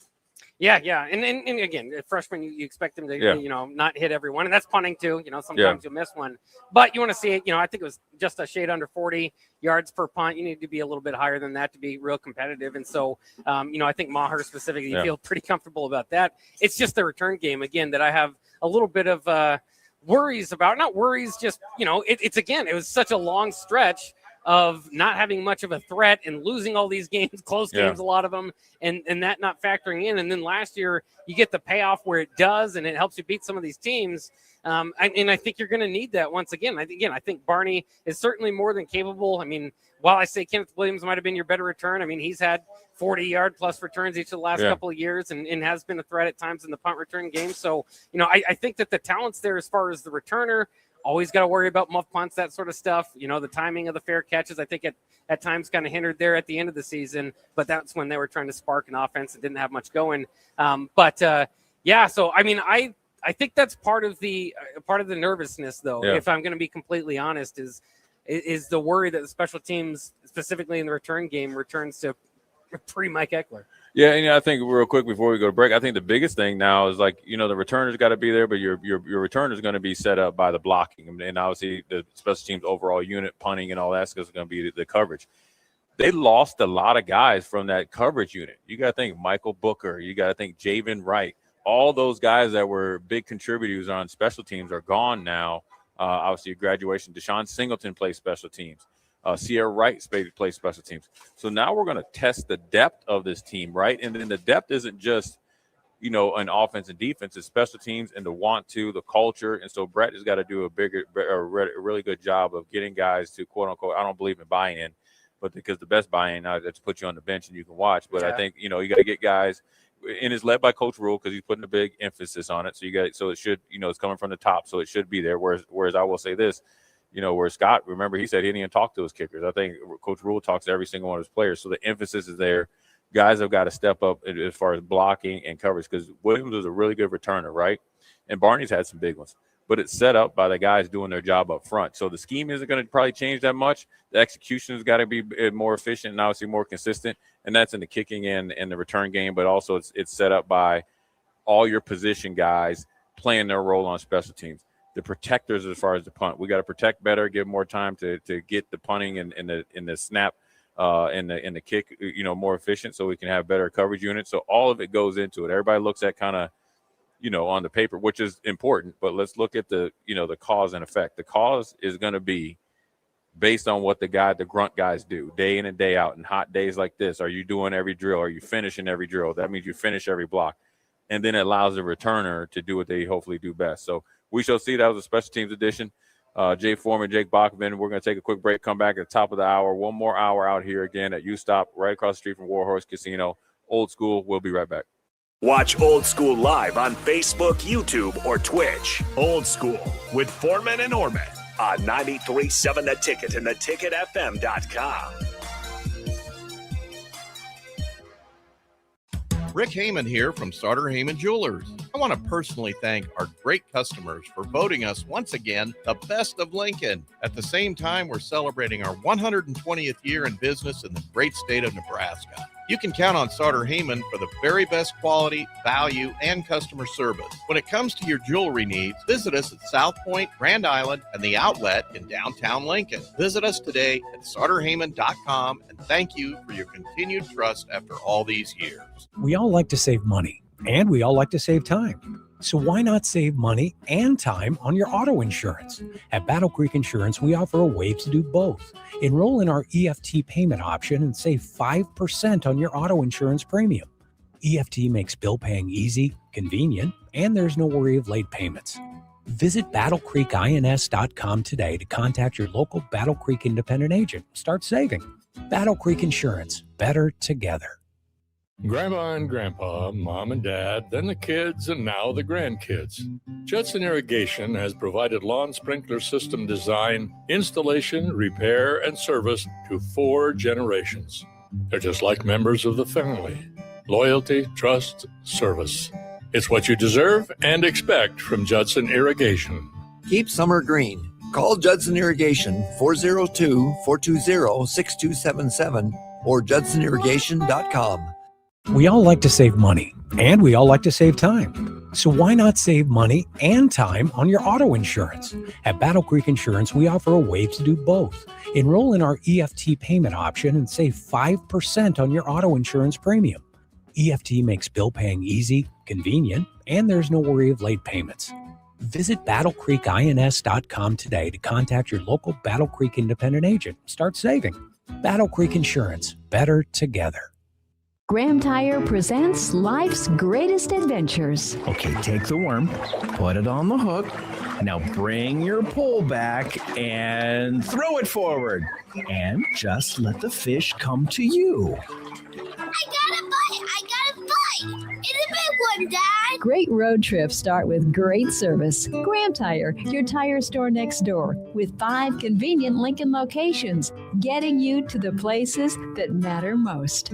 Yeah, and again, freshmen, you expect them to, not hit everyone, and that's punting too. Sometimes you'll miss one, but you want to see it. I think it was just a shade under 40 yards per punt. You need to be a little bit higher than that to be real competitive, and so, I think Maher specifically, you feel pretty comfortable about that. It's just the return game again that I have a little bit of worries about. Not worries, just it was such a long stretch of not having much of a threat and losing all these games, close games, a lot of them, and that not factoring in. And then last year you get the payoff where it does, and it helps you beat some of these teams. And I think you're going to need that once again. I think Barney is certainly more than capable. I mean, while I say Kenneth Williams might have been your better return, I mean, he's had 40-yard plus returns each of the last couple of years and has been a threat at times in the punt return game. So, I think that the talent's there as far as the returner. Always got to worry about muff punts, that sort of stuff. The timing of the fair catches, I think at times kind of hindered there at the end of the season, but that's when they were trying to spark an offense and didn't have much going. So I mean, I think that's part of the nervousness, though, if I'm going to be completely honest, is the worry that the special teams, specifically in the return game, returns to pre-Mike Eckler. Yeah, and I think real quick before we go to break, I think the biggest thing now is the returner's got to be there, but your returner is going to be set up by the blocking, and obviously the special teams overall unit, punting, and all that's going to be the coverage. They lost a lot of guys from that coverage unit. You got to think Michael Booker, you got to think Javen Wright. All those guys that were big contributors on special teams are gone now. Obviously, graduation. Deshaun Singleton plays special teams. Sierra Wright plays special teams. So now we're going to test the depth of this team, right? And then the depth isn't just, an offense and defense. It's special teams and the culture. And so Brett has got to do a really good job of getting guys to, quote unquote, I don't believe in buy-in, but because the best buy-in now is to put you on the bench and you can watch. But I think, you got to get guys, and it's led by Coach Rule because he's putting a big emphasis on it. So it should, it's coming from the top, so it should be there. Whereas I will say this, where Scott, remember, he said he didn't even talk to his kickers. I think Coach Rule talks to every single one of his players. So the emphasis is there. Guys have got to step up as far as blocking and coverage because Williams was a really good returner, right? And Barney's had some big ones. But it's set up by the guys doing their job up front. So the scheme isn't going to probably change that much. The execution has got to be more efficient and obviously more consistent. And that's in the kicking and the return game. But also it's set up by all your position guys playing their role on special teams. The protectors as far as the punt. We got to protect better, give more time to get the punting and the snap and the kick, more efficient so we can have better coverage units. So all of it goes into it. Everybody looks at kind of, on the paper, which is important, but let's look at the cause and effect. The cause is going to be based on what the grunt guys do day in and day out. And hot days like this, are you doing every drill? Are you finishing every drill? That means you finish every block. And then it allows the returner to do what they hopefully do best. So we shall see. That was a special teams edition. Jay Foreman, Jake Bachman. We're going to take a quick break, come back at the top of the hour. One more hour out here again at U-Stop, right across the street from WarHorse Casino. Old School. We'll be right back. Watch Old School live on Facebook, YouTube, or Twitch. Old School with Foreman and Orman on 93.7 The Ticket and theticketfm.com. Rick Heyman here from Sartor Heyman Jewelers. I want to personally thank our great customers for voting us once again the best of Lincoln. At the same time, we're celebrating our 120th year in business in the great state of Nebraska. You can count on Sartor Heyman for the very best quality, value, and customer service. When it comes to your jewelry needs, visit us at South Point, Grand Island, and the Outlet in downtown Lincoln. Visit us today at sartorheyman.com, and thank you for your continued trust after all these years. We all like to save money, and we all like to save time. So why not save money and time on your auto insurance? At Battle Creek Insurance, we offer a way to do both. Enroll in our EFT payment option and save 5% on your auto insurance premium. EFT makes bill paying easy, convenient, and there's no worry of late payments. Visit battlecreekins.com today to contact your local Battle Creek independent agent. Start saving. Battle Creek Insurance. Better together. Grandma and Grandpa, Mom and Dad, then the kids, and now the grandkids. Judson Irrigation has provided lawn sprinkler system design, installation, repair, and service to 4 generations. They're just like members of the family. Loyalty, trust, service. It's what you deserve and expect from Judson Irrigation. Keep summer green. Call Judson Irrigation 402-420-6277 or judsonirrigation.com. We all like to save money, And we all like to save time. So why not save money and time on your auto insurance? At Battle Creek Insurance, we offer a way to do both. Enroll in our EFT payment option and save 5% on your auto insurance premium. EFT makes bill paying easy, convenient, and there's no worry of late payments. Visit battlecreekins.com today to contact your local Battle Creek independent agent. Start saving. Battle Creek Insurance. Better together. Graham Tire presents life's greatest adventures. Okay, take the worm, put it on the hook. Now bring your pole back and throw it forward. And just let the fish come to you. I got a bite! It's a big one, Dad! Great road trips start with great service. Graham Tire, your tire store next door, with 5 convenient Lincoln locations, getting you to the places that matter most.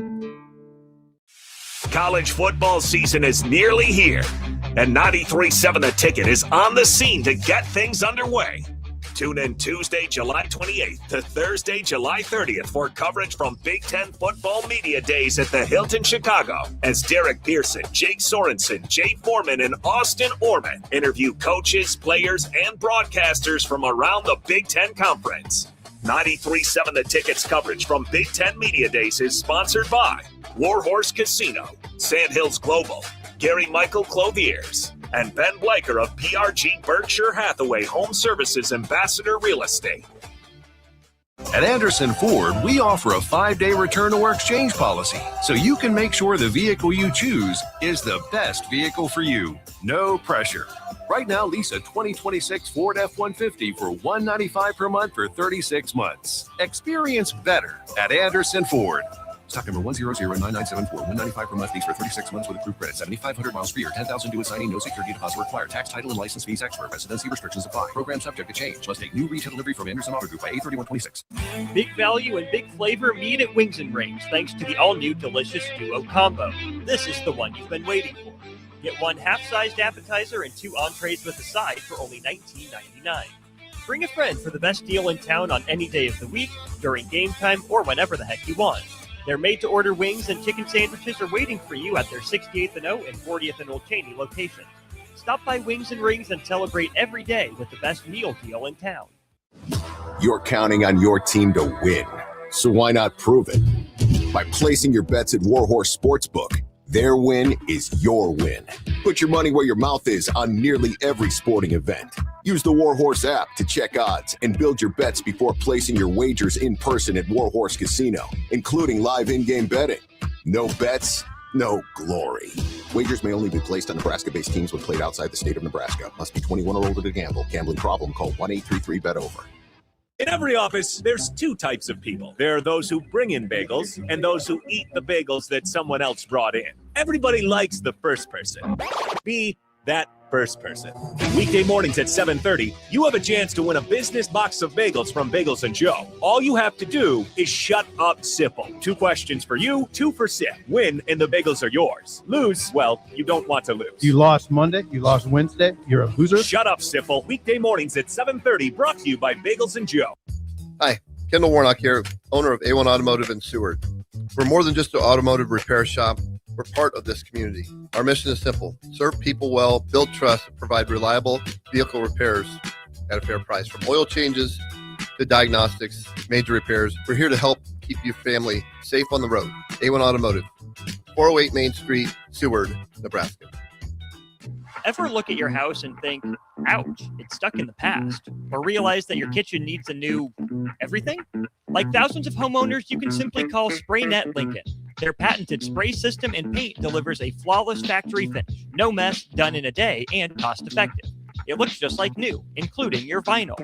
College football season is nearly here, and 93.7 The Ticket is on the scene to get things underway. Tune in Tuesday, July 28th to Thursday, July 30th for coverage from Big Ten Football Media Days at the Hilton Chicago as Derek Pearson, Jake Sorensen, Jay Foreman, and Austin Orman interview coaches, players, and broadcasters from around the Big Ten Conference. 93.7 The Ticket's coverage from Big Ten Media Days is sponsored by WarHorse Casino, Sandhills Global, Gary Michael Clothiers, and Ben Blaker of PRG Berkshire Hathaway Home Services Ambassador Real Estate. At Anderson Ford, we offer a 5-day return or exchange policy, so you can make sure the vehicle you choose is the best vehicle for you. No pressure. Right now, lease a 2026 Ford F-150 for $195 per month for 36 months. Experience better at Anderson Ford. Stock number 1009974. $195 per month lease for 36 months with approved credit. 7,500 miles per year. 10,000 due at signing. No security deposit required. Tax, title, and license fees extra. Residency restrictions apply. Program subject to change. Must take new retail delivery from Anderson Auto Group by 8/31/26. Big value and big flavor meet at Wings and Rings thanks to the all-new delicious Duo Combo. This is the one you've been waiting for. Get 1 half-sized appetizer and 2 entrees with a side for only $19.99. Bring a friend for the best deal in town on any day of the week, during game time, or whenever the heck you want. Their made-to-order wings and chicken sandwiches are waiting for you at their 68th and O and 40th and Old Cheney locations. Stop by Wings and Rings and celebrate every day with the best meal deal in town. You're counting on your team to win, so why not prove it? By placing your bets at WarHorse Sportsbook. Their win is your win. Put your money where your mouth is on nearly every sporting event. Use the WarHorse app to check odds and build your bets before placing your wagers in person at WarHorse Casino, including live in-game betting. No bets, no glory. Wagers may only be placed on Nebraska-based teams when played outside the state of Nebraska. Must be 21 or older to gamble. Gambling problem? Call 1-833-BET-OVER. In every office, there's 2 types of people. There are those who bring in bagels and those who eat the bagels that someone else brought in. Everybody likes the first person. Be that first person. Weekday mornings at 7:30, you have a chance to win a business box of bagels from Bagels & Joe. All you have to do is shut up, Sipple. 2 questions for you, 2 for Sip. Win, and the bagels are yours. Lose, well, you don't want to lose. You lost Monday, you lost Wednesday, you're a loser. Shut up, Sipple. Weekday mornings at 7:30, brought to you by Bagels & Joe. Hi, Kendall Warnock here, owner of A1 Automotive in Seward. We're more than just an automotive repair shop. We're part of this community. Our mission is simple: serve people well, build trust, provide reliable vehicle repairs at a fair price. From oil changes to diagnostics, major repairs, we're here to help keep your family safe on the road. A1 Automotive, 408 Main Street, Seward, Nebraska. Ever look at your house and think, ouch, it's stuck in the past? Or realize that your kitchen needs a new everything? Like thousands of homeowners, you can simply call SprayNet Lincoln. Their patented spray system and paint delivers a flawless factory finish, no mess, done in a day, and cost-effective. It looks just like new, including your vinyl.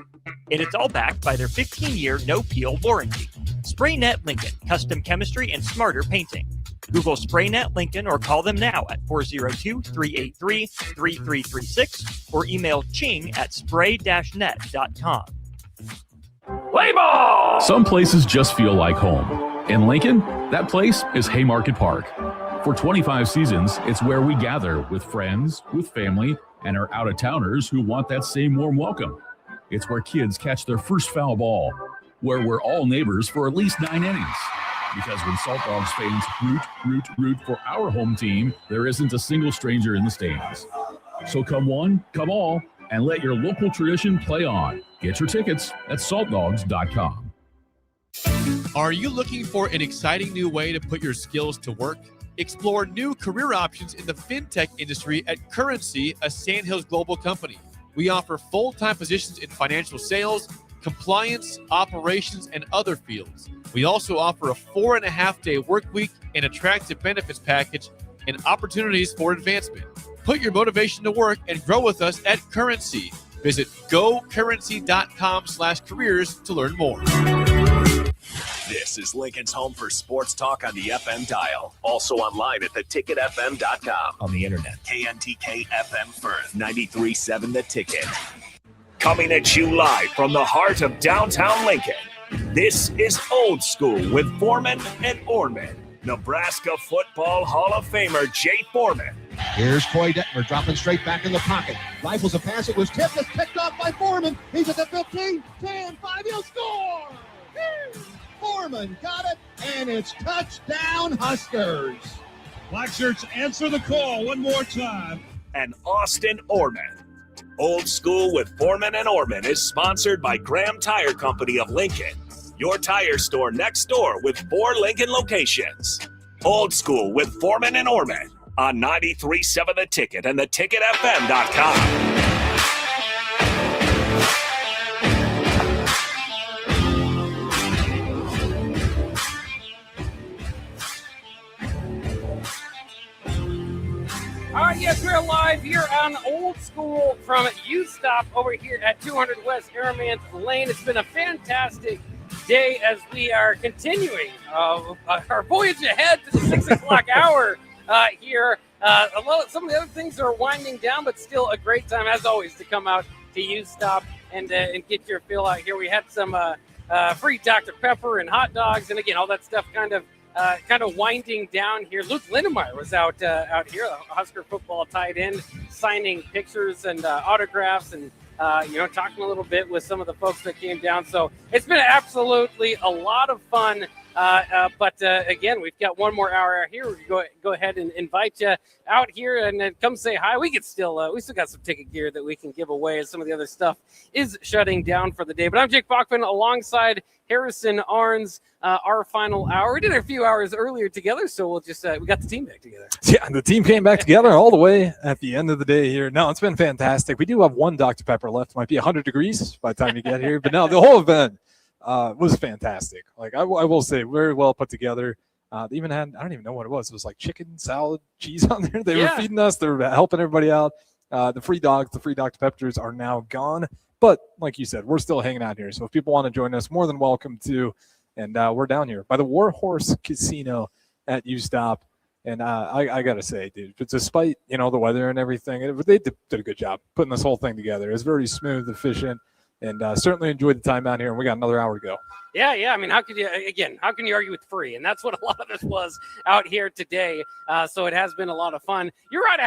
And it's all backed by their 15-year no-peel warranty. SprayNet Lincoln, custom chemistry and smarter painting. Google SprayNet Lincoln or call them now at 402-383-3336 or email ching@spray-net.com. Play ball! Some places just feel like home. In Lincoln, that place is Haymarket Park. For 25 seasons, it's where we gather with friends, with family, and our out-of-towners who want that same warm welcome. It's where kids catch their first foul ball, where we're all neighbors for at least 9 innings. Because when Salt Dogs fans root for our home team, there isn't a single stranger in the stands. So come one, come all, and let your local tradition play on. Get your tickets at saltdogs.com. Are you looking for an exciting new way to put your skills to work? Explore new career options in the fintech industry at Currency, a Sandhills Global company. We offer full-time positions in financial sales, compliance, operations, and other fields. We also offer a 4.5-day work week, an attractive benefits package, and opportunities for advancement. Put your motivation to work and grow with us at Currency. Visit gocurrency.com/careers to learn more. This is Lincoln's home for sports talk on the FM dial. Also online at theticketfm.com. On the internet. KNTK FM Firth, 93.7 The Ticket. Coming at you live from the heart of downtown Lincoln. This is Old School with Foreman and Orman. Nebraska Football Hall of Famer Jay Foreman. Here's Troy Detmer dropping straight back in the pocket. Rifles a pass. It was tipped. It's picked off by Foreman. He's at the 15, 10, 5. He'll score. Foreman got it, and it's touchdown Huskers. Black shirts answer the call one more time. And Austin Orman. Old School with Foreman and Orman is sponsored by Graham Tire Company of Lincoln. Your tire store next door with 4 Lincoln locations. Old School with Foreman and Orman on 93.7 The Ticket and theticketfm.com. All right, yes, we're live here on Old School from U-Stop over here at 200 West Airman's Lane. It's been a fantastic day as we are continuing our voyage ahead to the 6 o'clock hour here. Some of the other things are winding down, but still a great time, as always, to come out to U-Stop and get your fill out here. We had some free Dr. Pepper and hot dogs, and again, all that stuff kind of winding down here. Luke Lindemeyer was out here, Husker football tight end, signing pictures and autographs and, talking a little bit with some of the folks that came down. So it's been absolutely a lot of fun. But again, we've got one more hour out here. We go ahead and invite you out here and then come say hi. We still got some ticket gear that we can give away as some of the other stuff is shutting down for the day. But I'm Jake Bachman alongside Harrison Arns. Our final hour. We did a few hours earlier together, so we'll just we got the team back together. Yeah, the team came back together all the way at the end of the day here. No, it's been fantastic. We do have one Dr. Pepper left. Might be 100 degrees by the time you get here, but no, the whole event was fantastic. Like I will say, very well put together. They even had, I don't even know what it was. It was like chicken, salad, cheese on there. They were feeding us. They were helping everybody out. The free dogs, the free Dr. Peppers are now gone. But like you said, we're still hanging out here. So if people want to join us, more than welcome to. And we're down here by the WarHorse Casino at U-Stop. And I got to say, dude, despite, the weather and everything, they did a good job putting this whole thing together. It was very smooth, efficient, and certainly enjoyed the time out here. And we got another hour to go. Yeah. I mean, how can you argue with free? And that's what a lot of this was out here today. So it has been a lot of fun. You're right.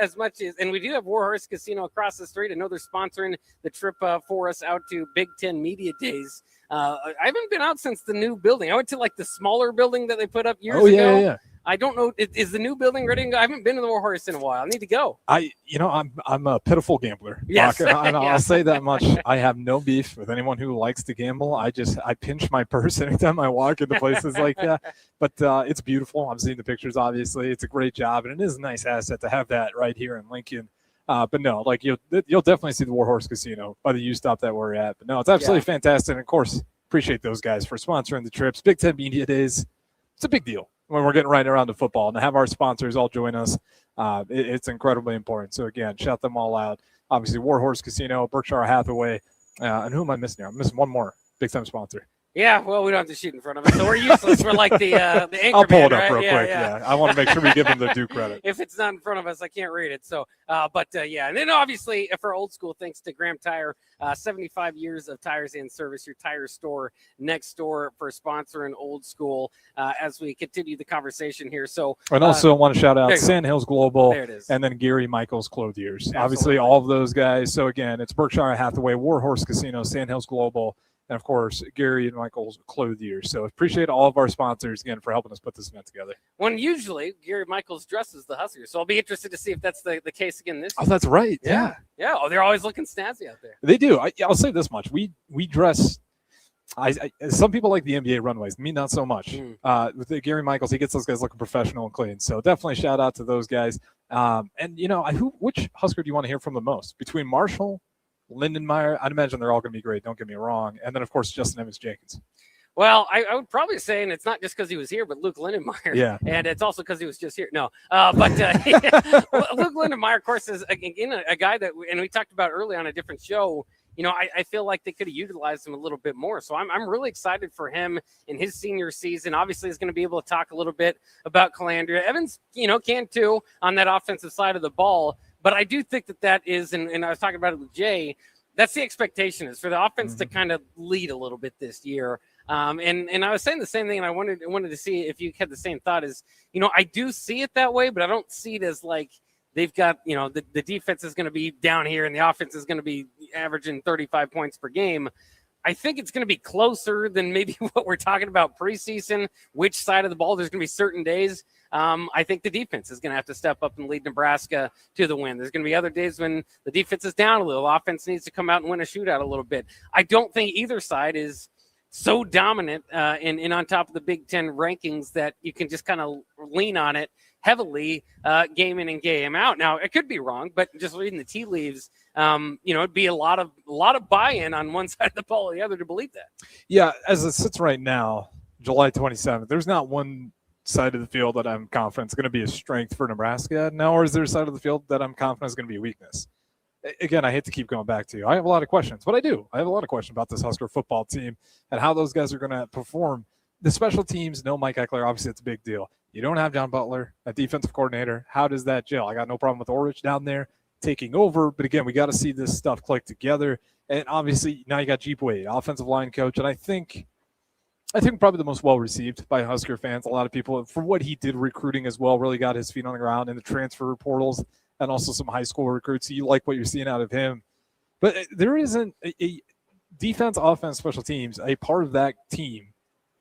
As much as, and we do have WarHorse Casino across the street. I know they're sponsoring the trip for us out to Big Ten Media Days. I haven't been out since the new building. I went to like the smaller building that they put up years ago. Yeah. I don't know. Is the new building ready to go? I haven't been to the WarHorse in a while. I need to go. I'm a pitiful gambler. Yes. I'll say that much. I have no beef with anyone who likes to gamble. I pinch my purse anytime I walk into places like that. But it's beautiful. I'm seeing the pictures, obviously. It's a great job, and it is a nice asset to have that right here in Lincoln. But no, like you'll definitely see the WarHorse Casino by the U-Stop that we're at. But no, it's absolutely fantastic. And of course, appreciate those guys for sponsoring the trips. Big Ten Media Days. It's a big deal when we're getting right around to football, and to have our sponsors all join us. It's incredibly important. So again, shout them all out. Obviously, WarHorse Casino, Berkshire Hathaway, and who am I missing here? I'm missing one more big time sponsor. Yeah, well, we don't have to shoot in front of us, so we're useless. We're like the anchor. I'll pull it up right? real quick. Yeah, I want to make sure we give them the due credit. If it's not in front of us, I can't read it. So, and then obviously for Old School, thanks to Graham Tire, 75 years of tires and service. Your tire store next door for sponsoring Old School as we continue the conversation here. So, and also want to shout out Sandhills Global, there it is, and then Gary Michaels Clothiers. Obviously, all of those guys. So again, it's Berkshire Hathaway, WarHorse Casino, Sandhills Global. and, of course, Gary and Michael's Clothier. So appreciate all of our sponsors, again, for helping us put this event together. When usually Gary Michaels dresses the Huskers, so I'll be interested to see if that's the case again this year. Oh, that's right. Yeah. Oh, they're always looking snazzy out there. They do. I'll say this much. We dress – some people like the NBA runways. Me, not so much. With Gary Michaels, he gets those guys looking professional and clean. So definitely shout out to those guys. And, which Husker do you want to hear from the most? Between Marshall, Lindenmeyer, I'd imagine they're all going to be great. Don't get me wrong. And then, of course, Justin Evans-Jenkins. Well, I would probably say, and it's not just because he was here, but Luke Lindenmeyer. Yeah. And it's also because he was just here. No. But Luke Lindenmeyer, of course, is, again, a guy that, and we talked about early on a different show, I feel like they could have utilized him a little bit more. So I'm really excited for him in his senior season. Obviously, he's going to be able to talk a little bit about Calandria. Evans, can too on that offensive side of the ball. But I do think that is, and I was talking about it with Jay, that's the expectation is for the offense to kind of lead a little bit this year. And I was saying the same thing, and I wanted to see if you had the same thought as, I do see it that way, but I don't see it as like they've got, the defense is going to be down here and the offense is going to be averaging 35 points per game. I think it's going to be closer than maybe what we're talking about preseason, which side of the ball. There's going to be certain days. I think the defense is going to have to step up and lead Nebraska to the win. There's going to be other days when the defense is down a little. Offense needs to come out and win a shootout a little bit. I don't think either side is so dominant and on top of the Big Ten rankings that you can just kind of lean on it heavily game in and game out. Now, it could be wrong, but just reading the tea leaves, it'd be a lot of buy-in on one side of the ball or the other to believe that. Yeah, as it sits right now, July 27th, there's not one side of the field that I'm confident is going to be a strength for Nebraska now, or is there a side of the field that I'm confident is going to be a weakness? Again, I hate to keep going back to you. I have a lot of questions, but I have a lot of questions about this Husker football team and how those guys are going to perform. The special teams, no Mike Eckler, obviously it's a big deal. You don't have John Butler, a defensive coordinator. How does that gel? I got no problem with Orich down there taking over, but again, we got to see this stuff click together. And obviously now you got Jeep Wade, offensive line coach, and I think probably the most well-received by Husker fans. A lot of people, for what he did recruiting as well, really got his feet on the ground in the transfer portals and also some high school recruits. So you like what you're seeing out of him. But there isn't a defense, offense, special teams, a part of that team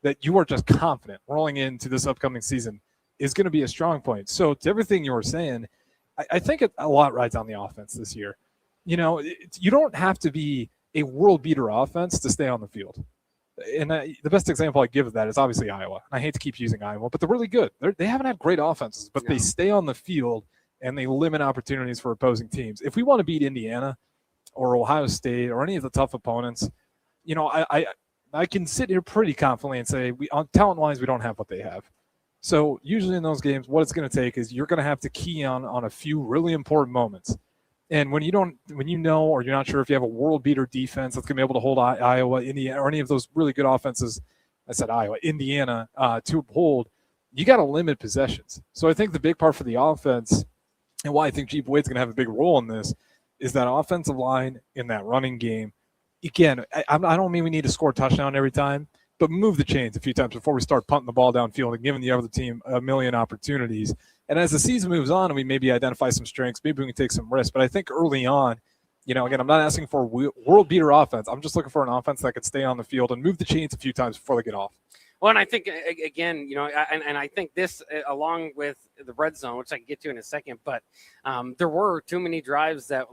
that you are just confident rolling into this upcoming season is going to be a strong point. So to everything you were saying, I think a lot rides on the offense this year. You don't have to be a world beater offense to stay on the field. And the best example I give of that is obviously Iowa. I hate to keep using Iowa, but they're really good. They haven't had great offenses, but they stay on the field and they limit opportunities for opposing teams. If we want to beat Indiana or Ohio State or any of the tough opponents, I can sit here pretty confidently and say, talent-wise, we don't have what they have. So usually in those games, what it's going to take is you're going to have to key on a few really important moments. And when you know or you're not sure if you have a world beater defense that's going to be able to hold Iowa, Indiana, or any of those really good offenses, I said Iowa, Indiana, to hold, you got to limit possessions. So I think the big part for the offense and why I think Jeep Wade's going to have a big role in this is that offensive line in that running game. Again, I don't mean we need to score a touchdown every time, but move the chains a few times before we start punting the ball downfield and giving the other team a million opportunities. And as the season moves on and we maybe identify some strengths, maybe we can take some risks. But I think early on, again, I'm not asking for a world beater offense. I'm just looking for an offense that can stay on the field and move the chains a few times before they get off. Well, and I think, again, and I think this, along with the red zone, which I can get to in a second, but there were too many drives that,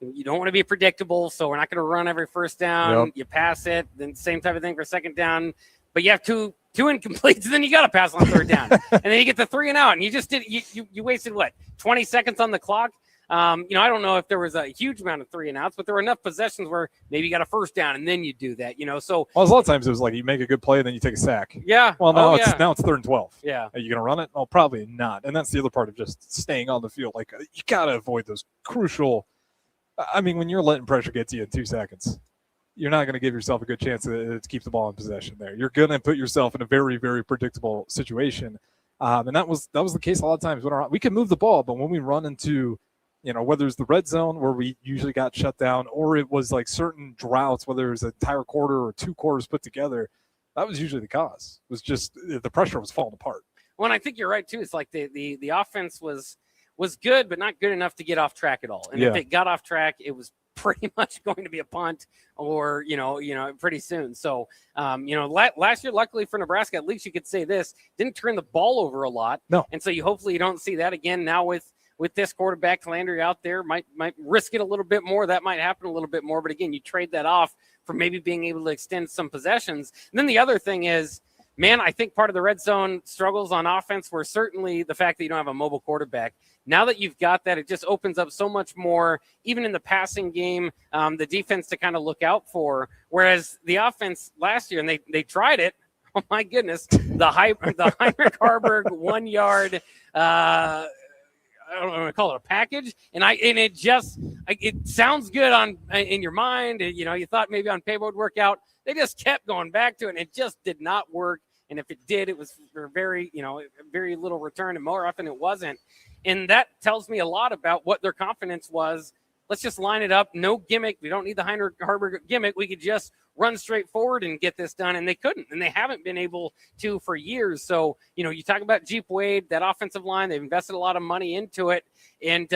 you don't want to be predictable, so we're not going to run every first down. Yep. You pass it, then same type of thing for second down, but you have two incompletes, and then you got to pass on third down, and then you get the 3 and out, and you just did you wasted 20 seconds on the clock. I don't know if there was a huge amount of 3 and outs, but there were enough possessions where maybe you got a first down and then you do that, So a lot of times it was like you make a good play and then you take a sack. Yeah. Well, now it's 3rd and 12. Yeah. Are you going to run it? Oh, probably not. And that's the other part of just staying on the field. You got to avoid those crucial. I mean, when you're letting pressure get to you in 2 seconds, you're not going to give yourself a good chance to keep the ball in possession there. You're going to put yourself in a very, very predictable situation. And that was the case a lot of times. We can move the ball, but when we run into, whether it's the red zone where we usually got shut down or it was certain droughts, whether it was an entire quarter or 2 quarters put together, that was usually the cause. It was just the pressure was falling apart. Well, and I think you're right, too. It's the offense was good, but not good enough to get off track at all. And if it got off track, it was pretty much going to be a punt or, pretty soon. So, last year, luckily for Nebraska, at least you could say this, didn't turn the ball over a lot. No. And so hopefully you don't see that again now with this quarterback Landry out there. Might risk it a little bit more. That might happen a little bit more. But again, you trade that off for maybe being able to extend some possessions. And then the other thing is, man, I think part of the red zone struggles on offense were certainly the fact that you don't have a mobile quarterback. Now that you've got that, it just opens up so much more, even in the passing game, the defense to kind of look out for. Whereas the offense last year, and they tried it. Oh my goodness, the Heinrich Harburg 1 yard. I don't know what to call it, a package, and it sounds good in your mind. You thought maybe on paper would work out. They just kept going back to it, and it just did not work. And if it did, it was for very little return, and more often it wasn't. And that tells me a lot about what their confidence was. Let's just line it up. No gimmick. We don't need the Heinrich Harburg gimmick. We could just run straight forward and get this done. And they couldn't, and they haven't been able to for years. So, you talk about Jeep Wade, that offensive line, they've invested a lot of money into it. And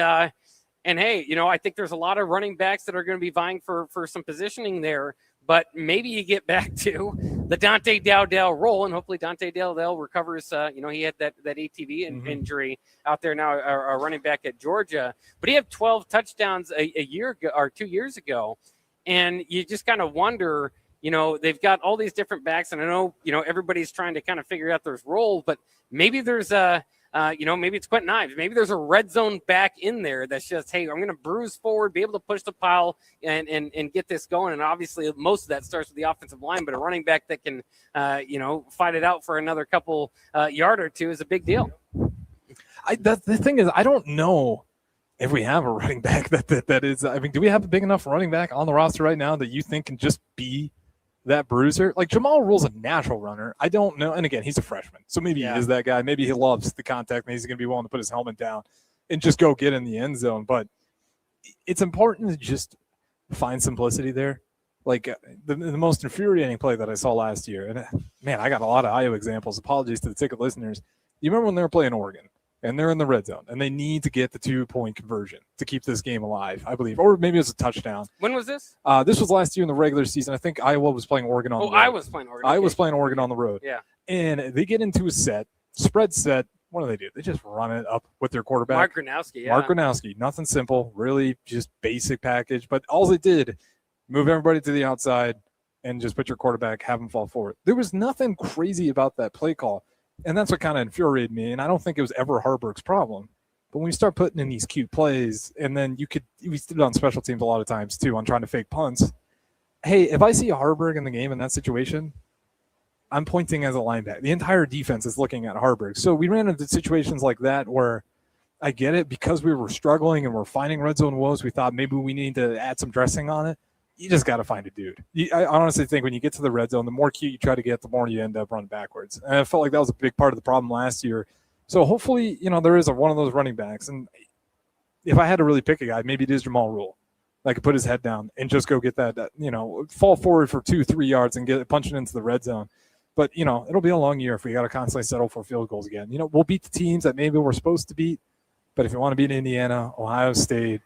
hey, I think there's a lot of running backs that are going to be vying for some positioning there. But maybe you get back to the Dante Dowdell role, and hopefully Dante Dowdell recovers. He had that ATV injury out there now, a running back at Georgia. But he had 12 touchdowns a year ago, or 2 years ago. And you just kind of wonder, they've got all these different backs, and I know, everybody's trying to kind of figure out their role, but maybe there's maybe it's Quentin Ives. Maybe there's a red zone back in there that's just, hey, I'm going to bruise forward, be able to push the pile and get this going. And obviously most of that starts with the offensive line, but a running back that can, fight it out for another couple yard or two is a big deal. The thing is, I don't know if we have a running back that is, do we have a big enough running back on the roster right now that you think can just be that bruiser? Like Jamal Rule's a natural runner. I don't know. And again, he's a freshman. So maybe he is that guy. Maybe he loves the contact and he's going to be willing to put his helmet down and just go get in the end zone. But it's important to just find simplicity there. Like the most infuriating play that I saw last year, and man, I got a lot of Iowa examples. Apologies to the ticket listeners. You remember when they were playing Oregon and they're in the red zone and they need to get the 2-point conversion to keep this game alive, I believe. Or maybe it was a touchdown. When was this? This was last year in the regular season. I think Iowa was playing Oregon on the road. I was playing Oregon. I was playing Oregon on the road. Yeah. And they get into a spread set. What do? They just run it up with their quarterback. Mark Gronowski, yeah. Mark Gronowski. Nothing simple, really just basic package. But all they did, move everybody to the outside and just put your quarterback, have him fall forward. There was nothing crazy about that play call. And that's what kind of infuriated me. And I don't think it was ever Harburg's problem. But when you start putting in these cute plays, and then we did it on special teams a lot of times too, on trying to fake punts. Hey, if I see a Harburg in the game in that situation, I'm pointing as a linebacker. The entire defense is looking at Harburg. So we ran into situations like that where I get it, because we were struggling and we're finding red zone woes, we thought maybe we need to add some dressing on it. You just got to find a dude. I honestly think when you get to the red zone, the more cute you try to get, the more you end up running backwards. And I felt like that was a big part of the problem last year. So hopefully, there is one of those running backs. And if I had to really pick a guy, maybe it is Jamal Rule. I could put his head down and just go get that, fall forward for 2-3 yards and get it punching into the red zone. But, it'll be a long year if we got to constantly settle for field goals again. We'll beat the teams that maybe we're supposed to beat. But if you want to beat Indiana, Ohio State,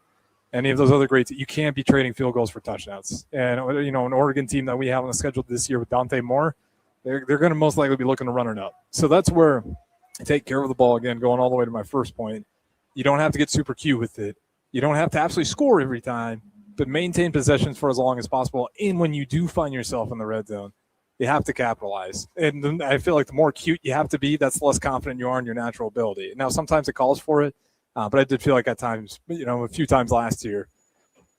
any of those other greats, you can't be trading field goals for touchdowns. And, an Oregon team that we have on the schedule this year with Dante Moore, they're going to most likely be looking to run it up. So that's where I take care of the ball again, going all the way to my first point. You don't have to get super cute with it. You don't have to absolutely score every time, but maintain possessions for as long as possible. And when you do find yourself in the red zone, you have to capitalize. And then I feel like the more cute you have to be, that's less confident you are in your natural ability. Now, sometimes it calls for it. But I did feel like at times, a few times last year,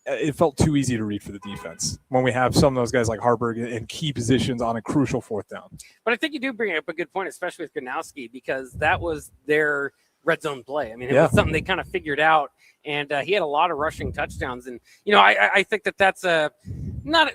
it felt too easy to read for the defense when we have some of those guys like Harburg in key positions on a crucial fourth down. But I think you do bring up a good point, especially with Gronowski, because that was their red zone play. I mean, it was something they kind of figured out, and he had a lot of rushing touchdowns. And, I think that's not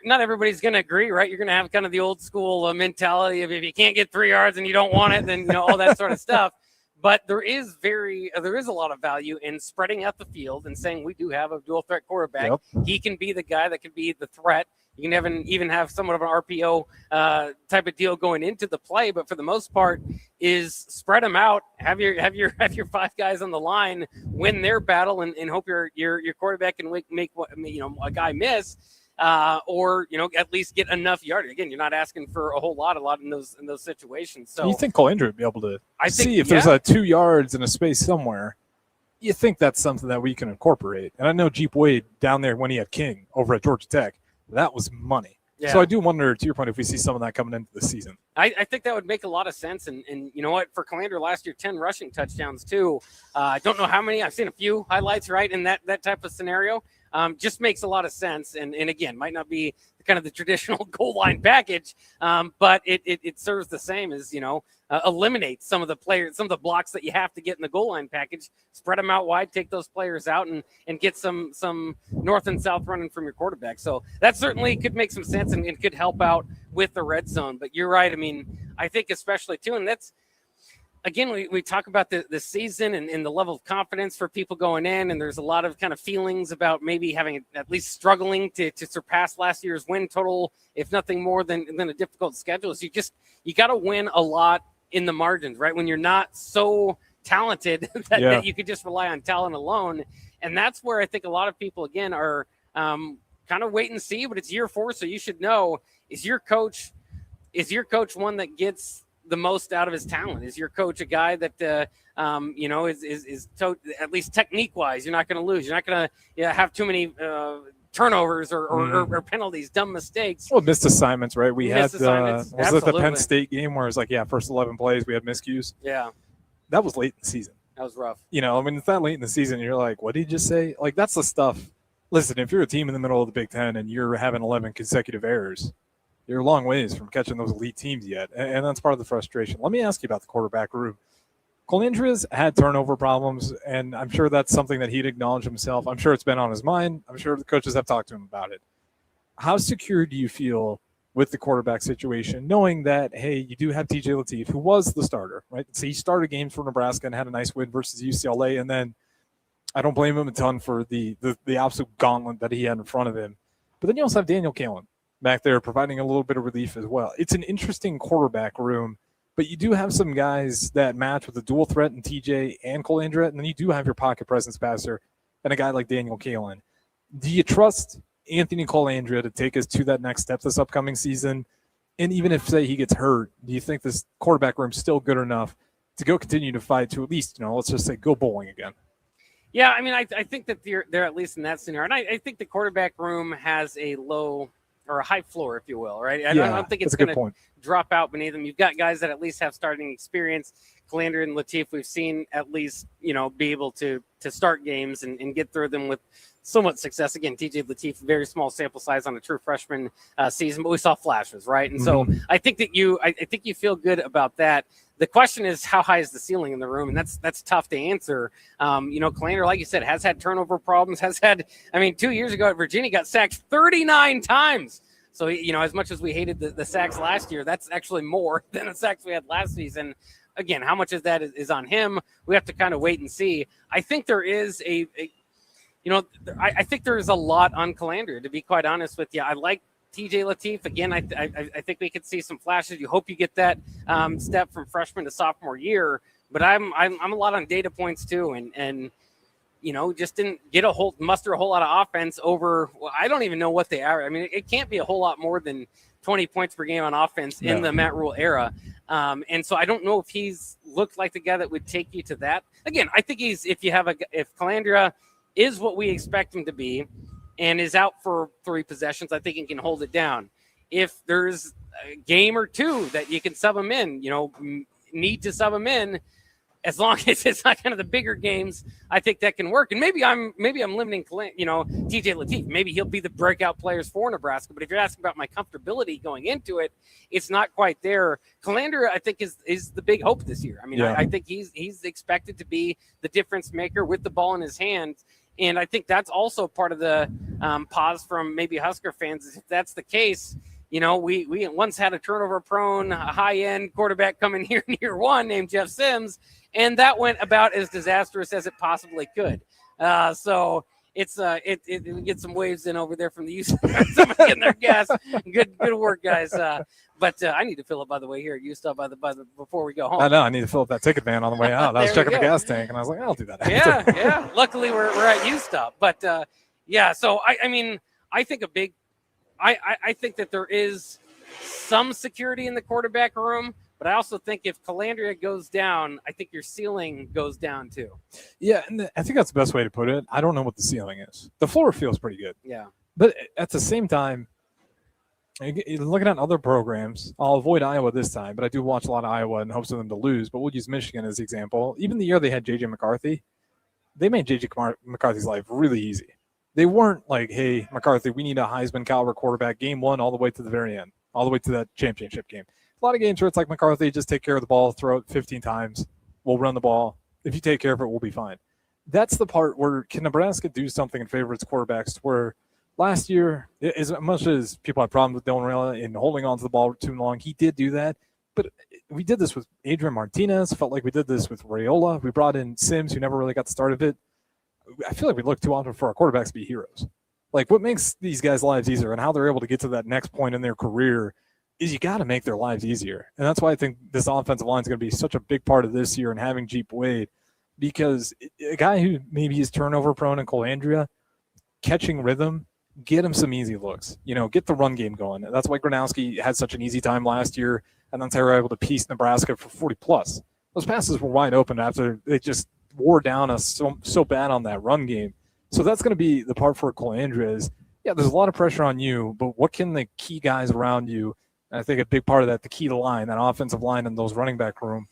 everybody's going to agree, right? You're going to have kind of the old school mentality of if you can't get 3 yards and you don't want it, then, all that sort of stuff. But there is a lot of value in spreading out the field and saying we do have a dual threat quarterback. Yep. He can be the guy that can be the threat You can even have somewhat of an RPO type of deal going into the play, but for the most part, is spread them out. Have your 5 guys on the line, win their battle, and hope your quarterback can make a guy miss, or at least get enough yardage. Again, you're not asking for a lot in those situations. So you think Colandrea would be able to see if there's 2 yards in a space somewhere? You think that's something that we can incorporate? And I know Jeep Wade down there when he had King over at Georgia Tech. That was money. Yeah. So I do wonder, to your point, if we see some of that coming into the season. I think that would make a lot of sense. And you know what? For Calandra last year, 10 rushing touchdowns too. I don't know how many. I've seen a few highlights, right, in that type of scenario. Just makes a lot of sense. And again, might not be kind of the traditional goal line package, but it serves the same as, eliminate some of the blocks that you have to get in the goal line package, spread them out wide, take those players out, and get some north and south running from your quarterback. So that certainly could make some sense and could help out with the red zone. But you're right. I mean, I think especially too, and that's, again, we talk about the season and the level of confidence for people going in, and there's a lot of kind of feelings about maybe having at least struggling to surpass last year's win total, if nothing more than a difficult schedule. So you got to win a lot in the margins, right? When you're not so talented that you could just rely on talent alone. And that's where I think a lot of people, again, are kind of wait and see, but it's year 4. So you should know, is your coach one that gets the most out of his talent? Is your coach a guy that is at least technique wise, you're not going to lose. You're not going to have too many turnovers or penalties, dumb mistakes. Well, missed assignments, right? We had was it the Penn State game where it's like, first 11 plays we had miscues. Yeah, that was late in the season. That was rough. It's that late in the season. You're like, what did he just say? Like, that's the stuff. Listen, if you're a team in the middle of the Big Ten and you're having 11 consecutive errors, you're a long ways from catching those elite teams yet, and that's part of the frustration. Let me ask you about the quarterback room. Colandrea's had turnover problems, and I'm sure that's something that he'd acknowledge himself. I'm sure it's been on his mind. I'm sure the coaches have talked to him about it. How secure do you feel with the quarterback situation, knowing that, hey, you do have TJ Lateef, who was the starter, right? So he started games for Nebraska and had a nice win versus UCLA, and then I don't blame him a ton for the absolute gauntlet that he had in front of him. But then you also have Daniel Kalen back there providing a little bit of relief as well. It's an interesting quarterback room, but you do have some guys that match with the dual threat in TJ and Colandrea, and then you do have your pocket presence passer and a guy like Daniel Kalen. Do you trust Anthony Colandrea to take us to that next step this upcoming season? And even if, say, he gets hurt, do you think this quarterback room is still good enough to go continue to fight to at least, let's just say, go bowling again? Yeah, I mean, I think that they're at least in that scenario. And I think the quarterback room has a low or a high floor, if you will, right? I don't think it's going to drop out beneath them. You've got guys that at least have starting experience. Calandra and Lateef, we've seen at least, be able to start games and get through them with somewhat success. Again, TJ Lateef, very small sample size on a true freshman season, but we saw flashes, right? And so I think that I think you feel good about that. The question is, how high is the ceiling in the room? And that's tough to answer. Calandra, like you said, has had turnover problems, 2 years ago at Virginia, got sacked 39 times. So, as much as we hated the sacks last year, that's actually more than the sacks we had last season. Again, how much of that is on him? We have to kind of wait and see. I think there is I think there is a lot on Calandra, to be quite honest with you. I like TJ Lateef. Again, I think we could see some flashes. You hope you get that step from freshman to sophomore year. But I'm a lot on data points too, and just didn't get muster a whole lot of offense over. Well, I don't even know what they are. I mean, it can't be a whole lot more than 20 points per game on offense in the Matt Rule era. And so I don't know if he's looked like the guy that would take you to that. Again, I think if Calandra is what we expect him to be and is out for 3 possessions, I think he can hold it down. If there's a game or two that you can sub him in, need to sub him in, as long as it's not kind of the bigger games, I think that can work. And maybe I'm limiting, TJ Lateef. Maybe he'll be the breakout players for Nebraska. But if you're asking about my comfortability going into it, it's not quite there. Calandra, I think, is the big hope this year. I mean, I think he's expected to be the difference maker with the ball in his hands. And I think that's also part of the pause from maybe Husker fans. If that's the case, we once had a turnover-prone, high-end quarterback coming here in year 1 named Jeff Sims, and that went about as disastrous as it possibly could. So we get some waves in over there from the U-Stop. Somebody getting their gas. Good work, guys. But I need to fill up, by the way, here at U-Stop before we go home. I know. I need to fill up that ticket van on the way out. I was checking the gas tank, and I was like, I'll do that. Yeah. Luckily, we're at U-Stop. But, so, I mean, I think I think that there is some security in the quarterback room, but I also think if Calandria goes down, I think your ceiling goes down too. Yeah, and I think that's the best way to put it. I don't know what the ceiling is. The floor feels pretty good. Yeah. But at the same time, looking at other programs, I'll avoid Iowa this time, but I do watch a lot of Iowa in hopes of them to lose. But we'll use Michigan as the example. Even the year they had J.J. McCarthy, they made J.J. McCarthy's life really easy. They weren't like, hey, McCarthy, we need a Heisman caliber quarterback game one all the way to the very end, all the way to that championship game. A lot of games where it's like, McCarthy, just take care of the ball, throw it 15 times. We'll run the ball. If you take care of it, we'll be fine. That's the part where can Nebraska do something in favor of its quarterbacks where last year, as much as people had problems with Dylan Raiola in holding on to the ball too long, he did do that. But we did this with Adrian Martinez. Felt like we did this with Raiola. We brought in Sims, who never really got the start of it. I feel like we look too often for our quarterbacks to be heroes. Like what makes these guys' lives easier and how they're able to get to that next point in their career is you got to make their lives easier. And that's why I think this offensive line is going to be such a big part of this year and having Jeep Wade, because a guy who maybe is turnover prone in Calandria, catching rhythm, get him some easy looks, get the run game going. That's why Gronowski had such an easy time last year. And that's how they were able to piece Nebraska for 40 plus. Those passes were wide open after they just wore down us so bad on that run game. So that's going to be the part for Calandria is, there's a lot of pressure on you, but what can the key guys around you, and I think a big part of that, the key to line, that offensive line and those running back room,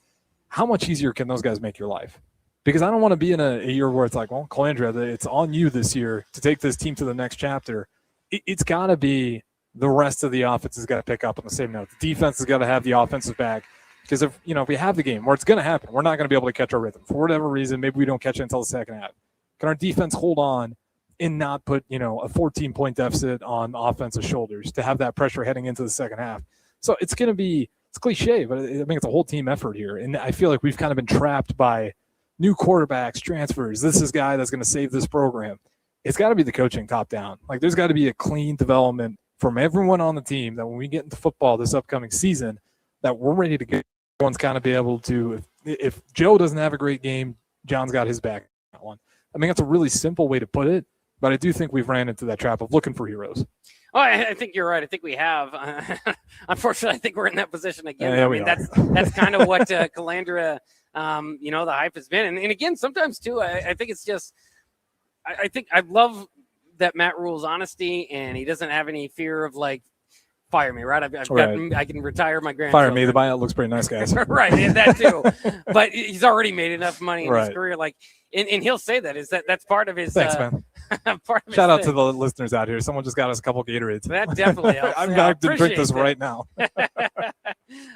how much easier can those guys make your life? Because I don't want to be in a year where it's like, well, Calandria, it's on you this year to take this team to the next chapter. It's got to be the rest of the offense has got to pick up on the same note. The defense has got to have the offensive back. Because if we have the game where it's going to happen, we're not going to be able to catch our rhythm. For whatever reason, maybe we don't catch it until the second half. Can our defense hold on and not put, a 14-point deficit on offensive shoulders to have that pressure heading into the second half? So it's going to be, it's cliche, but I think it's a whole team effort here. And I feel like we've kind of been trapped by new quarterbacks, transfers. This is a guy that's going to save this program. It's got to be the coaching top down. Like there's got to be a clean development from everyone on the team that when we get into football this upcoming season, that we're ready to get. Everyone's kind of be able to, if Joe doesn't have a great game, John's got his back on that one. I mean, that's a really simple way to put it, but I do think we've ran into that trap of looking for heroes. Oh, I think you're right. I think we have. Unfortunately, I think we're in that position again. Yeah, I mean, that's kind of what Calandria, the hype has been. And again, sometimes too, I think it's just, I think I love that Matt Rule's honesty, and he doesn't have any fear of like, fire me, right? I can retire my grandchildren. Fire me. The buyout looks pretty nice, guys. Right, and that too. But he's already made enough money in his career. Like, and he'll say that's part of his. Thanks, man. Shout out to the listeners out here. Someone just got us a couple Gatorades. That definitely helps. I'm going to drink this right now.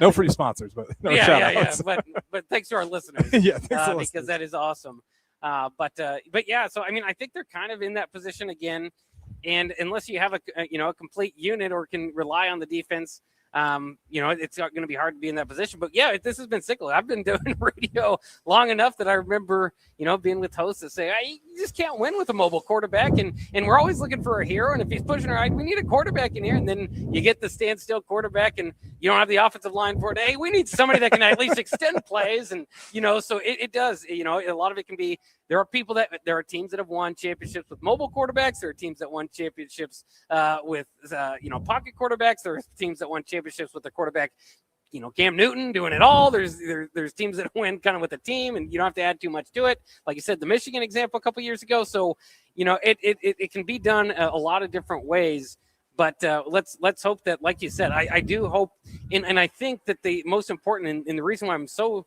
No free sponsors, but no shout outs. But thanks to our listeners. Because that is awesome. But yeah, so I mean, I think they're kind of in that position again. And unless you have a complete unit or can rely on the defense, it's not going to be hard to be in that position. But yeah, this has been cyclical. I've been doing radio long enough that I remember, being with hosts that say, you just can't win with a mobile quarterback. And we're always looking for a hero. And if he's pushing right, we need a quarterback in here. And then you get the standstill quarterback and you don't have the offensive line for it. Hey, we need somebody that can at least extend plays. And, so it does, a lot of it can be, there are teams that have won championships with mobile quarterbacks. There are teams that won championships with pocket quarterbacks. There are teams that won championships with the quarterback, Cam Newton doing it all. There's teams that win kind of with a team, and you don't have to add too much to it. Like you said, the Michigan example a couple years ago. So, it can be done a lot of different ways. But let's hope that, like you said, I do hope, and I think that the most important and the reason why I'm so,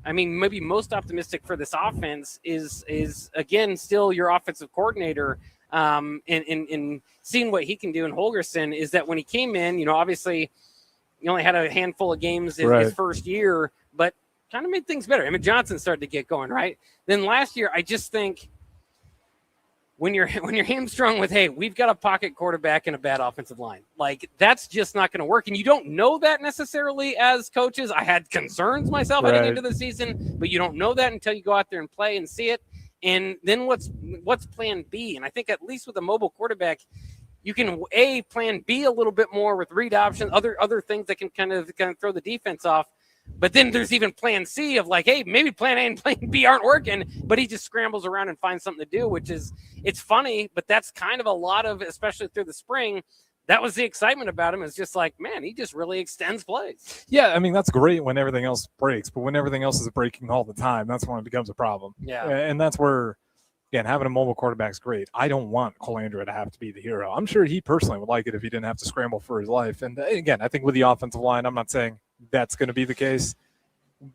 maybe most optimistic for this offense is again still your offensive coordinator, and seeing what he can do in Holgerson is that when he came in, obviously he only had a handful of games in his first year, but kind of made things better. Johnson started to get going, right? Then last year, I just think when you're hamstrung with, hey, we've got a pocket quarterback and a bad offensive line, like that's just not going to work. And you don't know that necessarily as coaches. I had concerns myself heading into the season, but you don't know that until you go out there and play and see it. And then what's plan B? And I think at least with a mobile quarterback, you can plan B a little bit more with read options, other things that can kind of throw the defense off. But then there's even plan C of like, hey, maybe plan A and plan B aren't working, but he just scrambles around and finds something to do, which is, it's funny, but that's kind of a lot of, especially through the spring, that was the excitement about him. Is just like, man, he just really extends plays. Yeah, I mean, that's great when everything else breaks, but when everything else is breaking all the time, that's when it becomes a problem. Yeah. And that's where, again, having a mobile quarterback is great. I don't want Colandrea to have to be the hero. I'm sure he personally would like it if he didn't have to scramble for his life. And again, I think with the offensive line, I'm not saying that's going to be the case,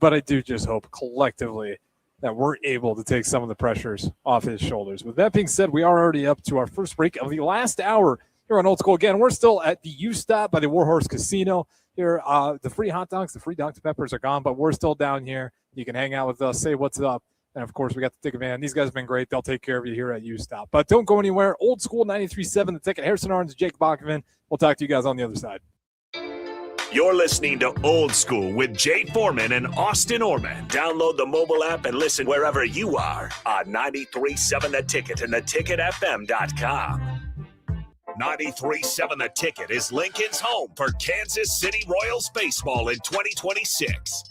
but I do just hope collectively that we're able to take some of the pressures off his shoulders. With that being said, we are already up to our first break of the last hour here on Old School. Again, we're still at the U-Stop by the WarHorse Casino. Here, the free hot dogs, the free Dr. Peppers are gone, but we're still down here. You can hang out with us, say what's up. And, of course, we got the Ticket Van. These guys have been great. They'll take care of you here at U-Stop. But don't go anywhere. Old School 93.7, The Ticket. Harrison Arns, Jake Bachman. We'll talk to you guys on the other side. You're listening to Old School with Jay Foreman and Austin Orman. Download the mobile app and listen wherever you are on 93.7 The Ticket and theticketfm.com. 93.7 The Ticket is Lincoln's home for Kansas City Royals baseball in 2026.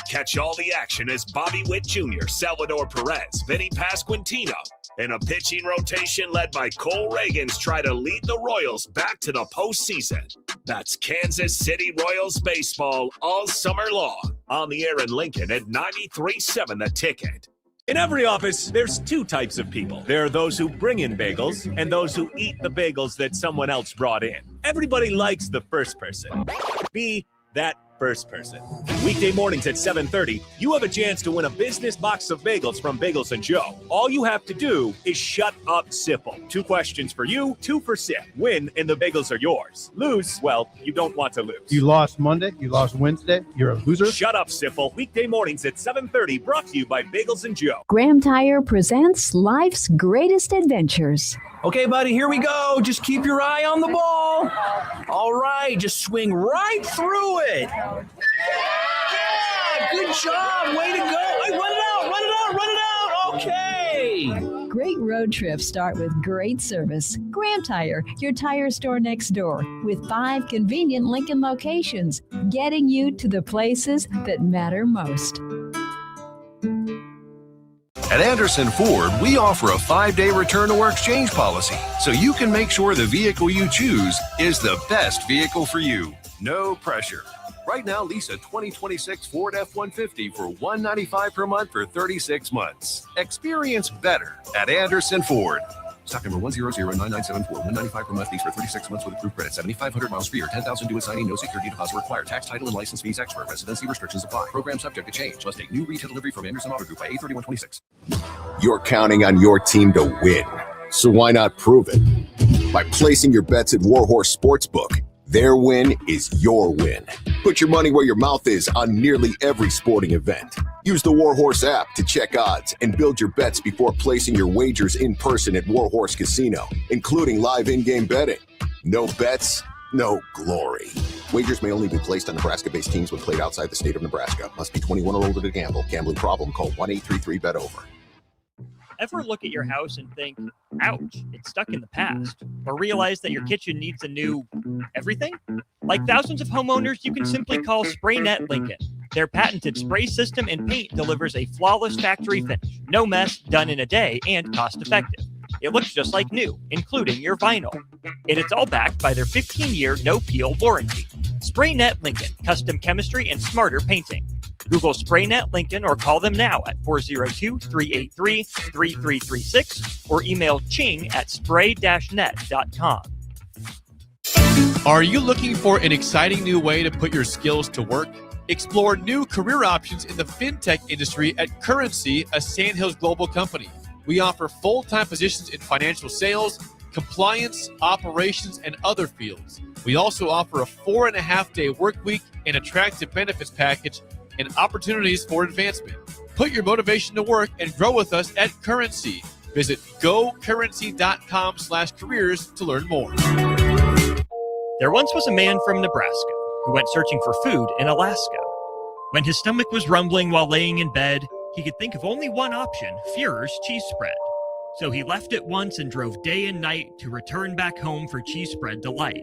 Catch all the action as Bobby Witt Jr., Salvador Perez, Vinny Pasquantino, and a pitching rotation led by Cole Reagans try to lead the Royals back to the postseason. That's Kansas City Royals baseball all summer long. On the air in Lincoln at 93.7 The Ticket. In every office, there's two types of people. There are those who bring in bagels and those who eat the bagels that someone else brought in. Everybody likes the first person. Be that first person. Weekday mornings at 7:30, you have a chance to win a business box of bagels from Bagels & Joe. All you have to do is shut up, Sipple. 2 questions for you, 2 for Sip. Win, and the bagels are yours. Lose, well, you don't want to lose. You lost Monday. You lost Wednesday. You're a loser. Shut up, Sipple. Weekday mornings at 7:30, brought to you by Bagels & Joe. Graham Tire presents life's greatest adventures. Okay, buddy, here we go. Just keep your eye on the ball. All right, just swing right through it. Yeah, good job. Way to go. Hey, run it out. Okay. Great road trips start with great service. Graham Tire, your tire store next door, with 5 convenient Lincoln locations, getting you to the places that matter most. At Anderson Ford, we offer a 5-day return or exchange policy, so you can make sure the vehicle you choose is the best vehicle for you. No pressure. Right now, lease a 2026 Ford F-150 for $195 per month for 36 months. Experience better at Anderson Ford. Stock number 1009974, $195 per month, lease for 36 months with approved credit, 7,500 miles per year, 10,000 due at signing, no security deposit required, tax, title, and license fees extra. Residency restrictions apply. Program subject to change. Must take new retail delivery from Anderson Auto Group by 8/31/26. You're counting on your team to win. So why not prove it? By placing your bets at WarHorse Sportsbook. Their win is your win. Put your money where your mouth is on nearly every sporting event. Use the WarHorse app to check odds and build your bets before placing your wagers in person at WarHorse Casino, including live in-game betting. No bets, no glory. Wagers may only be placed on Nebraska-based teams when played outside the state of Nebraska. Must be 21 or older to gamble. Gambling problem? Call 1-833-BET-OVER. Ever look at your house and think, ouch, it's stuck in the past? Or realize that your kitchen needs a new everything? Like thousands of homeowners, you can simply call SprayNet Lincoln. Their patented spray system and paint delivers a flawless factory finish. No mess, done in a day, and cost-effective. It looks just like new, including your vinyl. And it's all backed by their 15-year no-peel warranty. SprayNet Lincoln, custom chemistry and smarter painting. Google SprayNet Lincoln or call them now at 402-383-3336 or email ching@spray-net.com. Are you looking for an exciting new way to put your skills to work? Explore new career options in the fintech industry at Currency, a Sandhills global company. We offer full-time positions in financial sales, compliance, operations, and other fields. We also offer a 4.5-day work week, an attractive benefits package, and opportunities for advancement. Put your motivation to work and grow with us at Currency. Visit gocurrency.com/careers to learn more. There once was a man from Nebraska who went searching for food in Alaska. When his stomach was rumbling while laying in bed, he could think of only one option, Führer's cheese spread. So he left it once and drove day and night to return back home for cheese spread delight.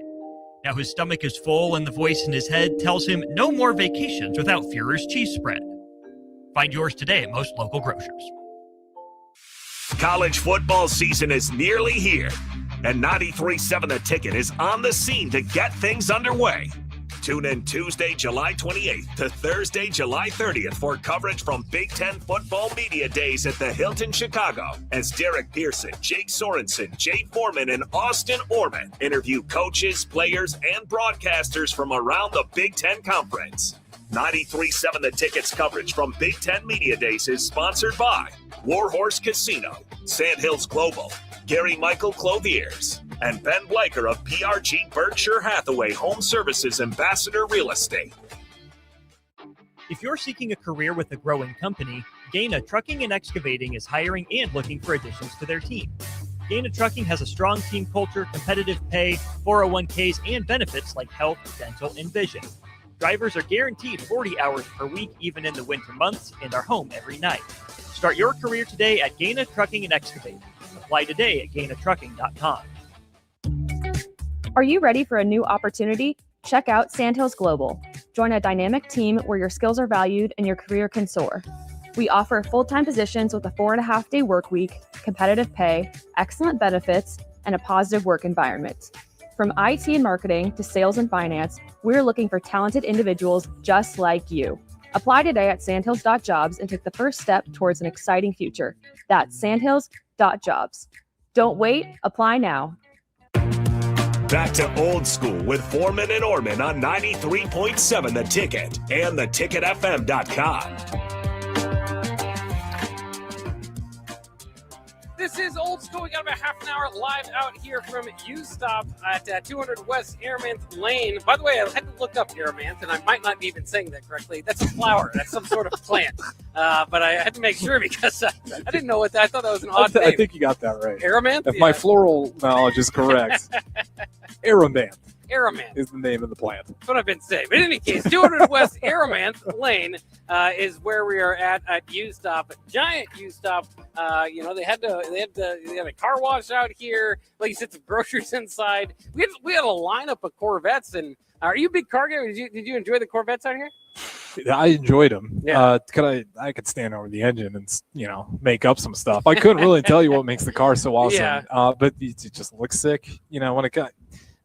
Now his stomach is full and the voice in his head tells him no more vacations without Führer's cheese spread. Find yours today at most local grocers. College football season is nearly here, and 93.7 The Ticket is on the scene to get things underway. Tune in Tuesday, July 28th to Thursday, July 30th for coverage from Big Ten Football Media Days at the Hilton Chicago as Derek Pearson, Jake Sorensen, Jay Foreman, and Austin Orman interview coaches, players, and broadcasters from around the Big Ten Conference. 93.7 The Ticket's coverage from Big Ten Media Days is sponsored by WarHorse Casino, Sandhills Global, Gary Michael Clothiers, and Ben Blaker of PRG Berkshire Hathaway Home Services Ambassador Real Estate. If you're seeking a career with a growing company, Gaina Trucking and Excavating is hiring and looking for additions to their team. Gaina Trucking has a strong team culture, competitive pay, 401ks, and benefits like health, dental, and vision. Drivers are guaranteed 40 hours per week, even in the winter months, and are home every night. Start your career today at Gaina Trucking and Excavating. Apply today at GainaTrucking.com. Are you ready for a new opportunity? Check out Sandhills Global. Join a dynamic team where your skills are valued and your career can soar. We offer full-time positions with a 4.5-day work week, competitive pay, excellent benefits, and a positive work environment. From IT and marketing to sales and finance, we're looking for talented individuals just like you. Apply today at sandhills.jobs and take the first step towards an exciting future. That's sandhills.jobs. Don't wait, apply now. Back to old school with Foreman and Orman on 93.7 The Ticket and theticketfm.com. This is Old School. We got about half an hour live out here from U-Stop at 200 West Aramanth Lane. By the way, I had to look up Aramanth, and I might not be even saying that correctly. That's a flower. That's some sort of plant. But I had to make sure because I didn't know what that. I thought that was an odd name. I think you got that right. Aramanth? If my floral knowledge is correct. Aramanth. Aramanth is the name of the plant. That's what I've been saying. But in any case, 200 West Aramanth Lane is where we are at U-Stop, giant U-Stop. They had a car wash out here. Like you said, some groceries inside. We had a lineup of Corvettes. And are you a big car guy? Did you enjoy the Corvettes out here? I enjoyed them. Yeah. I could stand over the engine and make up some stuff. I couldn't really tell you what makes the car so awesome. Yeah. But it just looks sick. When it got.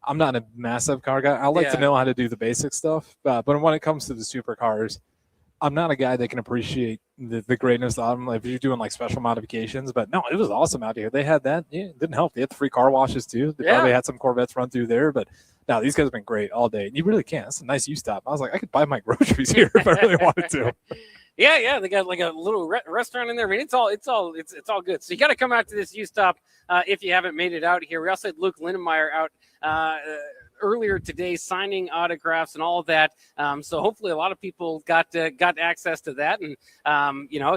I'm not a massive car guy. I like to know how to do the basic stuff. But when it comes to the supercars, I'm not a guy that can appreciate the greatness of them if you're doing like special modifications. But no, it was awesome out here. They had that. Yeah, it didn't help. They had the free car washes too. They probably had some Corvettes run through there. But no, these guys have been great all day. And you really can't. It's a nice U-Stop. I was like, I could buy my groceries here if I really wanted to. Yeah, they got like a little restaurant in there. I mean, it's all good. So you got to come out to this U-Stop if you haven't made it out here. We also had Luke Lindenmeyer out earlier today signing autographs and all of that. So hopefully a lot of people got access to that, and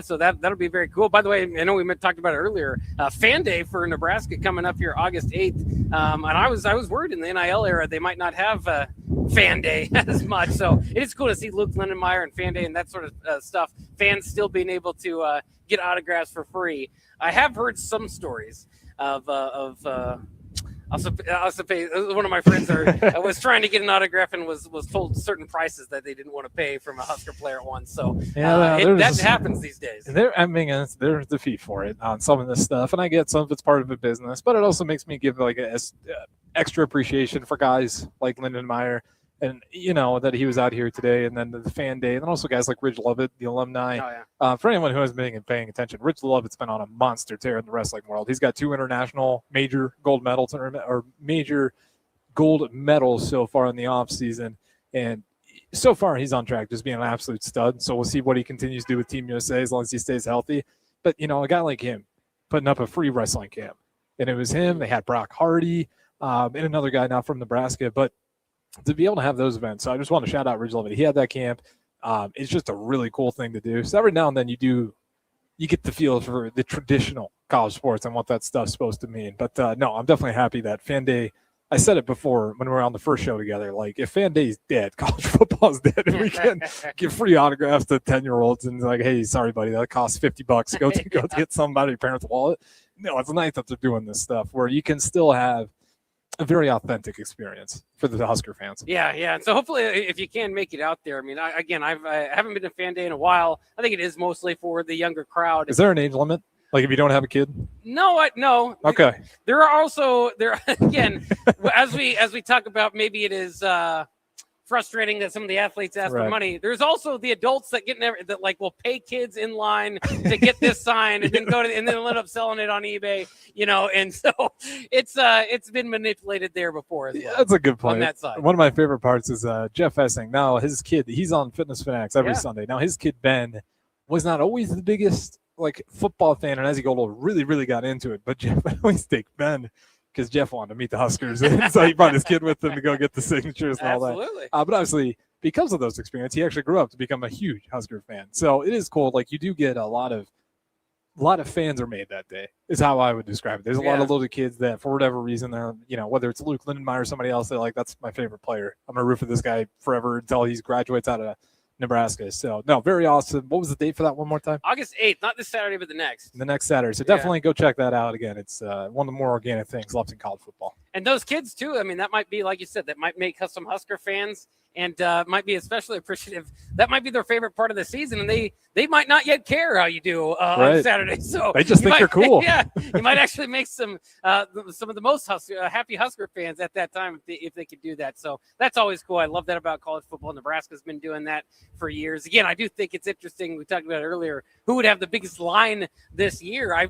so that'll be very cool. By the way, I know we talked about it earlier. Fan Day for Nebraska coming up here August 8th, and I was worried in the NIL era they might not have Fan Day as much. So it is cool to see Luke Lindenmeyer and Fan Day and that sort of stuff. Fans still being able to get autographs for free. I have heard some stories of also pay. One of my friends was trying to get an autograph and was told certain prices that they didn't want to pay from a Husker player once. So that happens these days. There's the fee for it on some of this stuff, and I get some of it's part of a business, but it also makes me give like a extra appreciation for guys like Lindenmeyer. And, that he was out here today, and then the Fan Day, and then also guys like Rich Lovett, the alumni. Oh, yeah. For anyone who hasn't been paying attention, Rich Lovett's been on a monster tear in the wrestling world. He's got 2 international major gold medals or major gold medals so far in the offseason. And so far, he's on track just being an absolute stud. So we'll see what he continues to do with Team USA as long as he stays healthy. But, a guy like him putting up a free wrestling camp. And it was him. They had Brock Hardy and another guy now from Nebraska. But to be able to have those events, so I just want to shout out Ridge Lovett. He had that camp. It's just a really cool thing to do. So every now and then you get the feel for the traditional college sports and what that stuff's supposed to mean. But no, I'm definitely happy that Fan Day I said it before when we were on the first show together. Like, if Fan Day is dead, college football is dead. If we can give free autographs to 10-year-olds and like, hey, sorry, buddy, that costs $50. Go to get some out of your parents' wallet. No, it's nice that they're doing this stuff where you can still have a very authentic experience for the Husker fans. Yeah. And so hopefully, if you can make it out there, I mean, I haven't been to Fan Day in a while. I think it is mostly for the younger crowd. Is there an age limit? Like if you don't have a kid? No. Okay. There are also again, as we talk about, maybe it is frustrating that some of the athletes ask for money. There's also the adults that that like will pay kids in line to get this sign and then and then end up selling it on eBay, and so it's been manipulated there before as well. Yeah, that's a good point. On that side. One of my favorite parts is Jeff Essing. Now his kid, he's on Fitness Fanatics every Sunday. Now his kid Ben was not always the biggest like football fan, and as he got older, really got into it. But Jeff would always take Ben because Jeff wanted to meet the Huskers, and so he brought his kid with him to go get the signatures and all that. Absolutely. But obviously, because of those experiences, he actually grew up to become a huge Husker fan. So it is cool. Like you do get a lot of fans are made that day. Is how I would describe it. There's a lot of little kids that, for whatever reason, they're whether it's Luke Lindenmeyer or somebody else, they're like, that's my favorite player. I'm gonna root for this guy forever until he graduates out of Nebraska. So no, very awesome. What was the date for that one more time? August 8th, not this Saturday, but the next. The next Saturday. So definitely go check that out again. It's one of the more organic things left in college football. And those kids too. I mean, that might be, like you said, that might make some Husker fans and might be especially appreciative. That might be their favorite part of the season, and they might not yet care how you do on Saturday. So they just think you're cool. Yeah, you might actually make some of the most happy Husker fans at that time if they could do that. So that's always cool. I love that about college football. Nebraska's been doing that for years. Again, I do think it's interesting. We talked about it earlier. Who would have the biggest line this year? I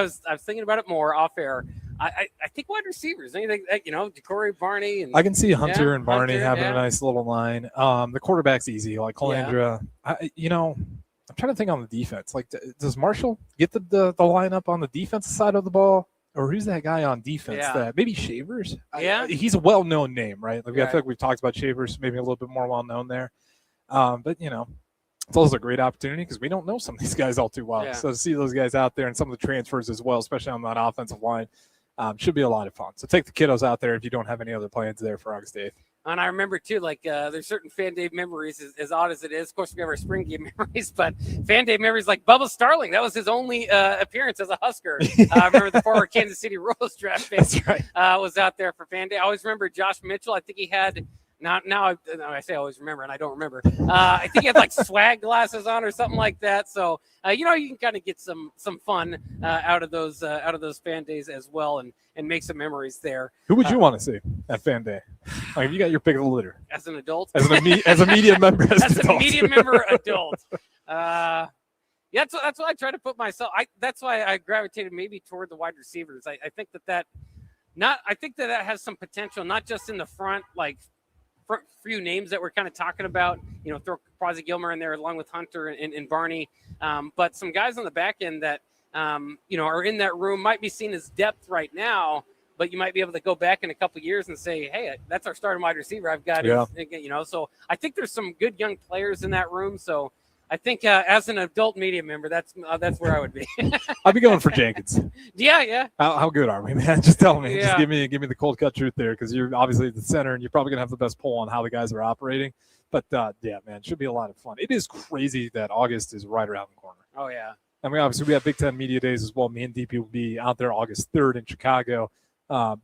was thinking about it more off air. I think wide receivers. Anything Decory, Barney, and I can see Hunter and Barney having a nice little line. The quarterback's easy, like Calandra. I'm trying to think on the defense. Like, does Marshall get the lineup on the defensive side of the ball, or who's that guy on defense? That maybe Shavers. He's a well-known name, right? Like I feel like we've talked about Shavers, maybe a little bit more well-known there. But it's also a great opportunity because we don't know some of these guys all too well. So to see those guys out there and some of the transfers as well, especially on that offensive line, should be a lot of fun. So take the kiddos out there if you don't have any other plans there for August 8th. And I remember, too, like there's certain Fan Day memories, as odd as it is. Of course, we have our spring game memories, but Fan Day memories like Bubba Starling. That was his only appearance as a Husker. I remember the former Kansas City Royals draft pick was out there for Fan Day. I always remember Josh Mitchell. I think he had – now I say I always remember, and I don't remember. I think he had, like, swag glasses on or something like that. So, you can kind of get some fun out of those Fan Days as well and make some memories there. Who would you want to see at Fan Day? Like, you got your pick of the litter. As an adult? As a media member. As a media member adult. That's what I try to put myself. That's why I gravitated maybe toward the wide receivers. I think that has some potential, not just in the front, like few names that we're kind of talking about, throw Quasi Gilmer in there along with Hunter and Barney, but some guys on the back end that, are in that room, might be seen as depth right now, but you might be able to go back in a couple of years and say, hey, that's our starting wide receiver. I've got it, so I think there's some good young players in that room. So I think as an adult media member, that's where I would be. I'd be going for Jenkins. Yeah. How good are we, man? Just tell me. Just give me the cold cut truth there, because you're obviously the center and you're probably gonna have the best pull on how the guys are operating. But man, it should be a lot of fun. It is crazy that August is right around the corner. Oh yeah. And we have Big Ten Media Days as well. Me and DP will be out there August 3rd in Chicago.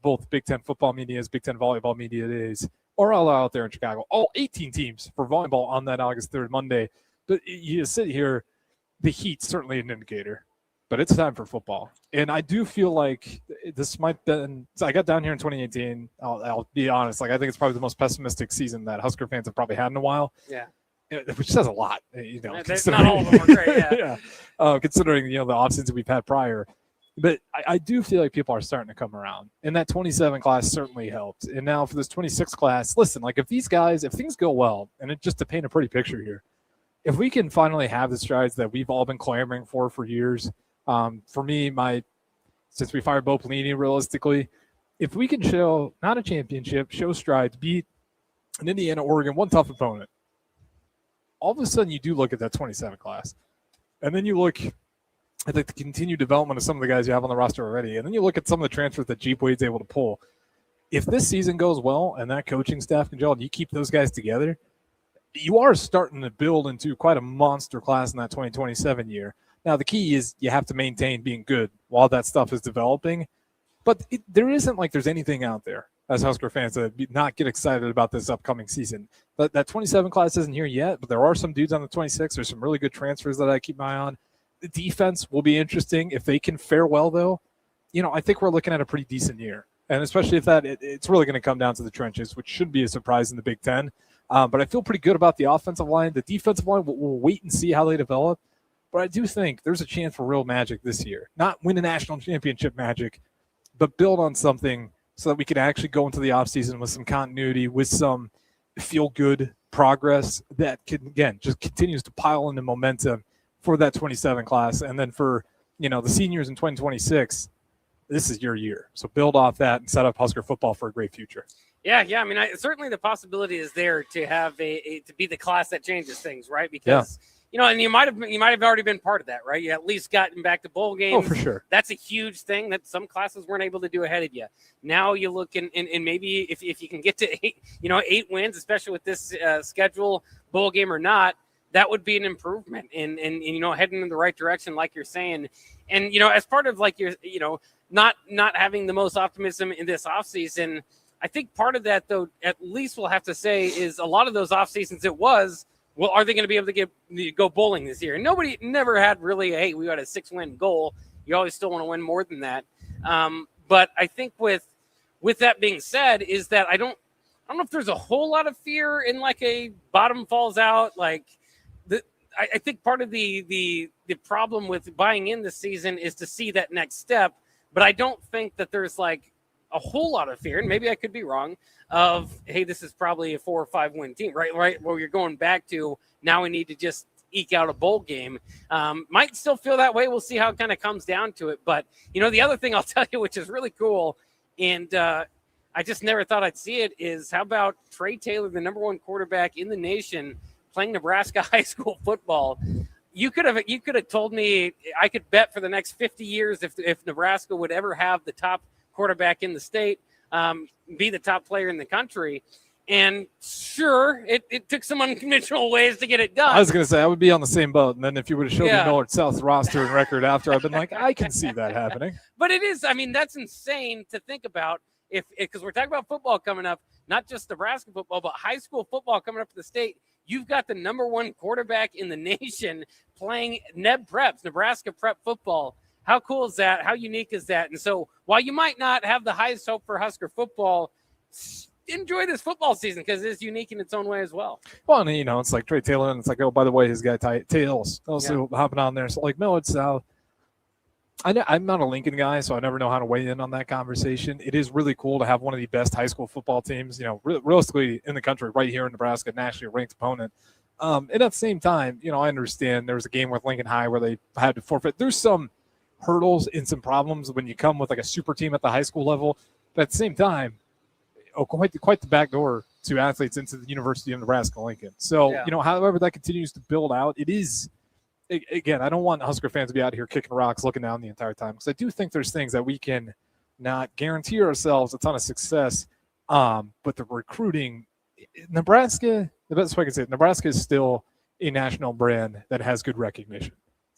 Both Big Ten football medias, Big Ten volleyball media days, are all out there in Chicago. All 18 teams for volleyball on that August 3rd Monday. But you sit here, the heat's certainly an indicator, but it's time for football. And I do feel like this might been. I got down here in 2018. I'll be honest. Like, I think it's probably the most pessimistic season that Husker fans have probably had in a while. Yeah. Which says a lot, not all of them are great, considering the offseason we've had prior. But I do feel like people are starting to come around, and that 27 class certainly helped. And now for this 26 class, listen, like if things go well, and just to paint a pretty picture here, if we can finally have the strides that we've all been clamoring for years, for me, since we fired Bo Pelini, realistically, if we can show not a championship, show strides, beat an Indiana, Oregon, one tough opponent, all of a sudden you do look at that 27 class, and then you look at the continued development of some of the guys you have on the roster already, and then you look at some of the transfers that Jeep Wade's able to pull. if this season goes well and that coaching staff can gel and you keep those guys together, you are starting to build into quite a monster class in that 2027 year. Now, the key is you have to maintain being good while that stuff is developing. But there isn't like there's anything out there as Husker fans to not get excited about this upcoming season. But that 27 class isn't here yet, but there are some dudes on the 26. There's some really good transfers that I keep my eye on. The defense will be interesting. If they can fare well, though, I think we're looking at a pretty decent year. And especially if it's really going to come down to the trenches, which should be a surprise in the Big Ten. But I feel pretty good about the offensive line. The defensive line, we'll wait and see how they develop. But I do think there's a chance for real magic this year. Not win a national championship magic, but build on something so that we can actually go into the offseason with some continuity, with some feel-good progress that can, again, just continues to pile into momentum for that 27 class. And then for, the seniors in 2026, this is your year. So build off that and set up Husker football for a great future. Yeah. I mean, certainly the possibility is there to have to be the class that changes things, right? Because and you might have already been part of that, right? You at least gotten back to bowl games. Oh, for sure. That's a huge thing that some classes weren't able to do ahead of you. Now you look and maybe if you can get to 8 wins, especially with this schedule, bowl game or not, that would be an improvement and heading in the right direction, like you're saying. And as part of like your not having the most optimism in this offseason, I think part of that, though, at least we'll have to say is a lot of those off seasons are they going to be able to go bowling this year? And nobody never had really, hey, we got a 6-win goal. You always still want to win more than that. But I think with that being said, is that I don't know if there's a whole lot of fear in like a bottom falls out. Like I think part of the problem with buying in this season is to see that next step. But I don't think that there's like a whole lot of fear, and maybe I could be wrong, of, hey, this is probably a 4 or 5 win team, right? Where you're going back to now we need to just eke out a bowl game. Might still feel that way. We'll see how it kind of comes down to it. But, the other thing I'll tell you, which is really cool, and I just never thought I'd see it, is how about Trey Taylor, the number 1 quarterback in the nation, playing Nebraska high school football. You could have told me I could bet for the next 50 years if Nebraska would ever have the top quarterback in the state, be the top player in the country. And sure, it took some unconventional ways to get it done. I was going to say, I would be on the same boat. And then if you would have showed me Millard South's roster and record after, I've been like, I can see that happening. But it is, that's insane to think about because we're talking about football coming up, not just Nebraska football, but high school football coming up to the state. You've got the number 1 quarterback in the nation playing Nebraska prep football. How cool is that? How unique is that? And so while you might not have the highest hope for Husker football, enjoy this football season because it's unique in its own way as well. Well, and, it's like Trey Taylor, and it's like, oh, by the way, his guy Tails also hopping on there. So like Millard South, I'm not a Lincoln guy, so I never know how to weigh in on that conversation. It is really cool to have one of the best high school football teams, realistically in the country, right here in Nebraska, nationally ranked opponent. And at the same time, I understand there was a game with Lincoln High where they had to forfeit. There's some hurdles and some problems when you come with like a super team at the high school level. But at the same time, quite the back door to athletes into the University of Nebraska-Lincoln. So, however that continues to build out, it is, again, I don't want Husker fans to be out here kicking rocks, looking down the entire time, because I do think there's things that we can not guarantee ourselves a ton of success. But the recruiting, Nebraska, the best way I can say it, Nebraska is still a national brand that has good recognition.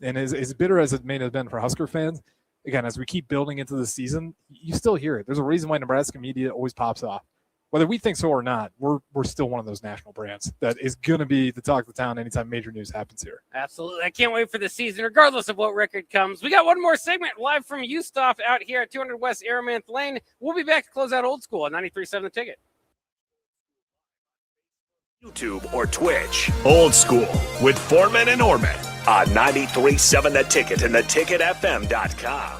And as bitter as it may have been for Husker fans, again, as we keep building into the season, you still hear it. There's a reason why Nebraska media always pops off. Whether we think so or not, we're still one of those national brands that is going to be the talk of the town anytime major news happens here. Absolutely. I can't wait for the season, regardless of what record comes. We got one more segment live from Ustoff out here at 200 West Aramanth Lane. We'll be back to close out Old School at 93.7 The Ticket. YouTube or Twitch. Old School with Foreman and Orman on 93.7 The Ticket and theticketfm.com.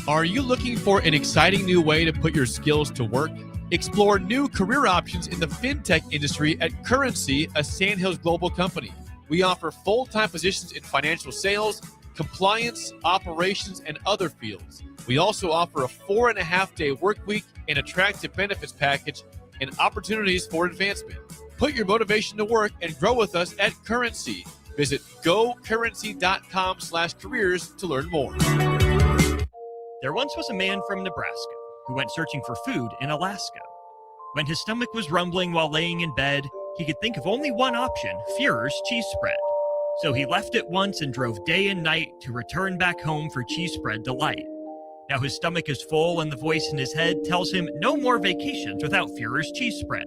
Are you looking for an exciting new way to put your skills to work? Explore new career options in the fintech industry at Currency, a Sandhills Global company. We offer full-time positions in financial sales, compliance, operations, and other fields. We also offer a 4.5-day work week, an attractive benefits package, and opportunities for advancement. Put your motivation to work and grow with us at Currency. Visit gocurrency.com/careers to learn more. There once was a man from Nebraska who went searching for food in Alaska. When his stomach was rumbling while laying in bed, he could think of only one option, Führer's cheese spread. So he left it once and drove day and night to return back home for cheese spread delight. Now his stomach is full and the voice in his head tells him no more vacations without Führer's cheese spread.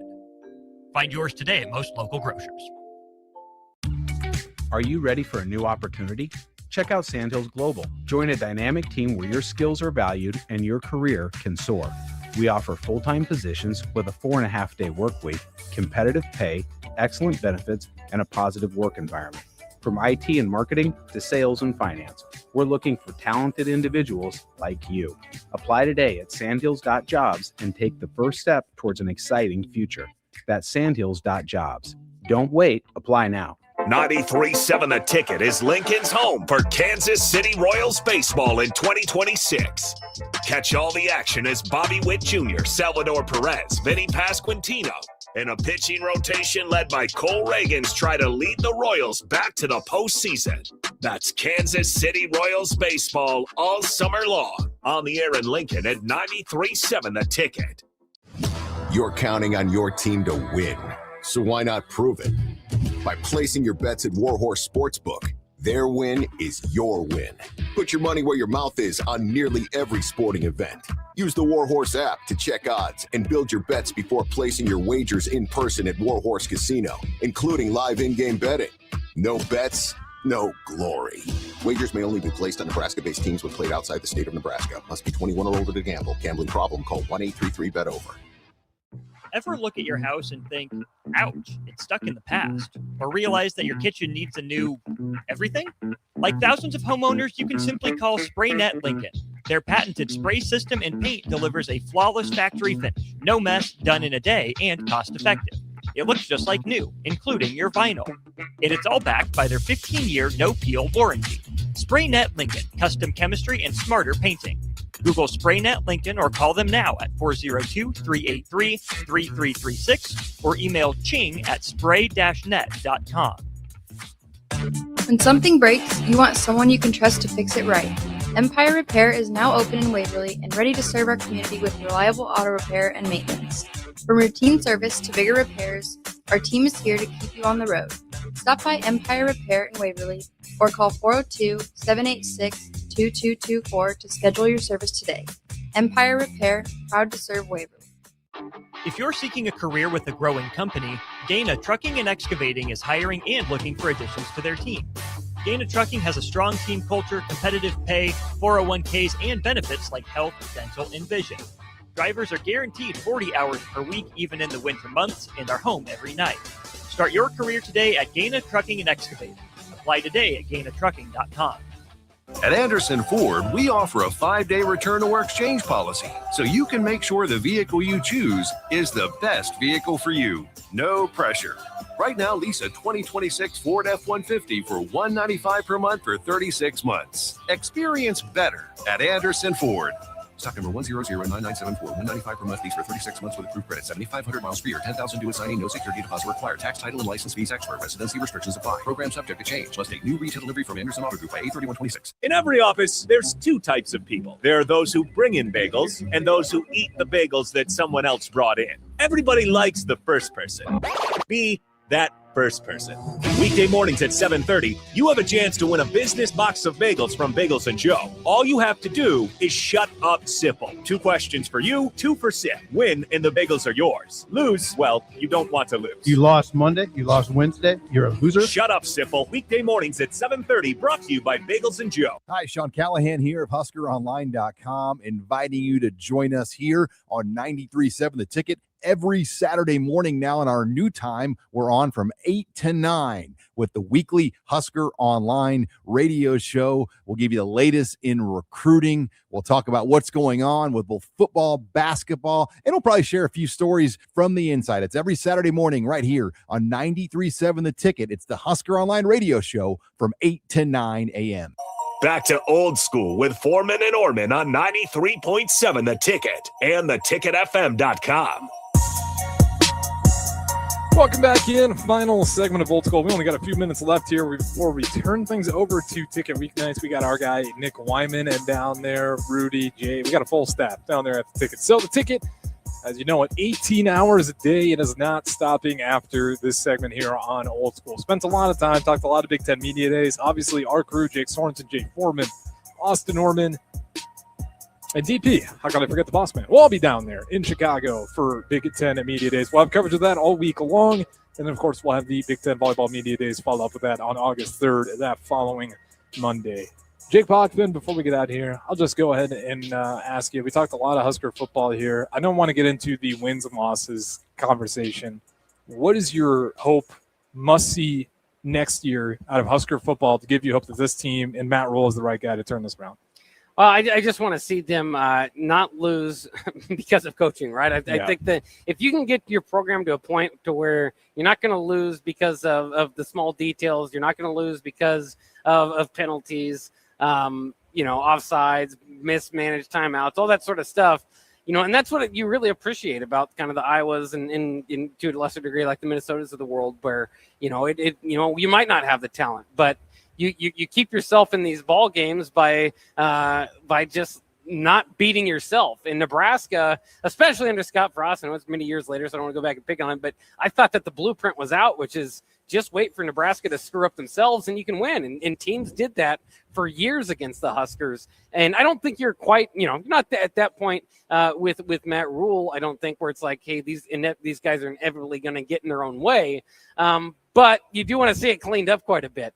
Find yours today at most local grocers. Are you ready for a new opportunity? Check out Sandhills Global. Join a dynamic team where your skills are valued and your career can soar. We offer full-time positions with a 4.5-day work week, competitive pay, excellent benefits, and a positive work environment. From IT and marketing to sales and finance, we're looking for talented individuals like you. Apply today at sandhills.jobs and take the first step towards an exciting future. That's sandhills.jobs. Don't wait, apply now. 93.7 The Ticket is Lincoln's home for Kansas City Royals baseball in 2026. Catch all the action as Bobby Witt Jr., Salvador Perez, Vinny Pasquantino, and a pitching rotation led by Cole Reagans try to lead the Royals back to the postseason. That's Kansas City Royals baseball all summer long. On the air in Lincoln at 93.7 The Ticket. You're counting on your team to win, so why not prove it? By placing your bets at WarHorse Sportsbook, their win is your win. Put your money where your mouth is on nearly every sporting event. Use the WarHorse app to check odds and build your bets before placing your wagers in person at WarHorse Casino, including live in-game betting. No bets, no glory. Wagers may only be placed on Nebraska-based teams when played outside the state of Nebraska. Must be 21 or older to gamble. Gambling problem? Call 1-833-BET-OVER. Ever look at your house and think, ouch, it's stuck in the past? Or realize that your kitchen needs a new everything? Like thousands of homeowners, you can simply call SprayNet Lincoln. Their patented spray system and paint delivers a flawless factory finish. No mess, done in a day, and cost-effective. It looks just like new, including your vinyl. And it's all backed by their 15-year no-peel warranty. SprayNet Lincoln, custom chemistry and smarter painting. Google SprayNet Lincoln or call them now at 402-383-3336 or email ching@spray-net.com. When something breaks, you want someone you can trust to fix it right. Empire Repair is now open in Waverly and ready to serve our community with reliable auto repair and maintenance. From routine service to bigger repairs, our team is here to keep you on the road. Stop by Empire Repair in Waverly or call 402-786-2224 to schedule your service today. Empire Repair, proud to serve Waverly. If you're seeking a career with a growing company, Gaina Trucking and Excavating is hiring and looking for additions to their team. Gaina Trucking has a strong team culture, competitive pay, 401ks, and benefits like health, dental, and vision. Drivers are guaranteed 40 hours per week, even in the winter months, and are home every night. Start your career today at Gaina Trucking and Excavating. Apply today at GainaTrucking.com. At Anderson Ford, we offer a 5-day return or exchange policy, so you can make sure the vehicle you choose is the best vehicle for you. No pressure. Right now, lease a 2026 Ford F-150 for $195 per month for 36 months. Experience better at Anderson Ford. Stock number 1009974, $195 per month lease for 36 months with approved credit, 7,500 miles per year, 10,000 due at signing, no security deposit required, tax, title, and license fees expert, residency restrictions apply. Program subject to change. Must take new retail delivery from Anderson Auto Group by 8/31/26. In every office, there's two types of people. There are those who bring in bagels and those who eat the bagels that someone else brought in. Everybody likes the first person. Be that first person. Weekday mornings at 7:30, you have a chance to win a business box of bagels from Bagels & Joe. All you have to do is shut up Sipple. 2 questions for you, 2 for Sip. Win and the bagels are yours. Lose, well, you don't want to lose. You lost Monday, you lost Wednesday, you're a loser. Shut up Sipple. Weekday mornings at 7:30, brought to you by Bagels & Joe. Hi, Sean Callahan here of HuskerOnline.com, inviting you to join us here on 93.7 The Ticket. Every Saturday morning now in our new time, we're on from 8 to 9 with the weekly Husker Online radio show. We'll give you the latest in recruiting. We'll talk about what's going on with both football, basketball, and we'll probably share a few stories from the inside. It's every Saturday morning right here on 93.7 The Ticket. It's the Husker Online radio show from 8 to 9 a.m. Back to old school with Foreman and Orman on 93.7 The Ticket and theticketfm.com. Welcome back in. Final segment of Old School. We only got a few minutes left here before we turn things over to Ticket Weeknights. We got our guy, Nick Wyman, and down there, Rudy, Jay. We got a full staff down there at the Ticket. So the Ticket, as you know, at 18 hours a day, it is not stopping after this segment here on Old School. Spent a lot of time, talked a lot of Big Ten Media Days. Obviously, our crew, Jake Sorensen, Jay Foreman, Austin Norman, and DP, how can I forget the boss man? We'll all be down there in Chicago for Big Ten Media Days. We'll have coverage of that all week long. And then, of course, we'll have the Big Ten Volleyball Media Days follow up with that on August 3rd, that following Monday. Jake Bachman, before we get out of here, I'll just go ahead and ask you. We talked a lot of Husker football here. I don't want to get into the wins and losses conversation. What is your hope, must-see next year out of Husker football to give you hope that this team and Matt Rule is the right guy to turn this around? I just want to see them not lose because of coaching, right? I think that if you can get your program to a point to where you're not going to lose because of the small details, you're not going to lose because of penalties, offsides, mismanaged timeouts, all that sort of stuff, and that's what you really appreciate about kind of the Iowas and to a lesser degree like the Minnesotas of the world, where you might not have the talent, but you keep yourself in these ball games by just not beating yourself. In Nebraska, especially under Scott Frost, I know it's many years later, so I don't want to go back and pick on him, but I thought that the blueprint was out, which is just wait for Nebraska to screw up themselves and you can win. And teams did that for years against the Huskers. And I don't think you're quite, not at that point with Matt Rule. I don't think where it's like, hey, these guys are inevitably going to get in their own way. But you do want to see it cleaned up quite a bit.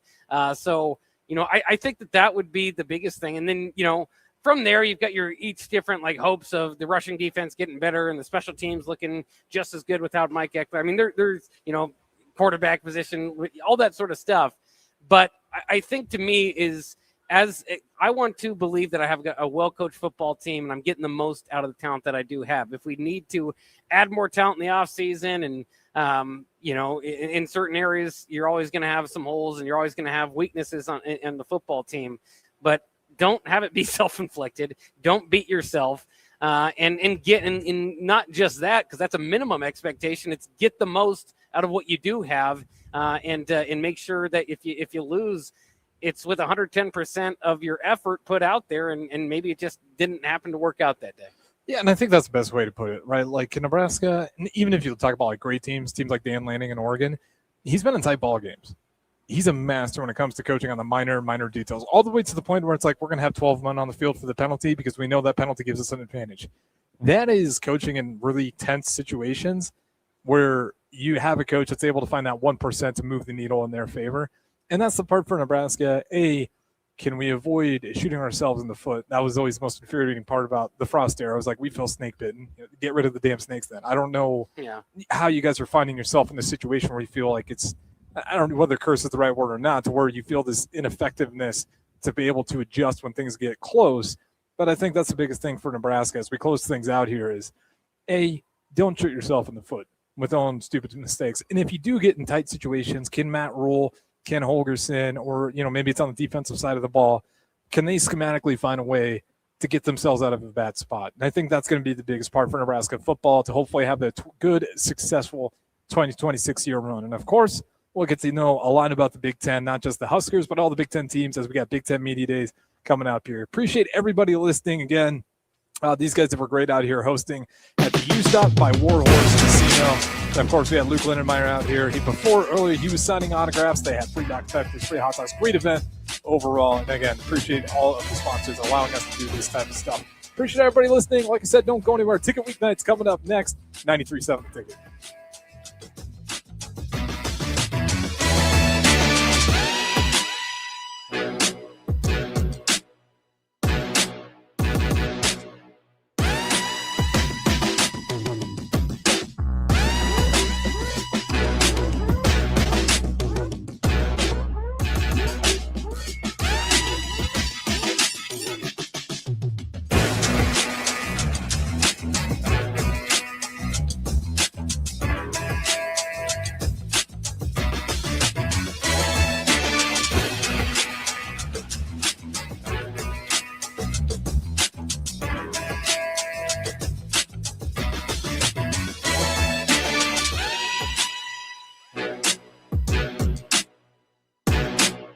So I think that would be the biggest thing. And then, from there, you've got your each different hopes of the rushing defense getting better and the special teams looking just as good without Mike Eckler. I mean, there's quarterback position, all that sort of stuff. But I think to me I want to believe that I have a well-coached football team and I'm getting the most out of the talent that I do have. If we need to add more talent in the offseason and, in certain areas, you're always going to have some holes and you're always going to have weaknesses in the football team. But don't have it be self-inflicted. Don't beat yourself. And get in not just that, because that's a minimum expectation. It's get the most out of what you do have, and make sure that if you lose, it's with 110% of your effort put out there, and maybe it just didn't happen to work out that day. Yeah, and I think that's the best way to put it, right? Like in Nebraska, even if you talk about great teams like Dan Lanning in Oregon, he's been in tight ball games. He's a master when it comes to coaching on the minor details, all the way to the point where it's like we're going to have 12 men on the field for the penalty because we know that penalty gives us an advantage. That is coaching in really tense situations where you have a coach that's able to find that 1% to move the needle in their favor. And that's the part for Nebraska. Can we avoid shooting ourselves in the foot? That was always the most infuriating part about the Frost era. I was like, we feel snake bitten. Get rid of the damn snakes then. I don't know how you guys are finding yourself in a situation where you feel like I don't know whether curse is the right word or not, to where you feel this ineffectiveness to be able to adjust when things get close. But I think that's the biggest thing for Nebraska as we close things out here is, don't shoot yourself in the foot with own stupid mistakes. And if you do get in tight situations, can Matt Rule, Ken Holgerson, or maybe it's on the defensive side of the ball, can they schematically find a way to get themselves out of a bad spot? And I think that's going to be the biggest part for Nebraska football to hopefully have a good, successful 2026 year run. And of course, we'll get to know a lot about the Big Ten, not just the Huskers, but all the Big Ten teams as we got Big Ten Media Days coming up here. Appreciate everybody listening again. These guys that were great out here hosting at the U-Stop by WarHorse Casino. And of course, we had Luke Lindenmeyer out here. Earlier, he was signing autographs. They had free Dr. Peppers, free hot dogs. Great event overall. And again, appreciate all of the sponsors allowing us to do this type of stuff. Appreciate everybody listening. Like I said, don't go anywhere. Ticket Weeknights coming up next. 93.7 Ticket.